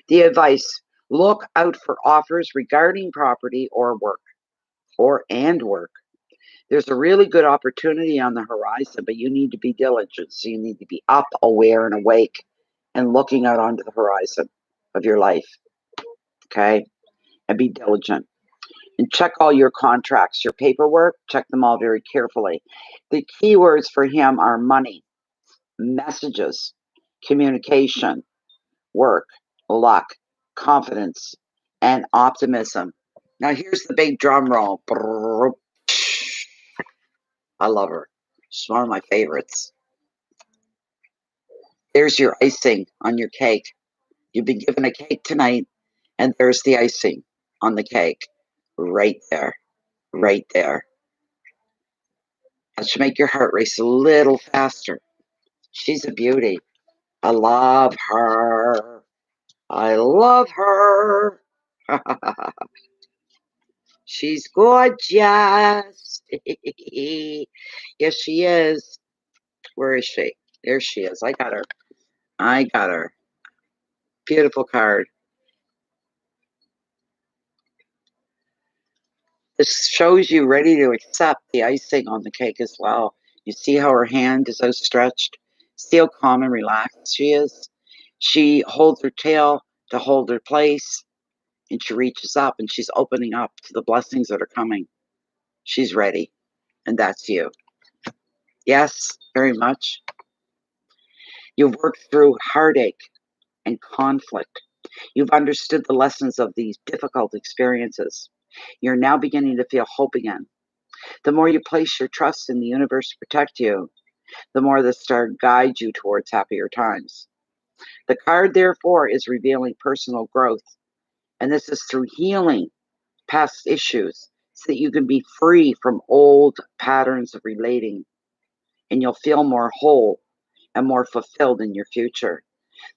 The advice, look out for offers regarding property or work, and work. There's a really good opportunity on the horizon, but you need to be diligent. So you need to be up, aware, and awake and looking out onto the horizon of your life. Okay? And be diligent. And check all your contracts, your paperwork, check them all very carefully. The keywords for him are money, messages, communication, work, luck, confidence, and optimism. Now here's the big drum roll. I love her. She's one of my favorites. There's your icing on your cake. You've been given a cake tonight, and there's the icing on the cake. Right there. Right there. That should make your heart race a little faster. She's a beauty. I love her. I love her. She's gorgeous. Yes, she is. Where is she? There she is. I got her. I got her. Beautiful card. This shows you ready to accept the icing on the cake as well. You see how her hand is outstretched? See how calm and relaxed she is? She holds her tail to hold her place, and she reaches up and she's opening up to the blessings that are coming. She's ready, and that's you. Yes, very much. You've worked through heartache and conflict. You've understood the lessons of these difficult experiences. You're now beginning to feel hope again. The more you place your trust in the universe to protect you, the more the star guides you towards happier times. The card, therefore, is revealing personal growth, and this is through healing past issues so that you can be free from old patterns of relating, and you'll feel more whole and more fulfilled in your future.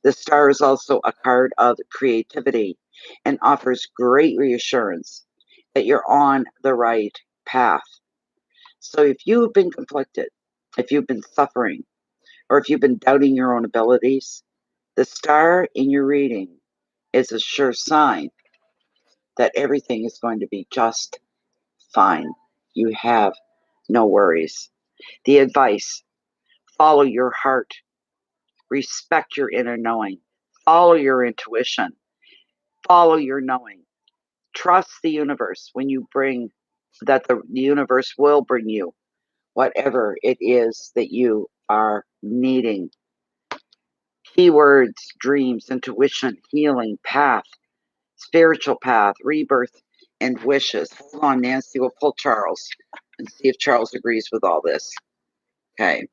The star is also a card of creativity and offers great reassurance that you're on the right path. So if you've been conflicted, if you've been suffering, or if you've been doubting your own abilities, the star in your reading is a sure sign that everything is going to be just fine. You have no worries. The advice: follow your heart, respect your inner knowing, follow your intuition, follow your knowing. Trust the universe when you bring that the universe will bring you whatever it is that you are needing. Keywords: dreams, intuition, healing, path, spiritual path, rebirth, and wishes. Hold on, Nancy. We'll pull Charles and see if Charles agrees with all this. Okay.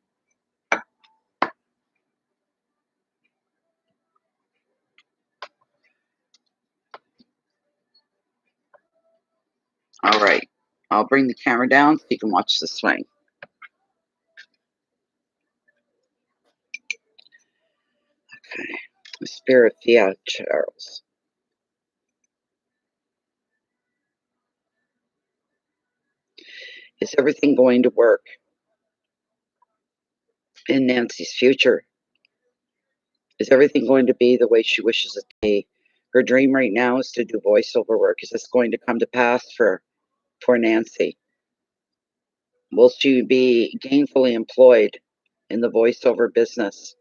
All right. I'll bring the camera down so you can watch the swing. Okay. The spirit, yeah, Charles. Is everything going to work in Nancy's future? Is everything going to be the way she wishes it to be? Her dream right now is to do voiceover work. Is this going to come to pass for Nancy? Will she be gainfully employed in the voiceover business?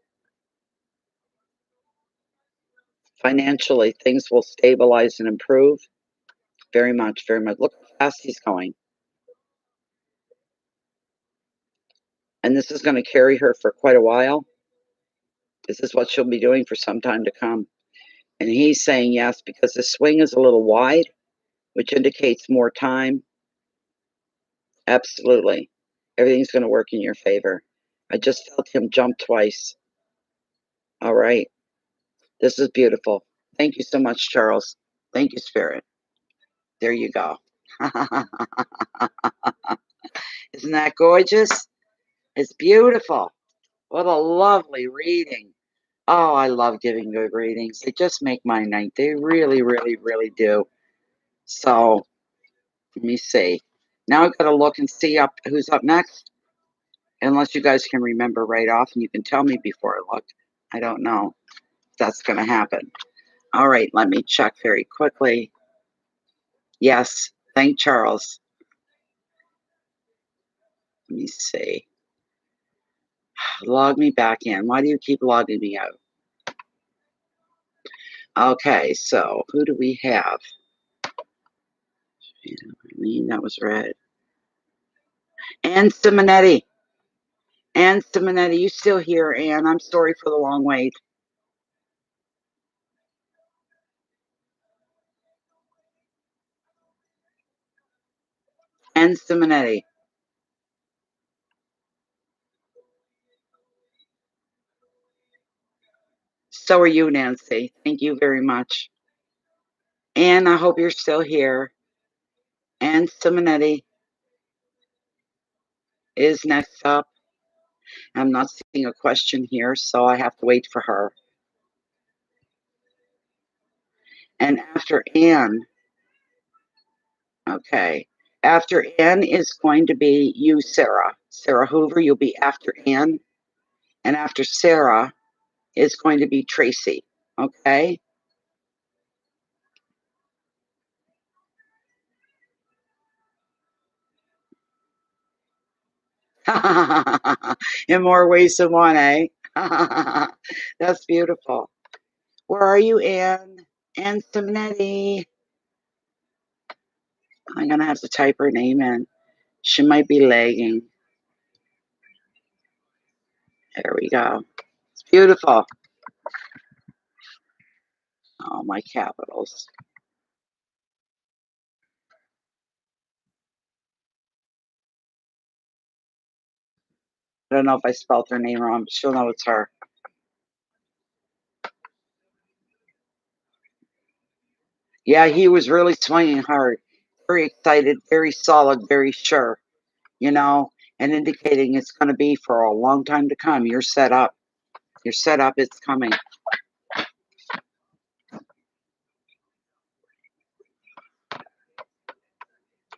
Financially, things will stabilize and improve. Very much, very much. Look how fast he's going. And this is going to carry her for quite a while. This is what she'll be doing for some time to come. And he's saying yes because the swing is a little wide, which indicates more time. Absolutely. Everything's going to work in your favor. I just felt him jump twice. All right. This is beautiful. Thank you so much, Charles. Thank you, Spirit. There you go. Isn't that gorgeous? It's beautiful. What a lovely reading. Oh, I love giving good readings. They just make my night. They really, really, really do. So, let me see. Now I've got to look and see up who's up next. Unless you guys can remember right off and you can tell me before I look. I don't know if that's going to happen. All right, let me check very quickly. Yes, thank Charles. Let me see. Log me back in. Why do you keep logging me out? Okay, so who do we have? That was red. Ann Simonetti. Ann Simonetti, you still here, Ann? I'm sorry for the long wait. Ann Simonetti. So are you, Nancy. Thank you very much. Ann, I hope you're still here. Ann Simonetti is next up. I'm not seeing a question here, so I have to wait for her. And after Ann, okay, after Ann is going to be you, Sarah. Sarah Hoover, you'll be after Ann. And after Sarah is going to be Tracy, okay? In more ways than one, eh? That's beautiful. Where are you, Anne? Anne Simonetti. I'm going to have to type her name in. She might be lagging. There we go. It's beautiful. Oh, my capitals. I don't know if I spelled her name wrong, but she'll know it's her. Yeah, he was really swinging hard. Very excited, very solid, very sure, you know, and indicating it's going to be for a long time to come. You're set up. You're set up. It's coming.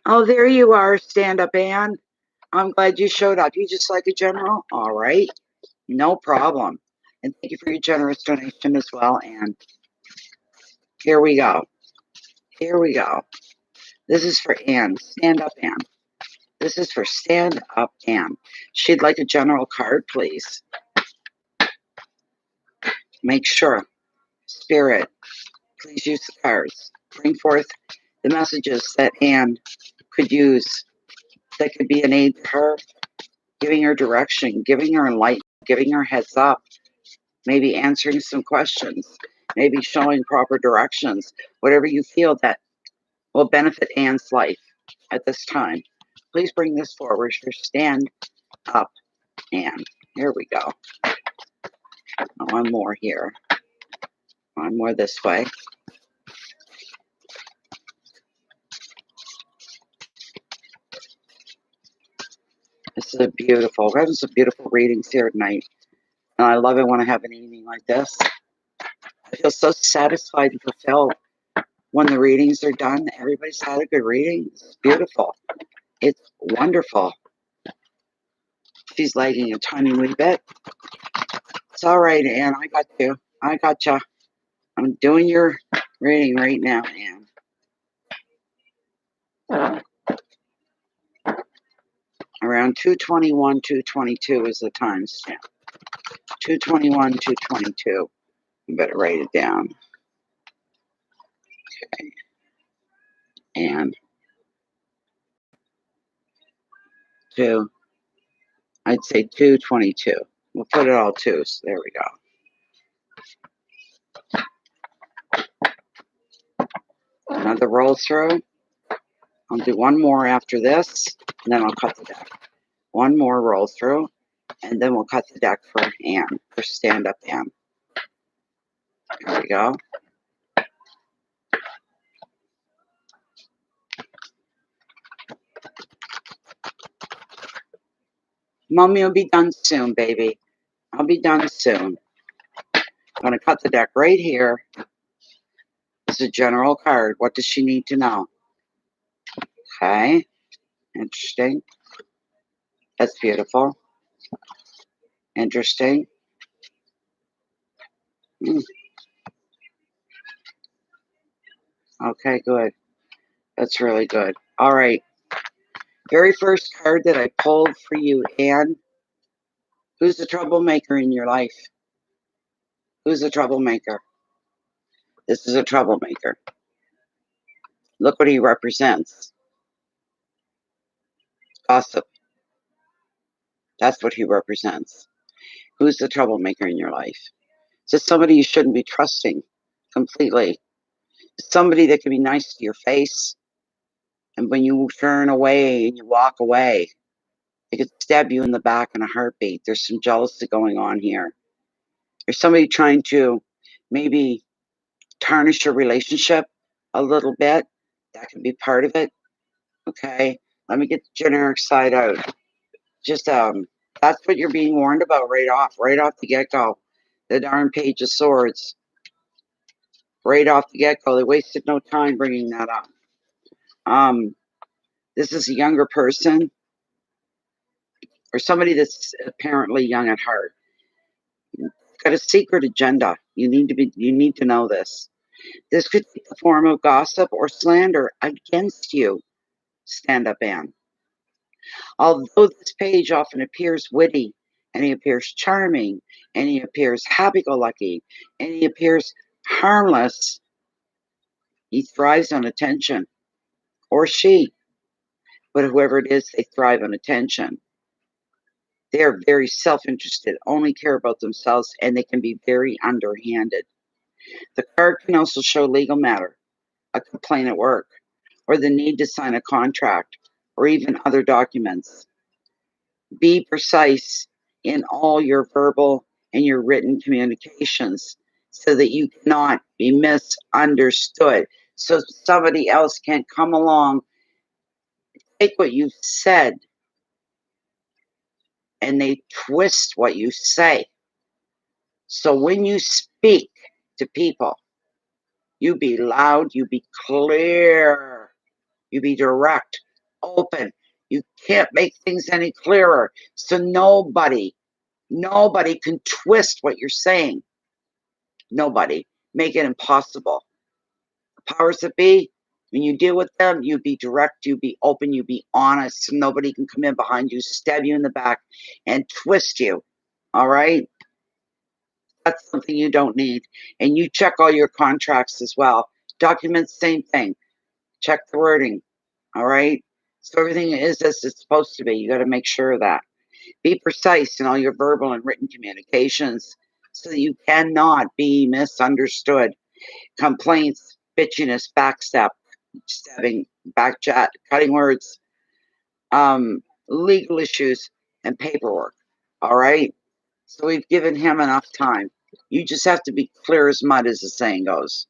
Oh, there you are. Stand up, Anne. I'm glad you showed up. You just like a general? All right. No problem. And thank you for your generous donation as well, Anne. Here we go. Here we go. This is for Anne. Stand up, Anne. This is for Stand Up Anne. She'd like a general card, please. Make sure. Spirit, please use the cards. Bring forth the messages that Anne could use that could be an aid to her, giving her direction, giving her enlightenment, giving her heads up, maybe answering some questions, maybe showing proper directions, whatever you feel that will benefit Anne's life at this time. Please bring this forward for Stand Up Anne. Here we go. One more here. One more this way. This is a beautiful, we're having some beautiful readings here tonight. And I love it when I have an evening like this. I feel so satisfied and fulfilled when the readings are done. Everybody's had a good reading. It's beautiful. It's wonderful. She's lagging a tiny wee bit. It's all right, Anne. I got you. I got you. I'm doing your reading right now, Anne. Around 2:21, 2:22 is the timestamp. 2:21, 2:22. You better write it down. Okay. And I'd say 2:22. We'll put it all twos. There we go. Another roll through. I'll do one more after this, and then I'll cut the deck. One more roll through, and then we'll cut the deck for Anne, for Stand Up Anne. There we go. Mommy will be done soon, baby. I'll be done soon. I'm going to cut the deck right here. It's a general card. What does she need to know? Okay. Interesting. That's beautiful. Interesting. Okay, good. That's really good. All right. Very first card that I pulled for you, Anne. Who's the troublemaker in your life? Who's the troublemaker? This is a troublemaker. Look what he represents. Gossip. That's what he represents. Who's the troublemaker in your life? It's just somebody you shouldn't be trusting completely. It's somebody that can be nice to your face, and when you turn away and you walk away, they could stab you in the back in a heartbeat. There's some jealousy going on here. There's somebody trying to maybe tarnish your relationship a little bit. That can be part of it. Okay, let me get the generic side out. Just that's what you're being warned about right off the get-go. The darn Page of Swords. Right off the get-go. They wasted no time bringing that up. This is a younger person, or somebody that's apparently young at heart. Got a secret agenda. You need to know this. This could take the form of gossip or slander against you. Stand Up Anne. Although this page often appears witty, and he appears charming, and he appears happy-go-lucky, and he appears harmless, he thrives on attention, or she, but whoever it is, they thrive on attention. They are very self-interested, only care about themselves, and they can be very underhanded. The card can also show legal matter, a complaint at work, or the need to sign a contract, or even other documents. Be precise in all your verbal and your written communications so that you cannot be misunderstood. So somebody else can come along, take what you said, and they twist what you say. So when you speak to people, you be loud, you be clear, you be direct, open. You can't make things any clearer. So nobody can twist what you're saying. Nobody. Make it impossible. The powers that be, when you deal with them, you be direct, you be open, you be honest. So nobody can come in behind you, stab you in the back, and twist you. All right? That's something you don't need. And you check all your contracts as well. Documents, same thing. Check the wording. All right? So everything is as it's supposed to be. You got to make sure of that. Be precise in all your verbal and written communications so that you cannot be misunderstood. Complaints, bitchiness, backstab, stabbing, backchat, cutting words, legal issues, and paperwork. All right? So we've given him enough time. You just have to be clear as mud, as the saying goes.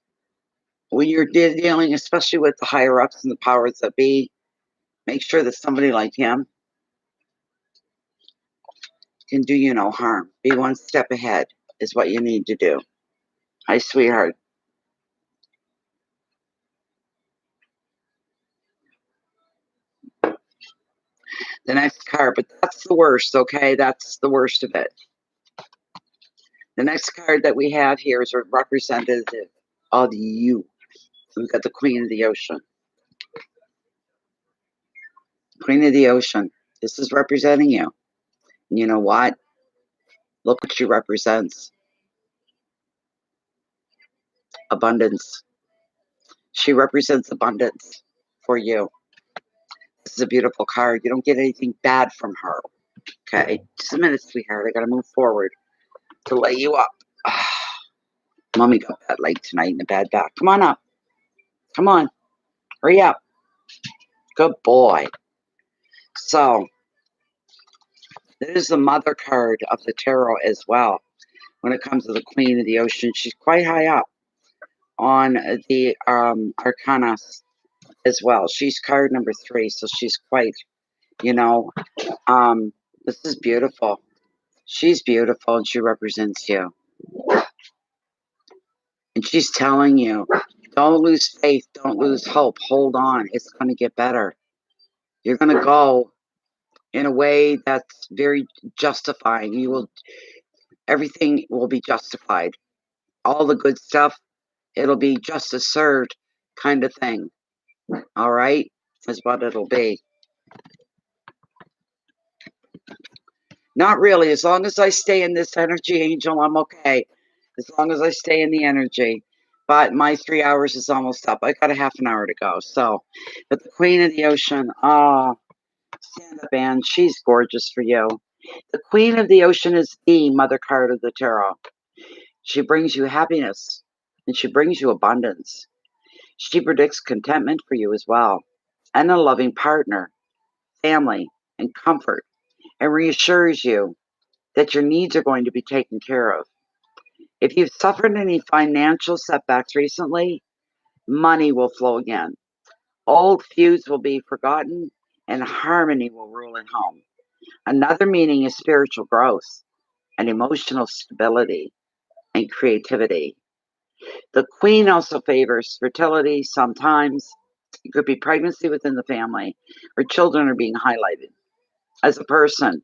When you're dealing, especially with the higher ups and the powers that be, make sure that somebody like him can do you no harm. Be one step ahead is what you need to do. Hi, sweetheart. The next card, but that's the worst, okay? That's the worst of it. The next card that we have here is a representative of you. We've got the Queen of the Ocean. Queen of the Ocean. This is representing you. And you know what? Look what she represents. Abundance. She represents abundance for you. This is a beautiful card. You don't get anything bad from her. Okay? Just a minute, sweetheart. I gotta move forward to lay you up. Mommy got that late tonight in the bed back. Come on up. Come on. Hurry up. Good boy. So, there's the mother card of the tarot as well. When it comes to the Queen of the Ocean, she's quite high up on the arcana as well. She's card number 3, so she's quite, you know, this is beautiful. She's beautiful and she represents you. And she's telling you, don't lose faith, don't lose hope, hold on, it's going to get better. You're going to go in a way that's very justifying. Everything will be justified. All the good stuff, it'll be justice served kind of thing. All right? Is what it'll be. Not really. As long as I stay in this energy, Angel, I'm okay. As long as I stay in the energy. But my 3 hours is almost up. I got a half an hour to go. So, but the Queen of the Ocean, stand up, Anne. She's gorgeous for you. The Queen of the Ocean is the mother card of the tarot. She brings you happiness and she brings you abundance. She predicts contentment for you as well, and a loving partner, family, and comfort, and reassures you that your needs are going to be taken care of. If you've suffered any financial setbacks recently, money will flow again. Old feuds will be forgotten, and harmony will rule in home. Another meaning is spiritual growth and emotional stability and creativity. The Queen also favors fertility sometimes. It could be pregnancy within the family, or children are being highlighted. As a person,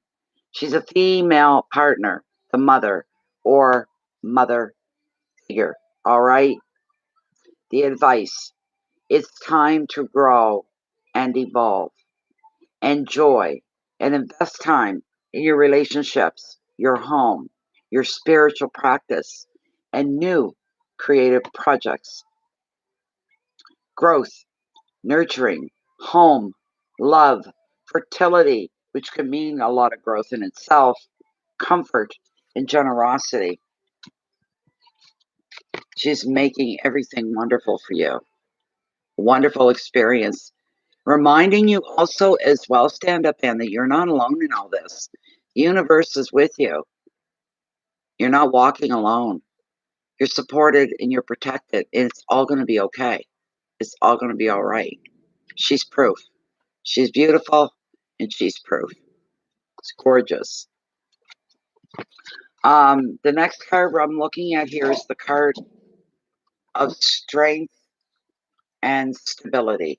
she's a female partner, the mother or mother figure. All right? The advice, it's time to grow and evolve. and joy, and invest time in your relationships, your home, your spiritual practice, and new creative projects. Growth, nurturing, home, love, fertility, which can mean a lot of growth in itself, comfort, and generosity. She's making everything wonderful for you. Wonderful experience. Reminding you also as well, stand up, and that you're not alone in all this. The universe is with you. You're not walking alone. You're supported and you're protected, and it's all going to be okay. It's all going to be all right. She's proof. She's beautiful, and she's proof. It's gorgeous. The next card I'm looking at here is the card of strength and stability.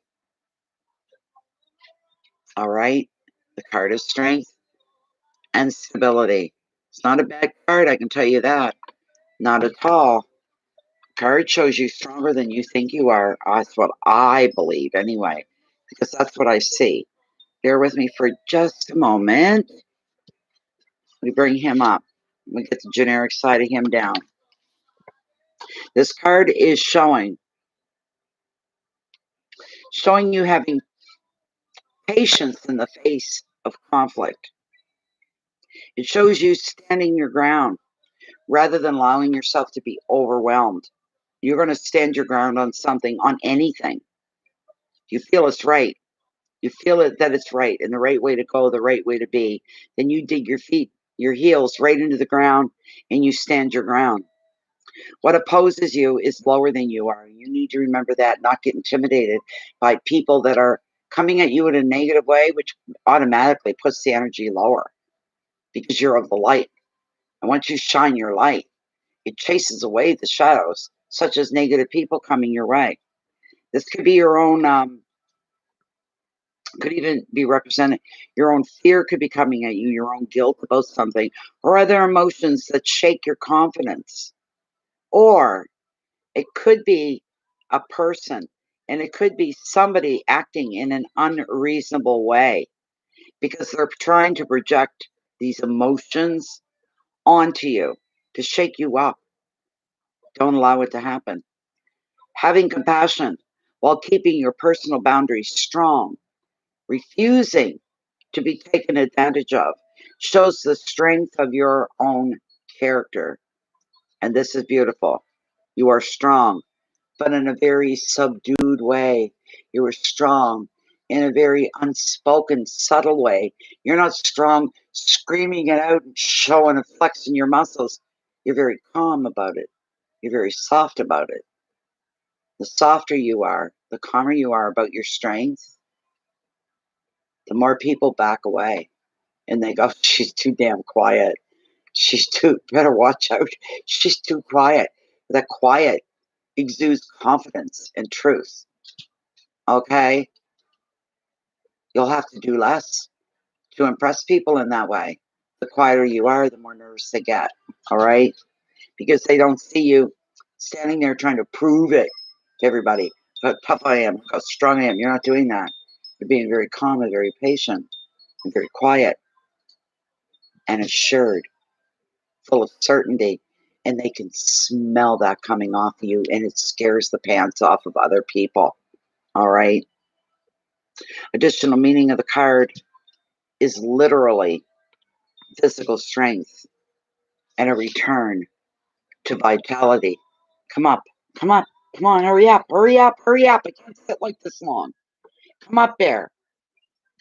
All right? The card of strength and stability. It's not a bad card, I can tell you that. Not at all. Card shows you stronger than you think you are. That's what I believe, anyway, because that's what I see. Bear with me for just a moment. We bring him up. We get the generic side of him down. This card is showing you having patience in the face of conflict. It shows you standing your ground rather than allowing yourself to be overwhelmed. You're going to stand your ground on something, on anything. You feel it's right. You feel it that it's right and the right way to go, the right way to be. Then you dig your heels right into the ground, and you stand your ground. What opposes you is lower than you are. You need to remember that, not get intimidated by people that are coming at you in a negative way, which automatically puts the energy lower because you're of the light. And once you shine your light, it chases away the shadows, such as negative people coming your way. This could be your own, could even be represented. Your own fear could be coming at you, your own guilt about something, or other emotions that shake your confidence. Or it could be a person, and it could be somebody acting in an unreasonable way because they're trying to project these emotions onto you to shake you up. Don't allow it to happen. Having compassion while keeping your personal boundaries strong, refusing to be taken advantage of, shows the strength of your own character. And this is beautiful. You are strong, but in a very subdued way. You are strong in a very unspoken, subtle way. You're not strong screaming it out and showing and flexing your muscles. You're very calm about it. You're very soft about it. The softer you are, the calmer you are about your strength, the more people back away and they go, she's too damn quiet. Better watch out. She's too quiet. That quiet exudes confidence and truth. Okay? You'll have to do less to impress people in that way. The quieter you are, the more nervous they get. All right? Because they don't see you standing there trying to prove it to everybody. How tough I am, how strong I am. You're not doing that. You're being very calm and very patient and very quiet and assured, full of certainty. And they can smell that coming off of you, and it scares the pants off of other people. All right? Additional meaning of the card is literally physical strength and a return to vitality. Come up, come up, come on, hurry up, hurry up, hurry up. I can't sit like this long. Come up there.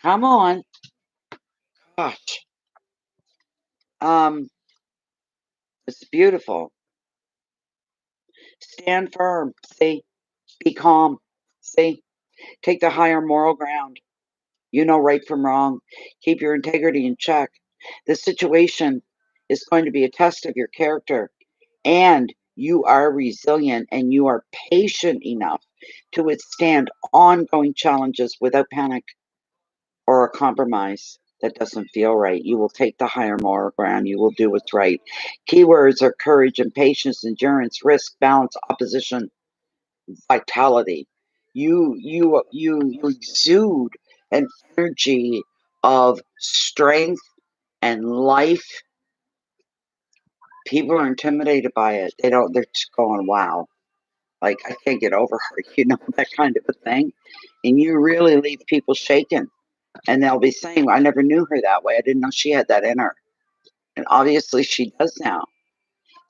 Come on. Gosh. It's beautiful. Stand firm. See? Be calm. See? Take the higher moral ground. You know right from wrong. Keep your integrity in check. This situation is going to be a test of your character, and you are resilient and you are patient enough to withstand ongoing challenges without panic or a compromise that doesn't feel right. You will take the higher moral ground. You will do what's right. Keywords are courage and patience, endurance, risk, balance, opposition, vitality. You exude an energy of strength and life. People are intimidated by it. They're just going, wow, like, I can't get over her, that kind of a thing. And you really leave people shaken. And they'll be saying, I never knew her that way. I didn't know she had that in her. And obviously she does now.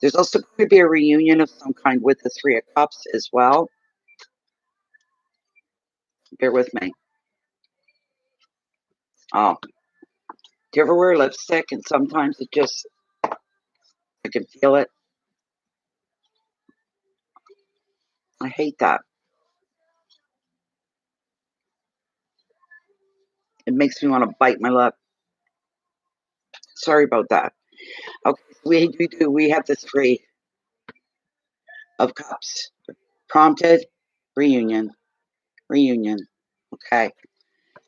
There's also going to be a reunion of some kind with the Three of Cups as well. Bear with me. Oh. Do you ever wear lipstick and sometimes I can feel it? I hate that. It makes me want to bite my lip. Sorry about that. Okay, we have the Three of Cups. Prompted, reunion, reunion. Okay.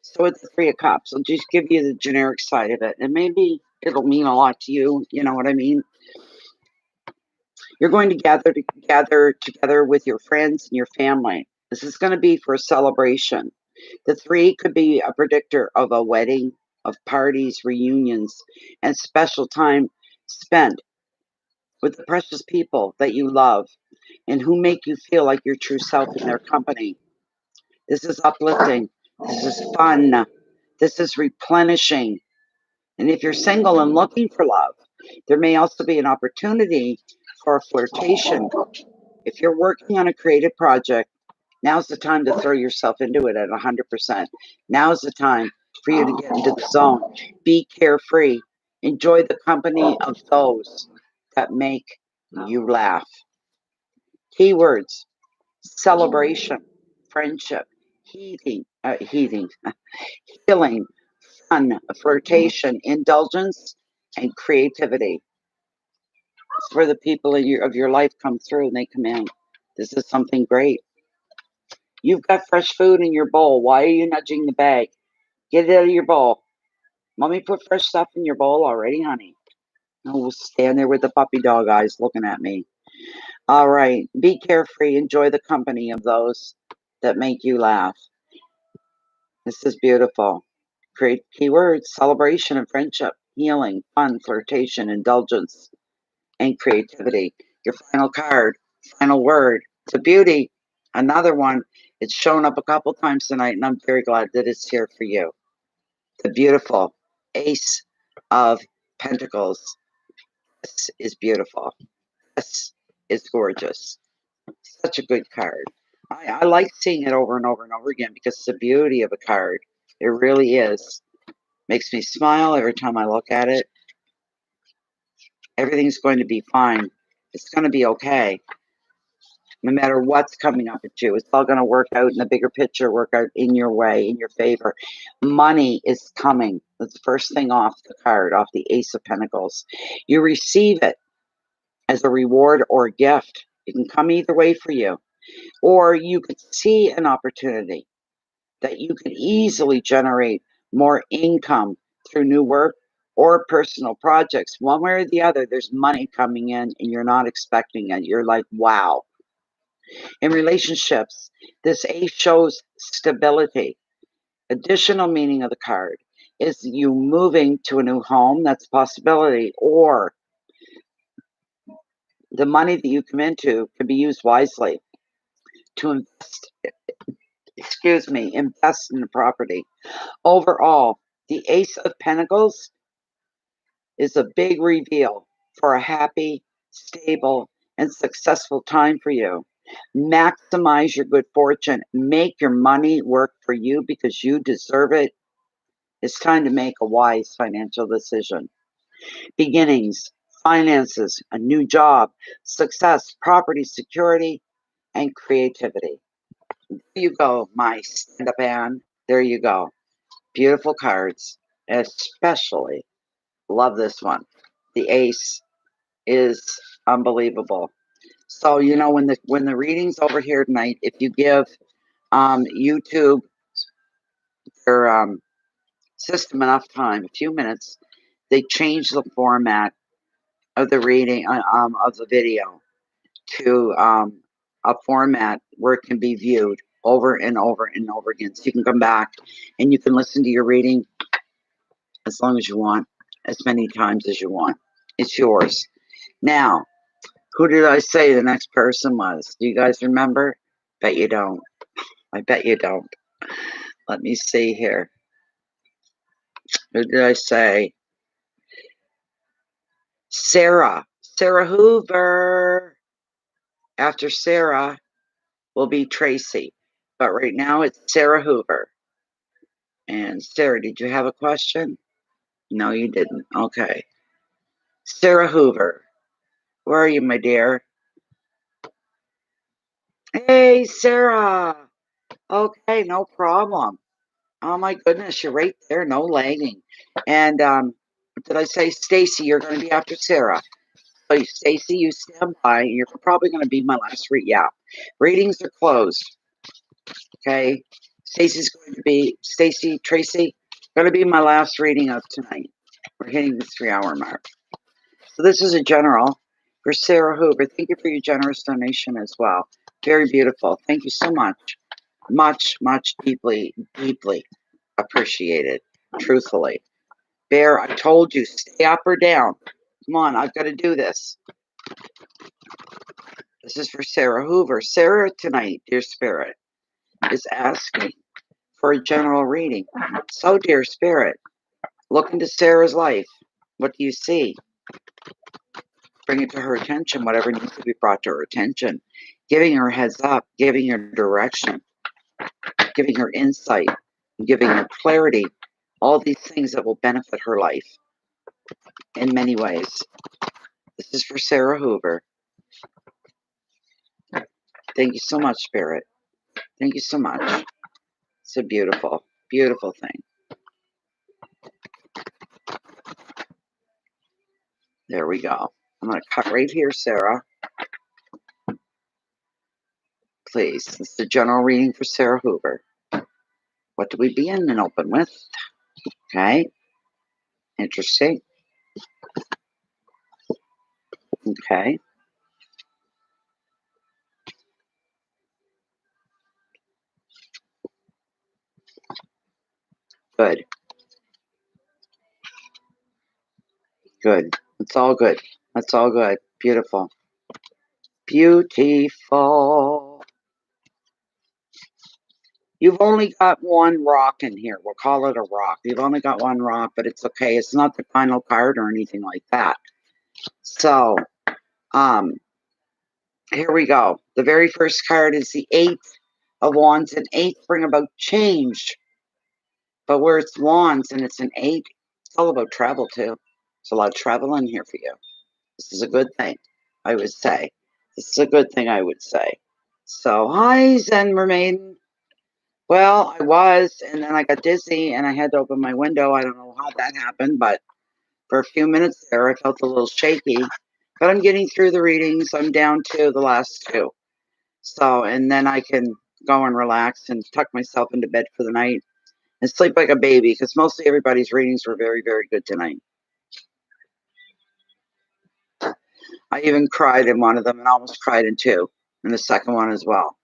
So with the Three of Cups, I'll just give you the generic side of it. And maybe it'll mean a lot to you. You know what I mean? You're going to gather together with your friends and your family. This is going to be for a celebration. The three could be a predictor of a wedding, of parties, reunions, and special time spent with the precious people that you love and who make you feel like your true self in their company. This is uplifting. This is fun. This is replenishing. And if you're single and looking for love, there may also be an opportunity for a flirtation. If you're working on a creative project, now's the time to throw yourself into it at 100%. Now's the time for you to get into the zone. Be carefree. Enjoy the company of those that make you laugh. Keywords: celebration, friendship, healing, fun, flirtation, indulgence, and creativity. It's where the people of your life come through and they come in. This is something great. You've got fresh food in your bowl. Why are you nudging the bag? Get it out of your bowl. Mommy put fresh stuff in your bowl already, honey. Oh, we'll stand there with the puppy dog eyes looking at me. All right. Be carefree. Enjoy the company of those that make you laugh. This is beautiful. Create keywords: celebration and friendship, healing, fun, flirtation, indulgence, and creativity. Your final card, final word. It's a beauty. Another one. It's shown up a couple times tonight, and I'm very glad that it's here for you. The beautiful Ace of Pentacles. This is beautiful. This is gorgeous. Such a good card. I like seeing it over and over and over again because it's the beauty of a card. It really is. Makes me smile every time I look at it. Everything's going to be fine. It's going to be okay. No matter what's coming up at you, it's all going to work out in the bigger picture, work out in your way, in your favor. Money is coming. That's the first thing off the card, off the Ace of Pentacles. You receive it as a reward or a gift. It can come either way for you. Or you could see an opportunity that you could easily generate more income through new work or personal projects. One way or the other, there's money coming in and you're not expecting it. You're like, wow. In relationships, this Ace shows stability. Additional meaning of the card is you moving to a new home. That's a possibility. Or the money that you come into can be used wisely to invest in the property. Overall, the Ace of Pentacles is a big reveal for a happy, stable, and successful time for you. Maximize your good fortune. Make your money work for you because you deserve it. It's time to make a wise financial decision. Beginnings, finances, a new job, success, property, security, and creativity. There you go, my stand-up Ann. There you go. Beautiful cards. Especially love this one. The Ace is unbelievable. So when the reading's over here tonight, if you give YouTube their system enough time, a few minutes, they change the format of the reading of the video to a format where it can be viewed over and over and over again. So you can come back and you can listen to your reading as long as you want, as many times as you want. It's yours. Now, who did I say the next person was? Do you guys remember? Bet you don't. I bet you don't. Let me see here. Who did I say? Sarah. Sarah Hoover. After Sarah will be Tracy. But right now it's Sarah Hoover. And Sarah, did you have a question? No, you didn't. Okay. Sarah Hoover. Where are you, my dear? Hey, Sarah. Okay, no problem. Oh my goodness, you're right there, no lagging. And did I say Stacy? You're going to be after Sarah. So Stacy, you stand by. You're probably going to be my last read. Yeah, readings are closed. Okay, Stacy's going to be Tracy. Going to be my last reading of tonight. We're hitting the 3-hour mark. So this is a general for Sarah Hoover. Thank you for your generous donation as well. Very beautiful. Thank you so much. Much, much, deeply, deeply appreciated. Truthfully. Bear, I told you, stay up or down. Come on, I've got to do this. This is for Sarah Hoover. Sarah tonight, dear Spirit, is asking for a general reading. So, dear Spirit, look into Sarah's life. What do you see? Bring it to her attention, whatever needs to be brought to her attention. Giving her heads up, giving her direction, giving her insight, giving her clarity. All these things that will benefit her life in many ways. This is for Sarah Hoover. Thank you so much, Spirit. Thank you so much. It's a beautiful, beautiful thing. There we go. I'm going to cut right here, Sarah. Please. This is the general reading for Sarah Hoover. What do we begin and open with? Okay. Interesting. Okay. Good. Good. It's all good. That's all good. Beautiful. Beautiful. You've only got one rock in here. We'll call it a rock. You've only got one rock, but it's okay. It's not the final card or anything like that. So, here we go. The very first card is the 8 of Wands, and 8 bring about change. But where it's Wands and it's an 8, it's all about travel too. There's a lot of travel in here for you. This is a good thing, I would say. This is a good thing, I would say. So, hi, Zen Mermaid. Well, I was, and then I got dizzy, and I had to open my window. I don't know how that happened, but for a few minutes there, I felt a little shaky. But I'm getting through the readings. I'm down to the last 2. So, and then I can go and relax and tuck myself into bed for the night and sleep like a baby, because mostly everybody's readings were very, very good tonight. I even cried in one of them and almost cried in 2, and the second one as well.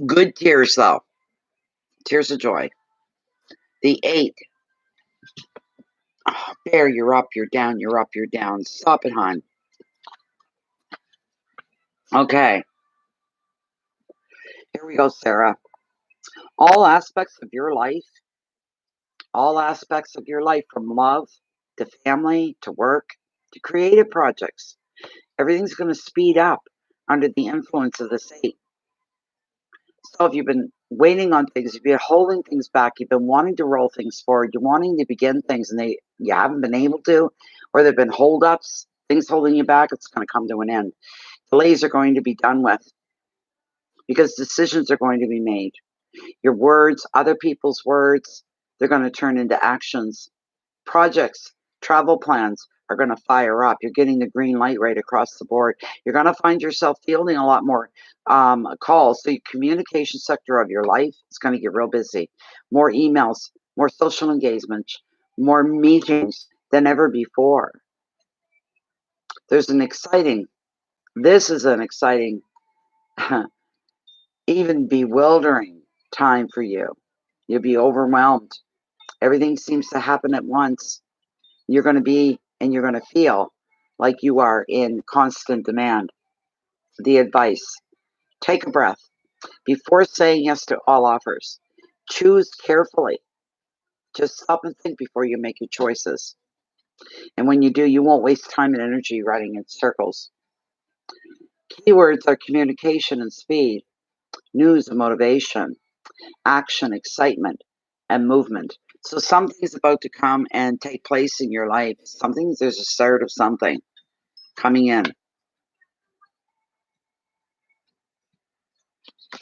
Good tears, though. Tears of joy. The 8. Oh, Bear, you're up, you're down, you're up, you're down. Stop it, hon. Okay. Here we go, Sarah. All aspects of your life, from love to family to work to creative projects, everything's going to speed up under the influence of this 8. So if you've been waiting on things, if you're holding things back, you've been wanting to roll things forward, you're wanting to begin things and you haven't been able to, or there have been holdups, things holding you back, it's going to come to an end. Delays are going to be done with because decisions are going to be made. Your words, other people's words, they're going to turn into actions. Projects, travel plans are going to fire up. You're getting the green light right across the board. You're going to find yourself fielding a lot more calls. So your communication sector of your life is going to get real busy. More emails, more social engagements, more meetings than ever before. This is an exciting, even bewildering time for you. You'll be overwhelmed. Everything seems to happen at once. You're going to be and you're going to feel like you are in constant demand. The advice: take a breath before saying yes to all offers. Choose carefully. Just stop and think before you make your choices. And when you do, you won't waste time and energy running in circles. Keywords are communication and speed, news and motivation, action, excitement, and movement. So something's about to come and take place in your life. There's a start of something coming in.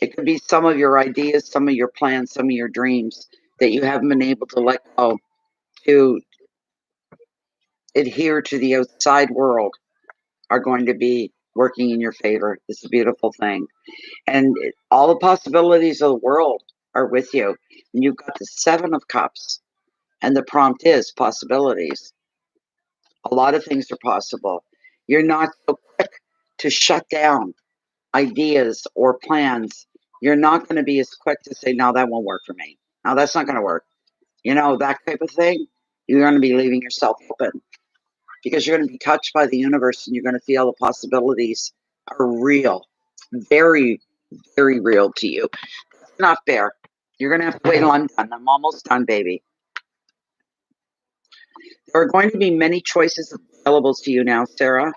It could be some of your ideas, some of your plans, some of your dreams that you haven't been able to let go, to adhere to the outside world, are going to be working in your favor. It's a beautiful thing. And all the possibilities of the world are with you. And you've got the Seven of Cups, and the prompt is possibilities. A lot of things are possible. You're not so quick to shut down ideas or plans. You're not going to be as quick to say, no, that won't work for me. No, that's not going to work. You know, that type of thing. You're going to be leaving yourself open because you're going to be touched by the universe and you're going to feel the possibilities are real. Very, very real to you. It's not fair. You're going to have to wait till I'm done. I'm almost done, baby. There are going to be many choices available to you now, Sarah.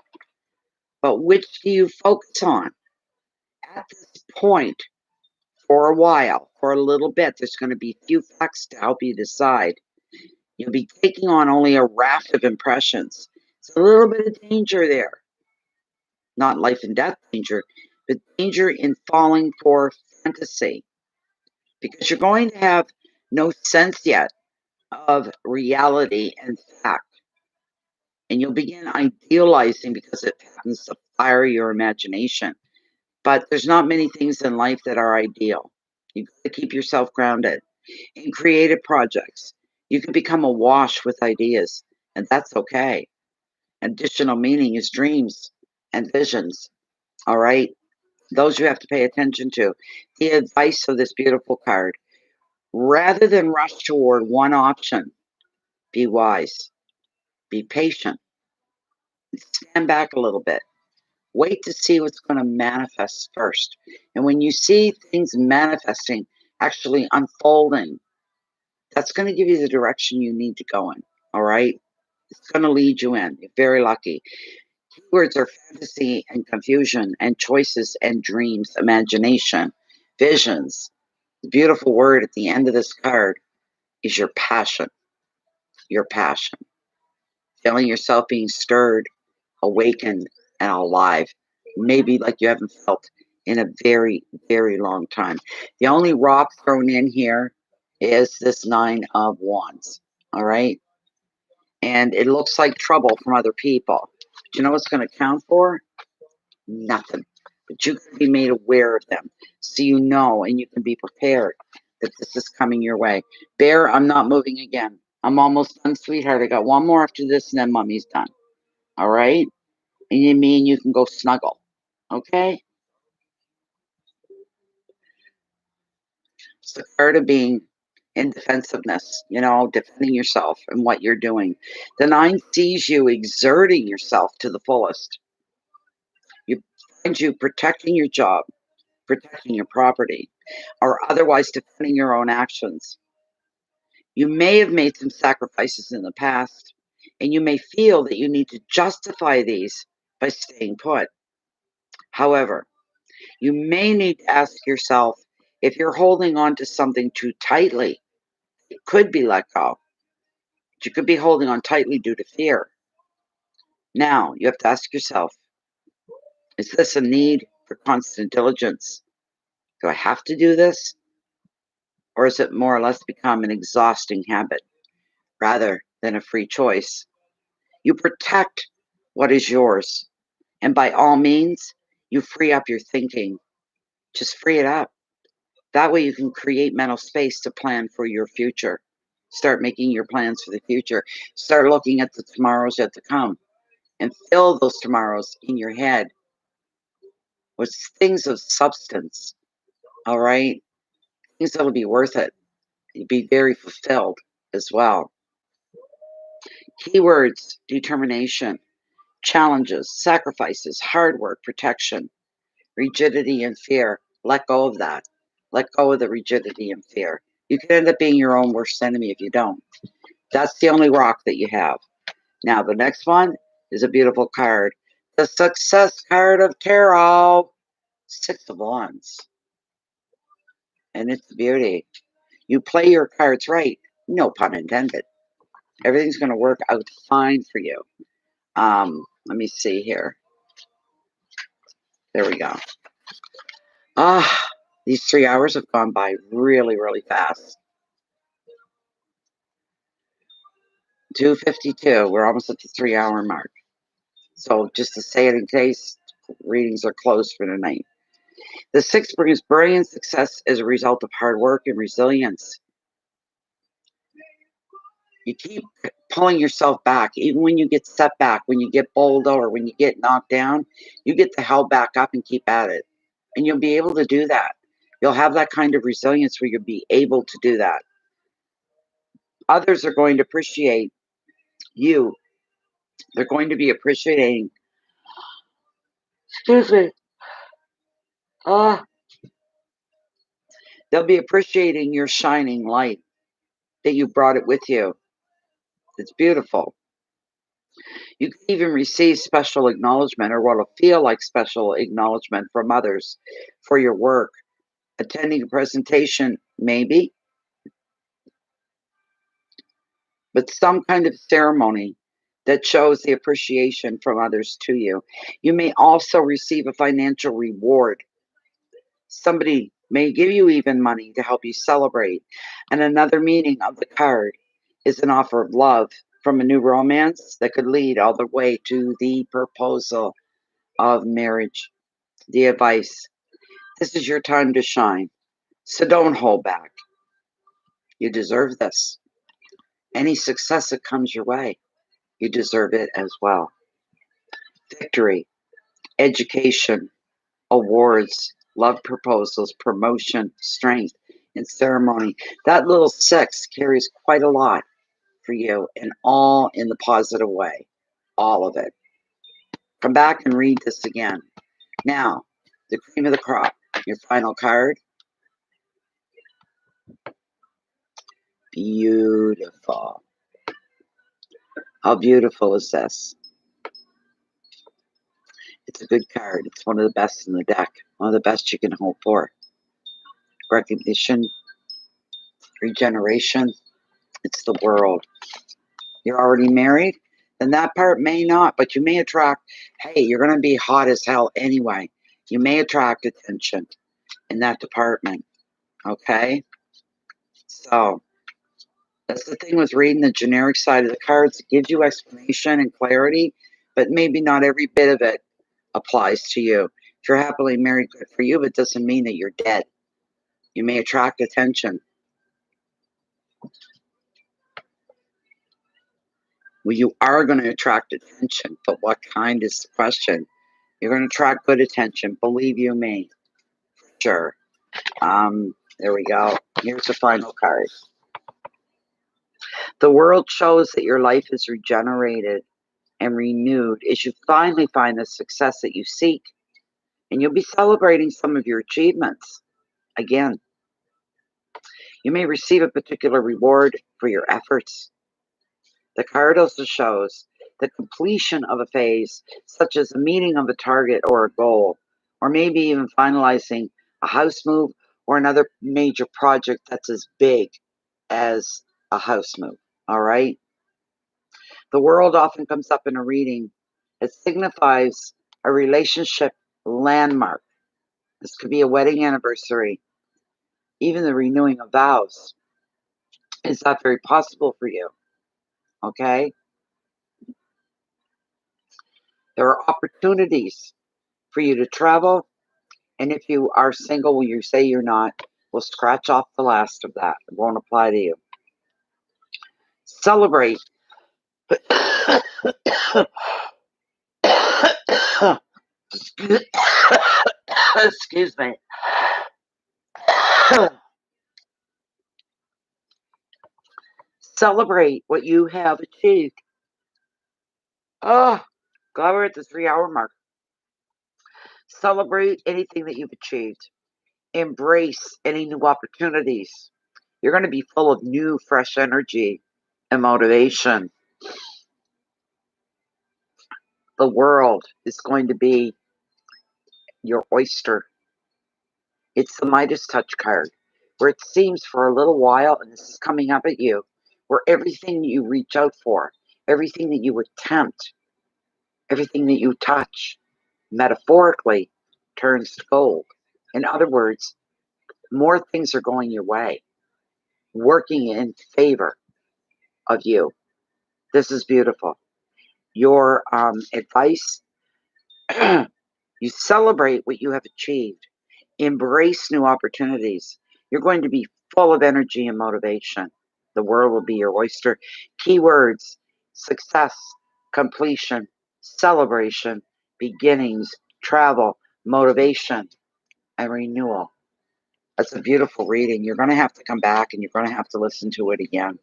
But which do you focus on? At this point, for a while, for a little bit, there's going to be few facts to help you decide. You'll be taking on only a raft of impressions. It's a little bit of danger there. Not life and death danger, but danger in falling for fantasy. Because you're going to have no sense yet of reality and fact. And you'll begin idealizing because it happens to fire your imagination. But there's not many things in life that are ideal. You've got to keep yourself grounded. In creative projects, you can become awash with ideas, and that's okay. Additional meaning is dreams and visions, all right? Those you have to pay attention to. The advice of this beautiful card: rather than rush toward one option, be wise, be patient, stand back a little bit. Wait to see what's going to manifest first. And when you see things manifesting, actually unfolding, that's going to give you the direction you need to go in. All right? It's going to lead you in. You're very lucky. Keywords are fantasy and confusion and choices and dreams, imagination, visions. The beautiful word at the end of this card is your passion. Your passion. Feeling yourself being stirred, awakened, and alive. Maybe like you haven't felt in a very, very long time. The only rock thrown in here is this Nine of Wands. All right? And it looks like trouble from other people. But you know what's going to count for? Nothing. But you can be made aware of them so you know and you can be prepared that this is coming your way. Bear, I'm not moving again. I'm almost done, sweetheart. I got one more after this and then mommy's done. All right? And you mean you can go snuggle. Okay? It's the card of being in defensiveness, you know, defending yourself and what you're doing. The nine sees you exerting yourself to the fullest. You find you protecting your job, protecting your property, or otherwise defending your own actions. You may have made some sacrifices in the past, and you may feel that you need to justify these by staying put. However, you may need to ask yourself if you're holding on to something too tightly. It could be let go. You could be holding on tightly due to fear. Now, you have to ask yourself, is this a need for constant diligence? Do I have to do this? Or is it more or less become an exhausting habit rather than a free choice? You protect what is yours. And by all means, you free up your thinking. Just free it up. That way you can create mental space to plan for your future. Start making your plans for the future. Start looking at the tomorrows yet to come and fill those tomorrows in your head with things of substance. All right? Things that'll be worth it. You'll be very fulfilled as well. Keywords: determination, challenges, sacrifices, hard work, protection, rigidity, and fear. Let go of that. Let go of the rigidity and fear. You could end up being your own worst enemy if you don't. That's the only rock that you have. Now, the next one is a beautiful card. The Success card of Tarot. 6 of Wands. And it's beauty. You play your cards right. No pun intended. Everything's going to work out fine for you. Let me see here. There we go. These 3 hours have gone by really, really fast. 2:52. We're almost at the 3-hour mark. So just to say it in case, readings are closed for tonight. The 6 brings brilliant success as a result of hard work and resilience. You keep pulling yourself back, even when you get set back, when you get bowled over, when you get knocked down, you get the hell back up and keep at it. And you'll be able to do that. You'll have that kind of resilience where you'll be able to do that. Others are going to appreciate you. They're going to be appreciating, excuse me, they'll be appreciating your shining light, that you brought it with you. It's beautiful. You can even receive special acknowledgement, or what will feel like special acknowledgement from others for your work. Attending a presentation, maybe, but some kind of ceremony that shows the appreciation from others to you. You may also receive a financial reward. Somebody may give you even money to help you celebrate. And another meaning of the card is an offer of love from a new romance that could lead all the way to the proposal of marriage. The advice: this is your time to shine, so don't hold back. You deserve this. Any success that comes your way, you deserve it as well. Victory, education, awards, love proposals, promotion, strength, and ceremony. That little 6 carries quite a lot for you, and all in the positive way. All of it. Come back and read this again. Now, the cream of the crop, your final card. Beautiful. How beautiful is this? It's a good card. It's one of the best in the deck. One of the best you can hope for. Recognition, regeneration. It's the world. You're already married? Then that part may not, but you may attract, hey, you're going to be hot as hell anyway. You may attract attention in that department. Okay? So, that's the thing with reading the generic side of the cards. It gives you explanation and clarity, but maybe not every bit of it applies to you. If you're happily married, good for you, but it doesn't mean that you're dead. You may attract attention. Well, you are going to attract attention, but what kind is the question? You're going to attract good attention, believe you me. Sure. There we go. Here's the final card. The world shows that your life is regenerated and renewed as you finally find the success that you seek. And you'll be celebrating some of your achievements. Again, you may receive a particular reward for your efforts. The card also shows the completion of a phase, such as a meeting of a target or a goal, or maybe even finalizing a house move or another major project that's as big as a house move. All right? The world often comes up in a reading. It signifies a relationship landmark. This could be a wedding anniversary, even the renewing of vows. Is that very possible for you? Okay? There are opportunities for you to travel. And if you are single, when you say you're not, we'll scratch off the last of that. It won't apply to you. Celebrate. Excuse me. Celebrate what you have achieved. Oh, glad we're at the 3-hour mark. Celebrate anything that you've achieved. Embrace any new opportunities. You're going to be full of new, fresh energy and motivation. The world is going to be your oyster. It's the Midas touch card, where it seems for a little while, and this is coming up at you, where everything you reach out for, everything that you attempt, everything that you touch, metaphorically, turns to gold. In other words, more things are going your way, working in favor of you. This is beautiful. Your advice, you celebrate what you have achieved. Embrace new opportunities. You're going to be full of energy and motivation. The world will be your oyster. Keywords: success, completion, celebration, beginnings, travel, motivation, and renewal. That's a beautiful reading. You're going to have to come back and you're going to have to listen to it again.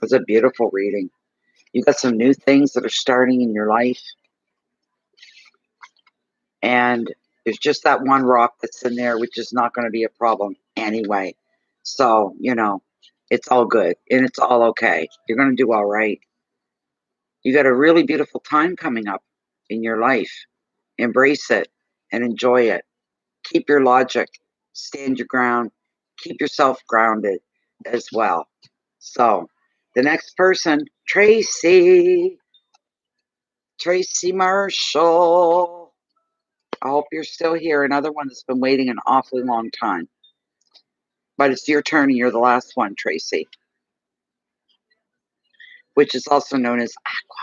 It's a beautiful reading. You got some new things that are starting in your life. And there's just that one rock that's in there, which is not going to be a problem anyway. So, it's all good and it's all okay. You're going to do all right. You got a really beautiful time coming up in your life. Embrace it and enjoy it. Keep your logic, stand your ground, keep yourself grounded as well. So, the next person, Tracy Marshall. I hope you're still here. Another one that's been waiting an awfully long time. But it's your turn and you're the last one, Tracy. Which is also known as Aqua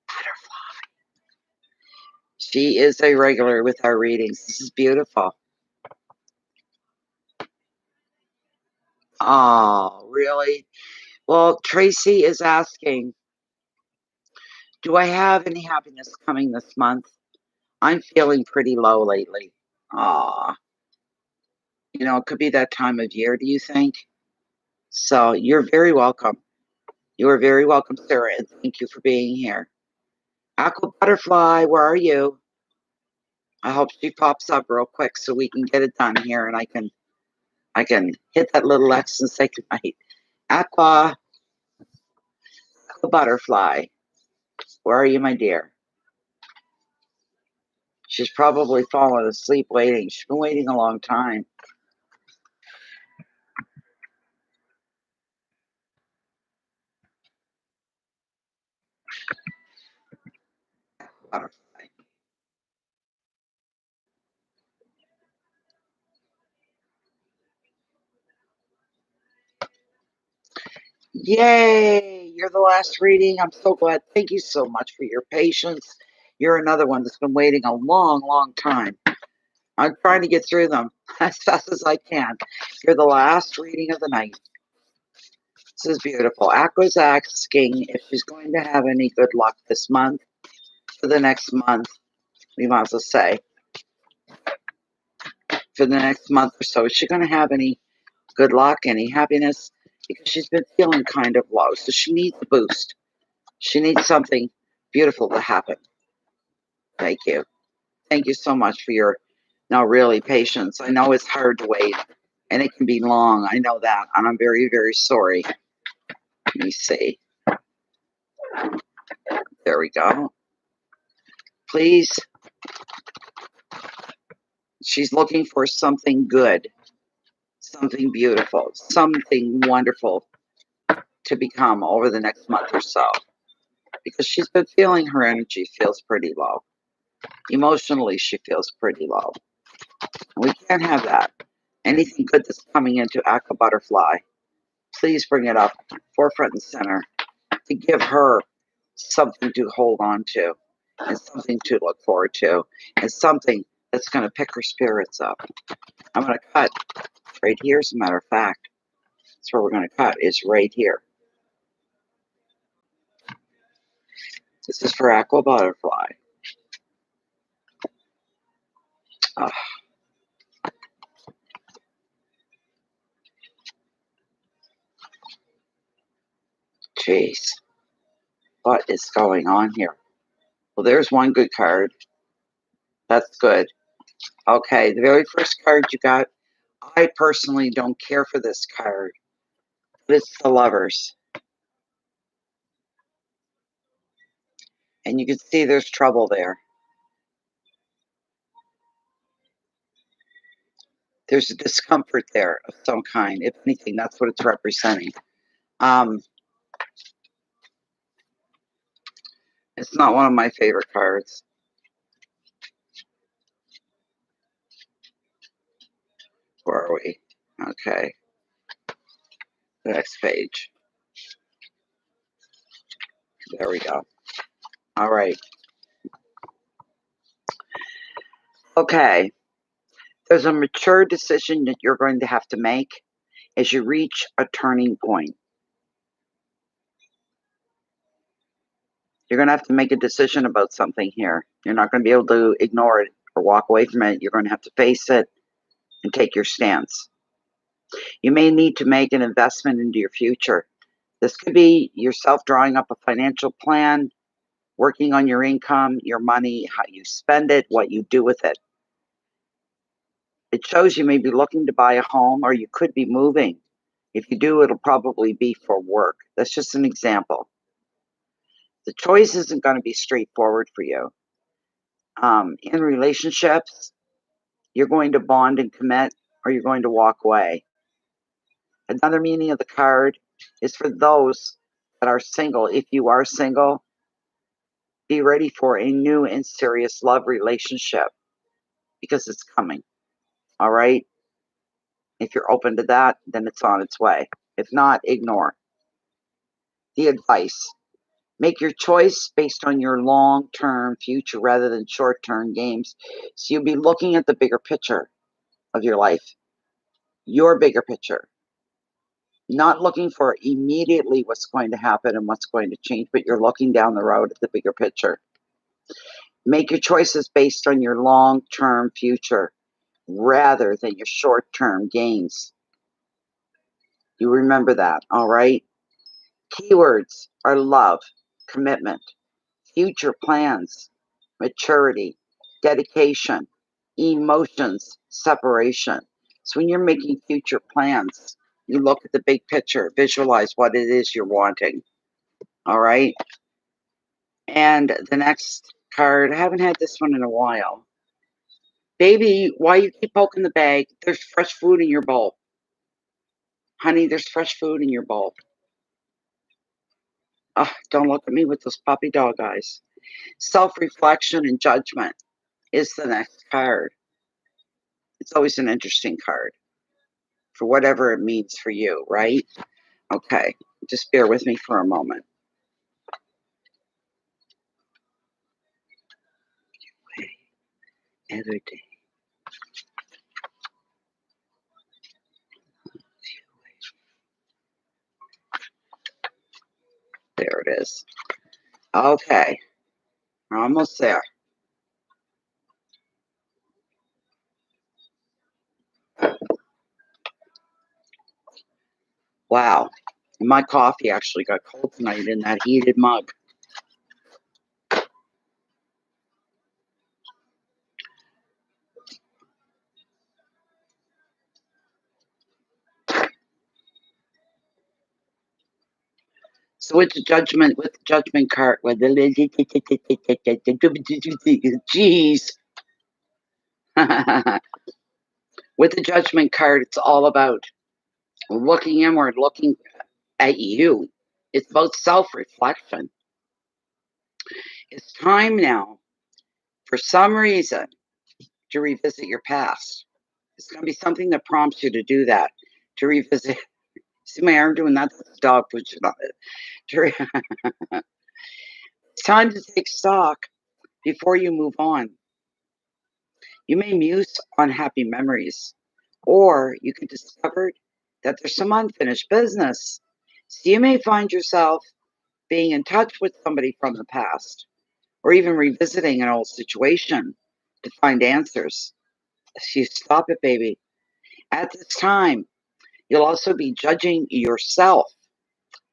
Butterfly. She is a regular with our readings. This is beautiful. Oh, really? Well, Tracy is asking, do I have any happiness coming this month? I'm feeling pretty low lately. Aw. It could be that time of year, do you think? So you're very welcome. You are very welcome, Sarah, and thank you for being here. Aqua Butterfly, where are you? I hope she pops up real quick so we can get it done here and I can hit that little X and say goodnight. Aqua Butterfly, where are you, my dear? She's probably fallen asleep waiting. She's been waiting a long time. Butterfly. Yay! You're the last reading. I'm so glad. Thank you so much for your patience. You're another one that's been waiting a long, long time. I'm trying to get through them as fast as I can. You're the last reading of the night. This is beautiful. Aqua's asking if she's going to have any good luck this month. For the next month, we might as well say. For the next month or so, is she going to have any good luck, any happiness? Because she's been feeling kind of low, so she needs a boost. She needs something beautiful to happen. Thank you. Thank you so much for your, really, patience. I know it's hard to wait, and it can be long. I know that, and I'm very, very sorry. Let me see. There we go. Please. She's looking for something good, something beautiful, something wonderful to become over the next month or so. Because she's been feeling her energy feels pretty low. Emotionally, she feels pretty low. We can't have that. Anything good that's coming into Aqua Butterfly, please bring it up forefront and center to give her something to hold on to and something to look forward to and something that's going to pick her spirits up. I'm going to cut right here, as a matter of fact. That's where we're going to cut, is right here. This is for Aqua Butterfly. Oh. Jeez. What is going on here? Well, there's one good card. That's good. Okay, the very first card you got, I personally don't care for this card. But it's the Lovers. And you can see there's trouble there. There's a discomfort there of some kind. If anything, that's what it's representing. It's not one of my favorite cards. Where are we? Okay. The next page. There we go. All right. Okay. There's a mature decision that you're going to have to make as you reach a turning point. You're going to have to make a decision about something here. You're not going to be able to ignore it or walk away from it. You're going to have to face it and take your stance. You may need to make an investment into your future. This could be yourself drawing up a financial plan, working on your income, your money, how you spend it, what you do with it. It shows you may be looking to buy a home, or you could be moving. If you do, it'll probably be for work. That's just an example. The choice isn't going to be straightforward for you. In relationships, you're going to bond and commit, or you're going to walk away. Another meaning of the card is for those that are single. If you are single, be ready for a new and serious love relationship, because it's coming. All right? If you're open to that, then it's on its way. If not, ignore. The advice: make your choice based on your long-term future rather than short-term games. So you'll be looking at the bigger picture of your life, your bigger picture. Not looking for immediately what's going to happen and what's going to change, but you're looking down the road at the bigger picture. Make your choices based on your long-term future rather than your short-term gains. You remember that, all right? Keywords are love, commitment, future plans, maturity, dedication, emotions, separation. So when you're making future plans, you look at the big picture, visualize what it is you're wanting. All right? And the next card, I haven't had this one in a while. Baby, why you keep poking the bag? There's fresh food in your bowl. Honey, there's fresh food in your bowl. Oh, don't look at me with those puppy dog eyes. Self-reflection and judgment is the next card. It's always an interesting card for whatever it means for you, right? Okay, just bear with me for a moment. Every day. There it is. Okay, we're almost there. Wow, my coffee actually got cold tonight in that heated mug. So with the judgment card, with the jeez, with the judgment card, it's all about looking inward, looking at you. It's about self-reflection. It's time now, for some reason, to revisit your past. It's going to be something that prompts you to do that, to revisit. See my arm doing that? That's dog pushing on it. It's time to take stock before you move on. You may muse on happy memories, or you can discover that there's some unfinished business. So you may find yourself being in touch with somebody from the past, or even revisiting an old situation to find answers. So you stop it, baby. At this time, you'll also be judging yourself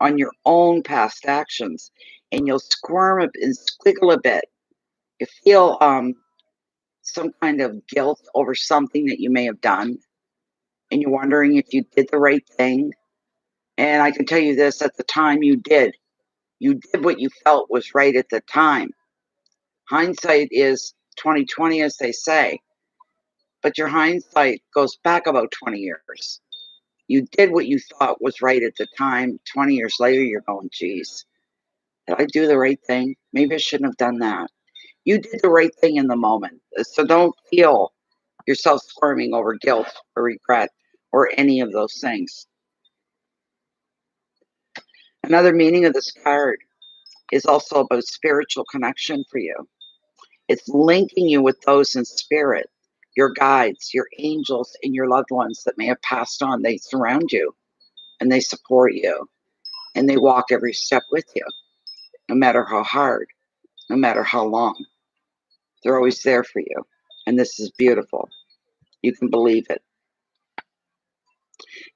on your own past actions, and you'll squirm and squiggle a bit. You feel some kind of guilt over something that you may have done, and you're wondering if you did the right thing. And I can tell you this, at the time you did. You did what you felt was right at the time. Hindsight is 20/20, as they say, but your hindsight goes back about 20 years. You did what you thought was right at the time. 20 years later, you're going, geez, did I do the right thing? Maybe I shouldn't have done that. You did the right thing in the moment. So don't feel yourself squirming over guilt or regret or any of those things. Another meaning of this card is also about spiritual connection for you. It's linking you with those in spirit, your guides, your angels, and your loved ones that may have passed on. They surround you and they support you and they walk every step with you, no matter how hard, no matter how long. They're always there for you. And this is beautiful. You can believe it.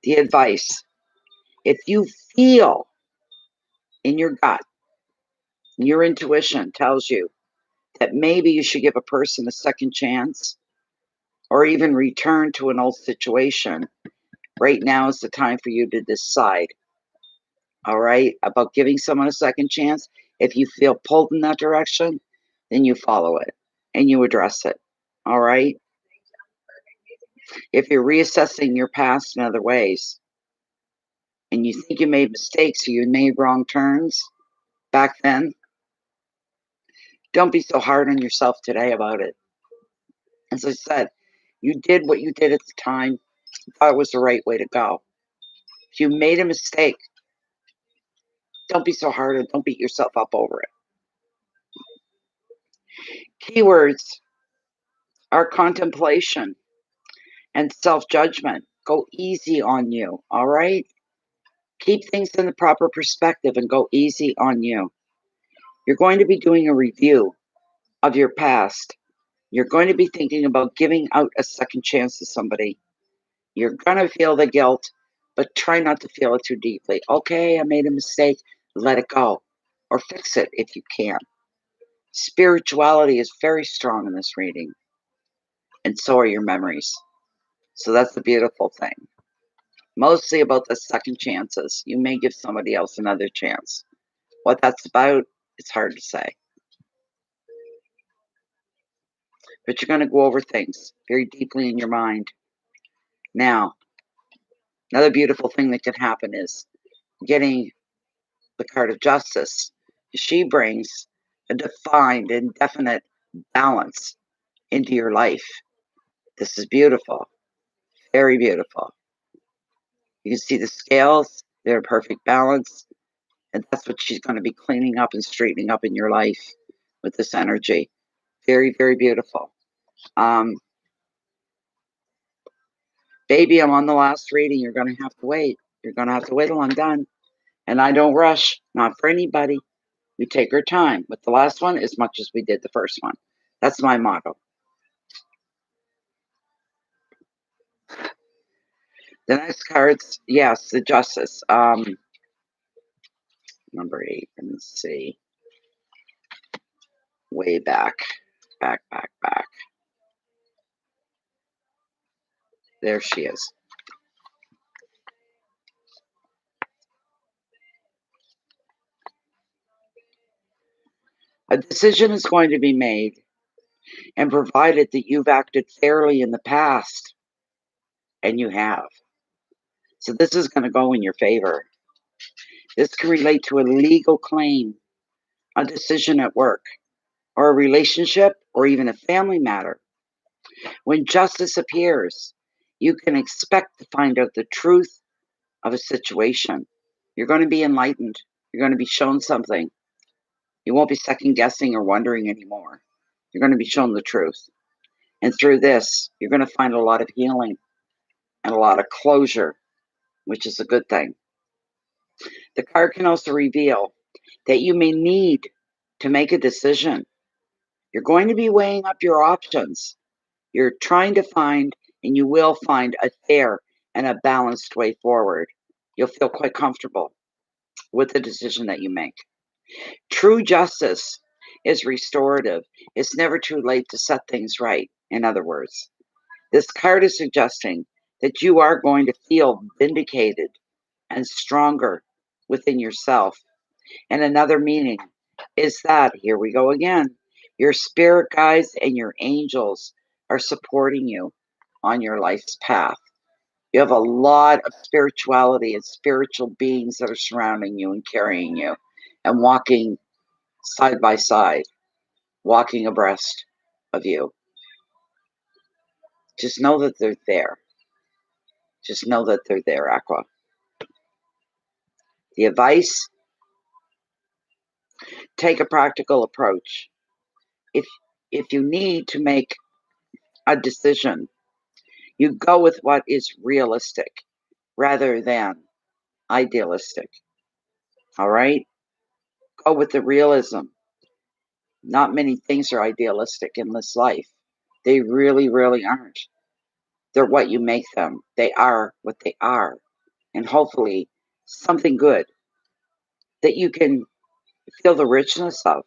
The advice, if you feel in your gut, your intuition tells you that maybe you should give a person a second chance or even return to an old situation, right now is the time for you to decide, all right, about giving someone a second chance. If you feel pulled in that direction, then you follow it and you address it, all right? If you're reassessing your past in other ways and you think you made mistakes or you made wrong turns back then, don't be so hard on yourself today about it. As I said, you did what you did at the time. You thought it was the right way to go. If you made a mistake, don't be so hard and don't beat yourself up over it. Keywords are contemplation and self-judgment. Go easy on you, all right? Keep things in the proper perspective and go easy on you. You're going to be doing a review of your past. You're going to be thinking about giving out a second chance to somebody. You're going to feel the guilt, but try not to feel it too deeply. Okay, I made a mistake. Let it go or fix it if you can. Spirituality is very strong in this reading, and so are your memories. So that's the beautiful thing. Mostly about the second chances. You may give somebody else another chance. What that's about, it's hard to say. But you're going to go over things very deeply in your mind. Now, another beautiful thing that can happen is getting the card of justice. She brings a defined and definite balance into your life. This is beautiful. Very beautiful. You can see the scales. They're in perfect balance. And that's what she's going to be cleaning up and straightening up in your life with this energy. Very, very beautiful. Baby, I'm on the last reading. You're going to have to wait. You're going to have to wait till I'm done. And I don't rush. Not for anybody. We take our time with the last one as much as we did the first one. That's my motto. The next card's, yes, the Justice. Number 8. Let me see. Way back. Back. There she is. A decision is going to be made, and provided that you've acted fairly in the past, and you have. So this is going to go in your favor. This can relate to a legal claim, a decision at work, or a relationship, or even a family matter. When justice appears, you can expect to find out the truth of a situation. You're going to be enlightened. You're going to be shown something. You won't be second guessing or wondering anymore. You're going to be shown the truth. And through this, you're going to find a lot of healing and a lot of closure, which is a good thing. The card can also reveal that you may need to make a decision. You're going to be weighing up your options. You're trying to find, and you will find, a fair and a balanced way forward. You'll feel quite comfortable with the decision that you make. True justice is restorative. It's never too late to set things right, in other words. This card is suggesting that you are going to feel vindicated and stronger within yourself. And another meaning is that, here we go again, your spirit guides and your angels are supporting you on your life's path. You have a lot of spirituality and spiritual beings that are surrounding you and carrying you and walking side by side, walking abreast of you. Just know that they're there. Just know that they're there, Aqua. The advice, take a practical approach. If you need to make a decision, you go with what is realistic rather than idealistic. All right? Go with the realism. Not many things are idealistic in this life. They really, really aren't. They're what you make them. They are what they are. And hopefully something good that you can feel the richness of.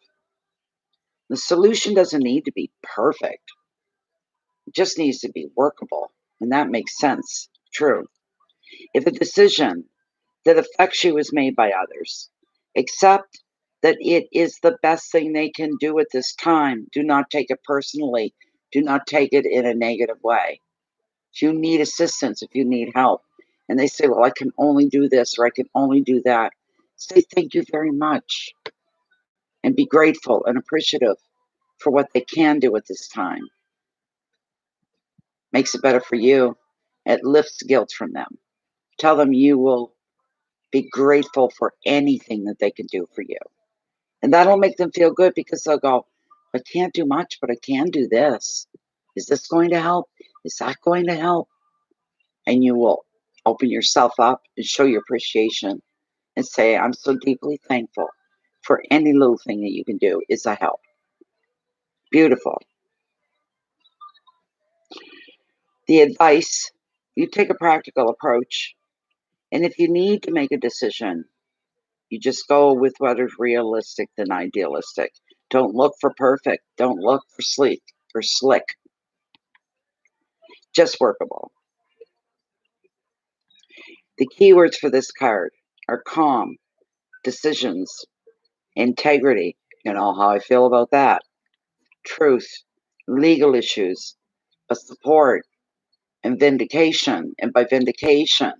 The solution doesn't need to be perfect. It just needs to be workable. And that makes sense. True. If a decision that affects you is made by others, accept that it is the best thing they can do at this time. Do not take it personally. Do not take it in a negative way. If you need assistance, if you need help, and they say, well, I can only do this or I can only do that, say thank you very much and be grateful and appreciative for what they can do at this time. Makes it better for you. It lifts guilt from them. Tell them you will be grateful for anything that they can do for you. And that'll make them feel good because they'll go, I can't do much, but I can do this. Is this going to help? Is that going to help? And you will open yourself up and show your appreciation and say, I'm so deeply thankful for any little thing that you can do is a help. Beautiful. The advice, you take a practical approach. And if you need to make a decision, you just go with what is realistic than idealistic. Don't look for perfect. Don't look for sleek or slick. Just workable. The keywords for this card are calm, decisions, integrity. You know how I feel about that. Truth, legal issues, a support, and vindication. And by vindication,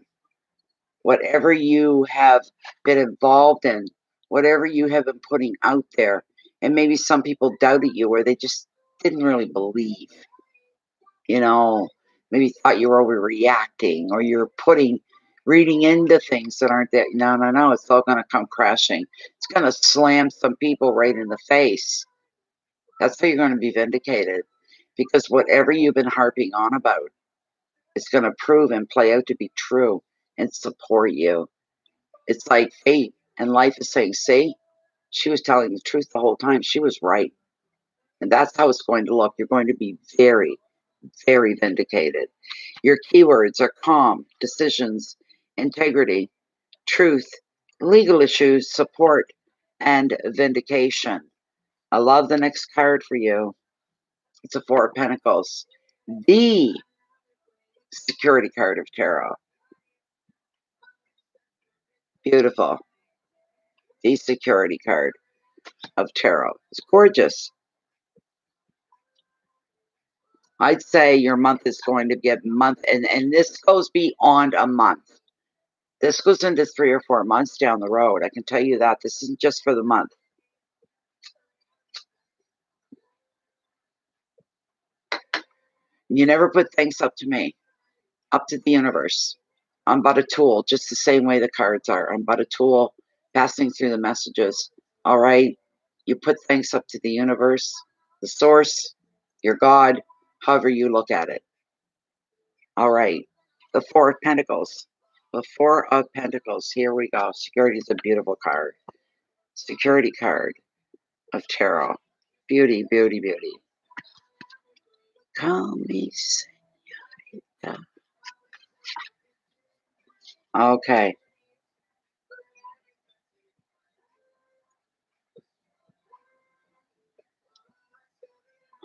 whatever you have been involved in, whatever you have been putting out there, and maybe some people doubted you or they just didn't really believe, you know, maybe thought you were overreacting or you're reading into things that aren't there. No, no, no, it's all going to come crashing. It's going to slam some people right in the face. That's how you're going to be vindicated, because whatever you've been harping on about is going to prove and play out to be true and support you. It's like fate and life is saying, see, she was telling the truth the whole time. She was right. And that's how it's going to look. You're going to be very, very vindicated. Your keywords are calm, decisions, integrity, truth, legal issues, support, and vindication. I love the next card for you. It's a Four of Pentacles, the security card of tarot. Beautiful. The security card of tarot. It's gorgeous. I'd say your month is going to get and this goes beyond a month. This goes into 3 or 4 months down the road. I can tell you that. This isn't just for the month. You never put things up to me, up to the universe. I'm but a tool, just the same way the cards are. I'm but a tool passing through the messages. All right? You put things up to the universe, the source, your God, however you look at it. All right. The Four of Pentacles. The Four of Pentacles. Here we go. Security is a beautiful card. Security card of tarot. Beauty, beauty, beauty. Call me señorita. Okay.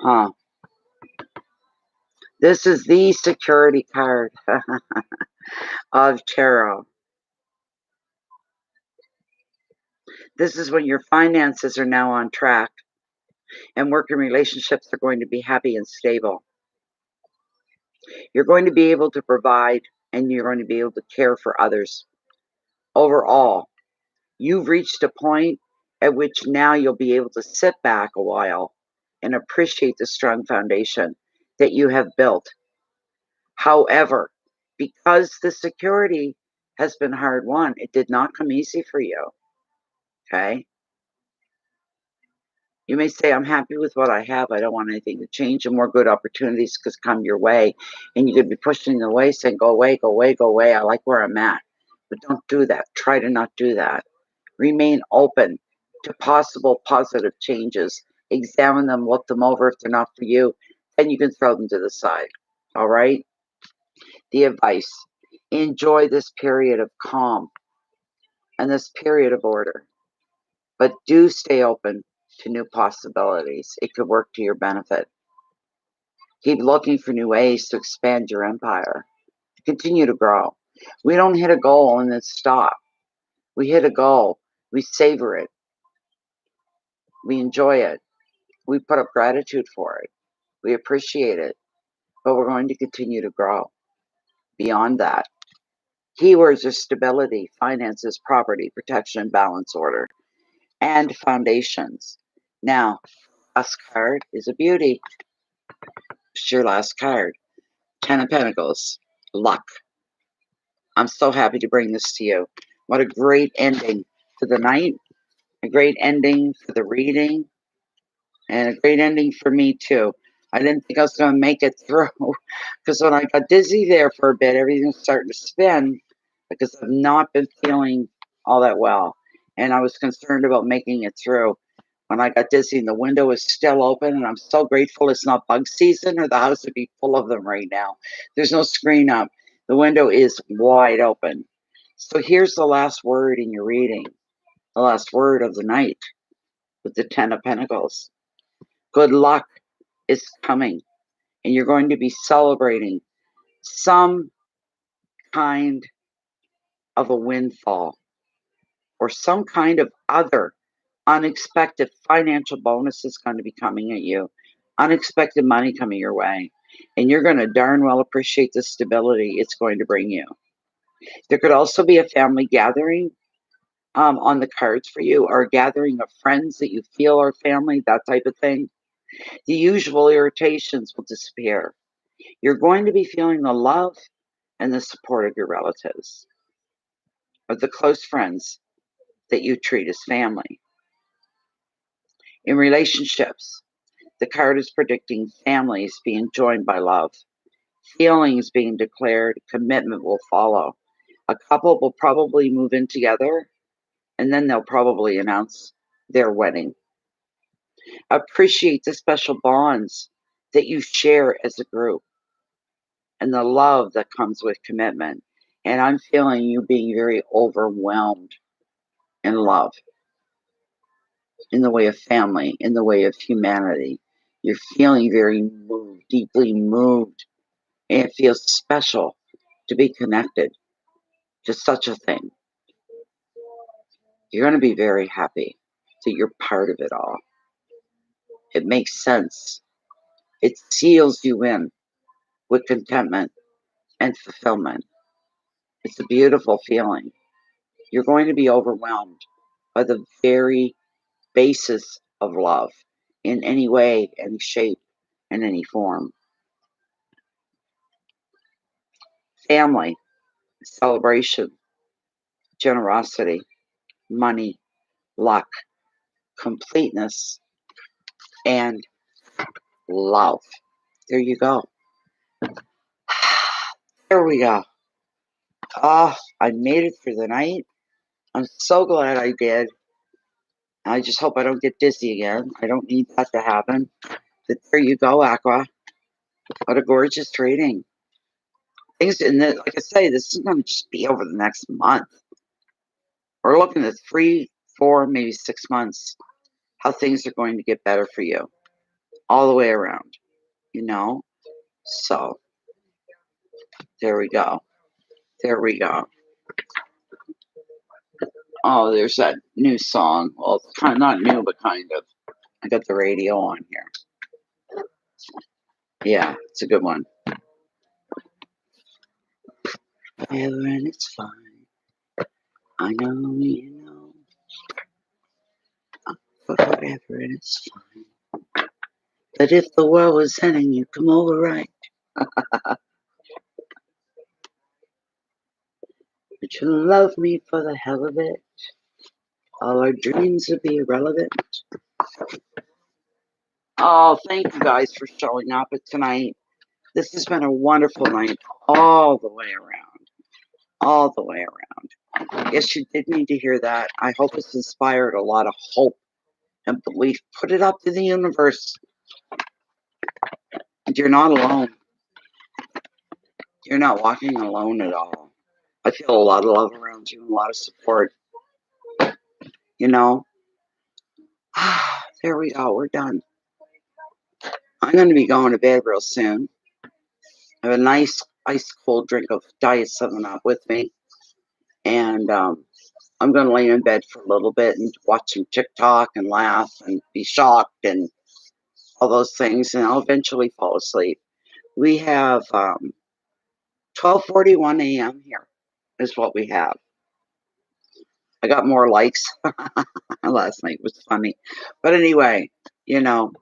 Huh. This is the security card of tarot. This is when your finances are now on track and work and relationships are going to be happy and stable. You're going to be able to provide and you're going to be able to care for others. Overall, you've reached a point at which now you'll be able to sit back a while and appreciate the strong foundation that you have built. However, because the security has been hard won, it did not come easy for you. Okay? You may say, I'm happy with what I have. I don't want anything to change, and more good opportunities could come your way. And you could be pushing them away, saying, go away, go away, go away. I like where I'm at. But don't do that. Try to not do that. Remain open to possible positive changes. Examine them, look them over. If they're not for you, then you can throw them to the side. All right? The advice: enjoy this period of calm and this period of order, but do stay open to new possibilities. It could work to your benefit. Keep looking for new ways to expand your empire. Continue to grow. We don't hit a goal and then stop. We hit a goal. We savor it. We enjoy it. We put up gratitude for it. We appreciate it. But we're going to continue to grow beyond that. Keywords are stability, finances, property, protection, balance, order, and foundations. Now, last card is a beauty. It's your last card. 10 of Pentacles. Luck. I'm so happy to bring this to you. What a great ending to the night. A great ending for the reading. And a great ending for me, too. I didn't think I was going to make it through. Because when I got dizzy there for a bit, everything was starting to spin. Because I've not been feeling all that well. And I was concerned about making it through. When I got dizzy and the window is still open, and I'm so grateful it's not bug season or the house would be full of them right now. There's no screen up. The window is wide open. So here's the last word in your reading, the last word of the night with the 10 of Pentacles. Good luck is coming, and you're going to be celebrating some kind of a windfall or some kind of other unexpected financial bonus is going to be coming at you. Unexpected money coming your way. And you're going to darn well appreciate the stability it's going to bring you. There could also be a family gathering on the cards for you, or a gathering of friends that you feel are family, that type of thing. The usual irritations will disappear. You're going to be feeling the love and the support of your relatives, of the close friends that you treat as family. In relationships, the card is predicting families being joined by love, feelings being declared, commitment will follow. A couple will probably move in together, and then they'll probably announce their wedding. Appreciate the special bonds that you share as a group and the love that comes with commitment. And I'm feeling you being very overwhelmed in love, in the way of family, in the way of humanity. You're feeling very moved, deeply moved, and it feels special to be connected to such a thing. You're going to be very happy that you're part of it all. It makes sense. It seals you in with contentment and fulfillment. It's a beautiful feeling. You're going to be overwhelmed by the very basis of love in any way, any shape, and any form. Family, celebration, generosity, money, luck, completeness, and love. There you go. There we go. Ah, I made it through the night. I'm so glad I did. I just hope I don't get dizzy again. I don't need that to happen. But there you go, Aqua. What a gorgeous reading. Things, and like I say, this is going to just be over the next month. We're looking at 3, 4, maybe 6 months, how things are going to get better for you. all the way around, you know? So, there we go. There we go. Oh, there's that new song. Well, it's kind of not new, but kind of. I got the radio on here. Yeah, it's a good one. Forever and it's fine. I know you know. Forever and it's fine. But if the world was ending, you come over right. Would you love me for the hell of it? All our dreams would be irrelevant. Oh, thank you guys for showing up tonight. This has been a wonderful night all the way around. All the way around. Yes, you did need to hear that. I hope it's inspired a lot of hope and belief. Put it up to the universe. And you're not alone. You're not walking alone at all. I feel a lot of love around you and a lot of support. You know? There we go. We're done. I'm going to be going to bed real soon. I have a nice ice cold drink of Diet 7-Up with me. And I'm going to lay in bed for a little bit and watch some TikTok and laugh and be shocked and all those things. And I'll eventually fall asleep. We have 12:41 a.m. here is what we have. I got more likes last night. It was funny. But anyway, you know,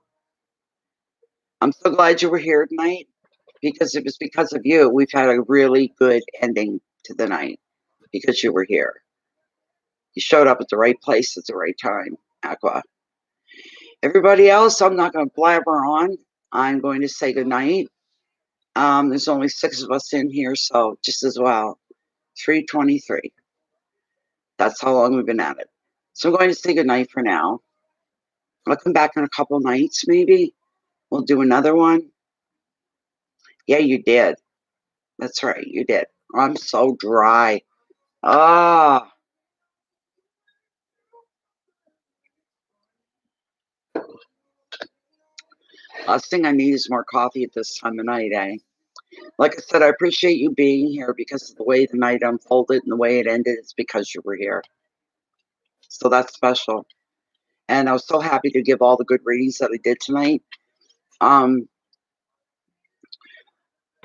I'm so glad you were here tonight because it was because of you. We've had a really good ending to the night because you were here. You showed up at the right place at the right time, Aqua. Everybody else, I'm not going to blabber on. I'm going to say goodnight. There's only 6 of us in here, so just as well. 3:23. That's how long we've been at it. So I'm going to say goodnight for now. I'll come back in a couple nights, maybe. We'll do another one. Yeah, you did. That's right, you did. I'm so dry. Ah. Last thing I need is more coffee at this time of night, eh? Like I said, I appreciate you being here because of the way the night unfolded and the way it ended. It's because you were here. So that's special. And I was so happy to give all the good readings that I did tonight.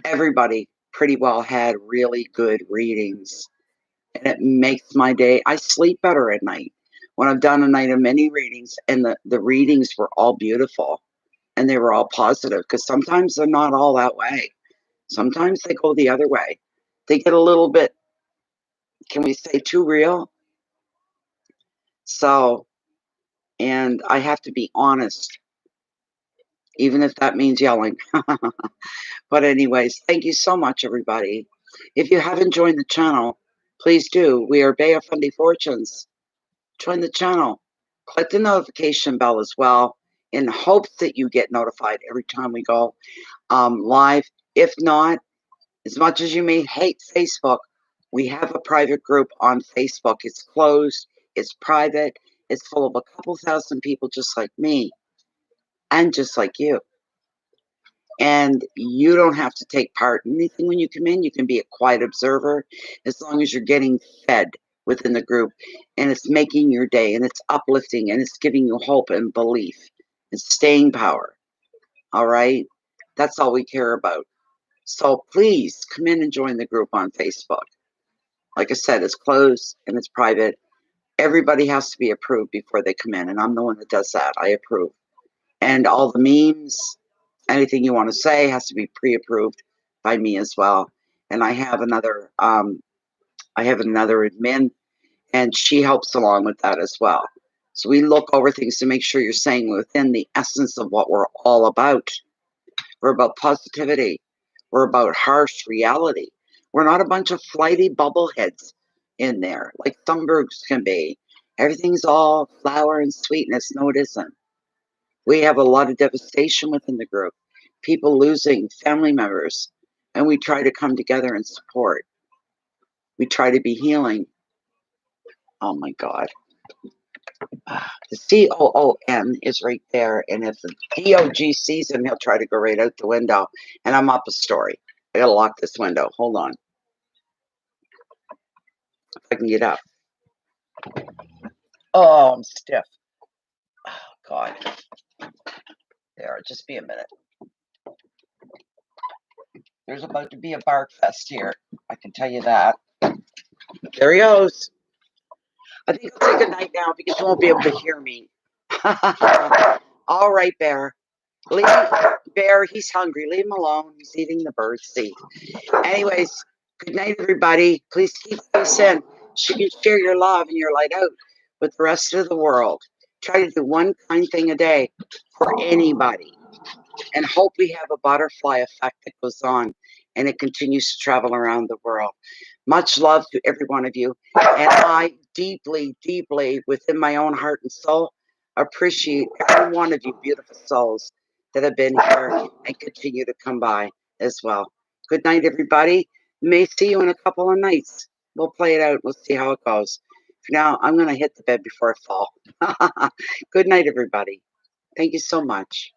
Everybody pretty well had really good readings. And it makes my day. I sleep better at night when I've done a night of many readings and the readings were all beautiful and they were all positive because sometimes they're not all that way. Sometimes they go the other way. They get a little bit, can we say, too real? So, and I have to be honest, even if that means yelling. But anyways, thank you so much, everybody. If you haven't joined the channel, please do. We are Bay of Fundy Fortunes. Join the channel. Click the notification bell as well in hopes that you get notified every time we go live. If not, as much as you may hate Facebook, we have a private group on Facebook. It's closed. It's private. It's full of a couple thousand people just like me and just like you. And you don't have to take part in anything when you come in. You can be a quiet observer as long as you're getting fed within the group and it's making your day and it's uplifting and it's giving you hope and belief and staying power. All right? That's all we care about. So please come in and join the group on Facebook. Like I said, it's closed and it's private. Everybody has to be approved before they come in. And I'm the one that does that. I approve. And all the memes, anything you want to say has to be pre-approved by me as well. And I have another admin and she helps along with that as well. So we look over things to make sure you're saying within the essence of what we're all about. We're about positivity. We're about harsh reality. We're not a bunch of flighty bubbleheads in there like some groups can be. Everything's all flower and sweetness. No, it isn't. We have a lot of devastation within the group, people losing family members, and we try to come together and support. We try to be healing. Oh my God. The COON is right there, and if the DOG sees him, he'll try to go right out the window. And I'm up a story. I gotta lock this window. Hold on. If I can get up. Oh, I'm stiff. Oh, God. There, just be a minute. There's about to be a bark fest here. I can tell you that. There he goes. I think I'll take a night now because you won't be able to hear me. All right, Bear. Bear, he's hungry. Leave him alone. He's eating the bird's seed. Anyways, good night, everybody. Please keep this in. So you can share your love and your light out with the rest of the world. Try to do one kind thing a day for anybody. And hope we have a butterfly effect that goes on and it continues to travel around the world. Much love to every one of you. And I deeply, deeply, within my own heart and soul, appreciate every one of you beautiful souls that have been here and continue to come by as well. Good night, everybody. May see you in a couple of nights. We'll play it out. We'll see how it goes. For now, I'm going to hit the bed before I fall. Good night, everybody. Thank you so much.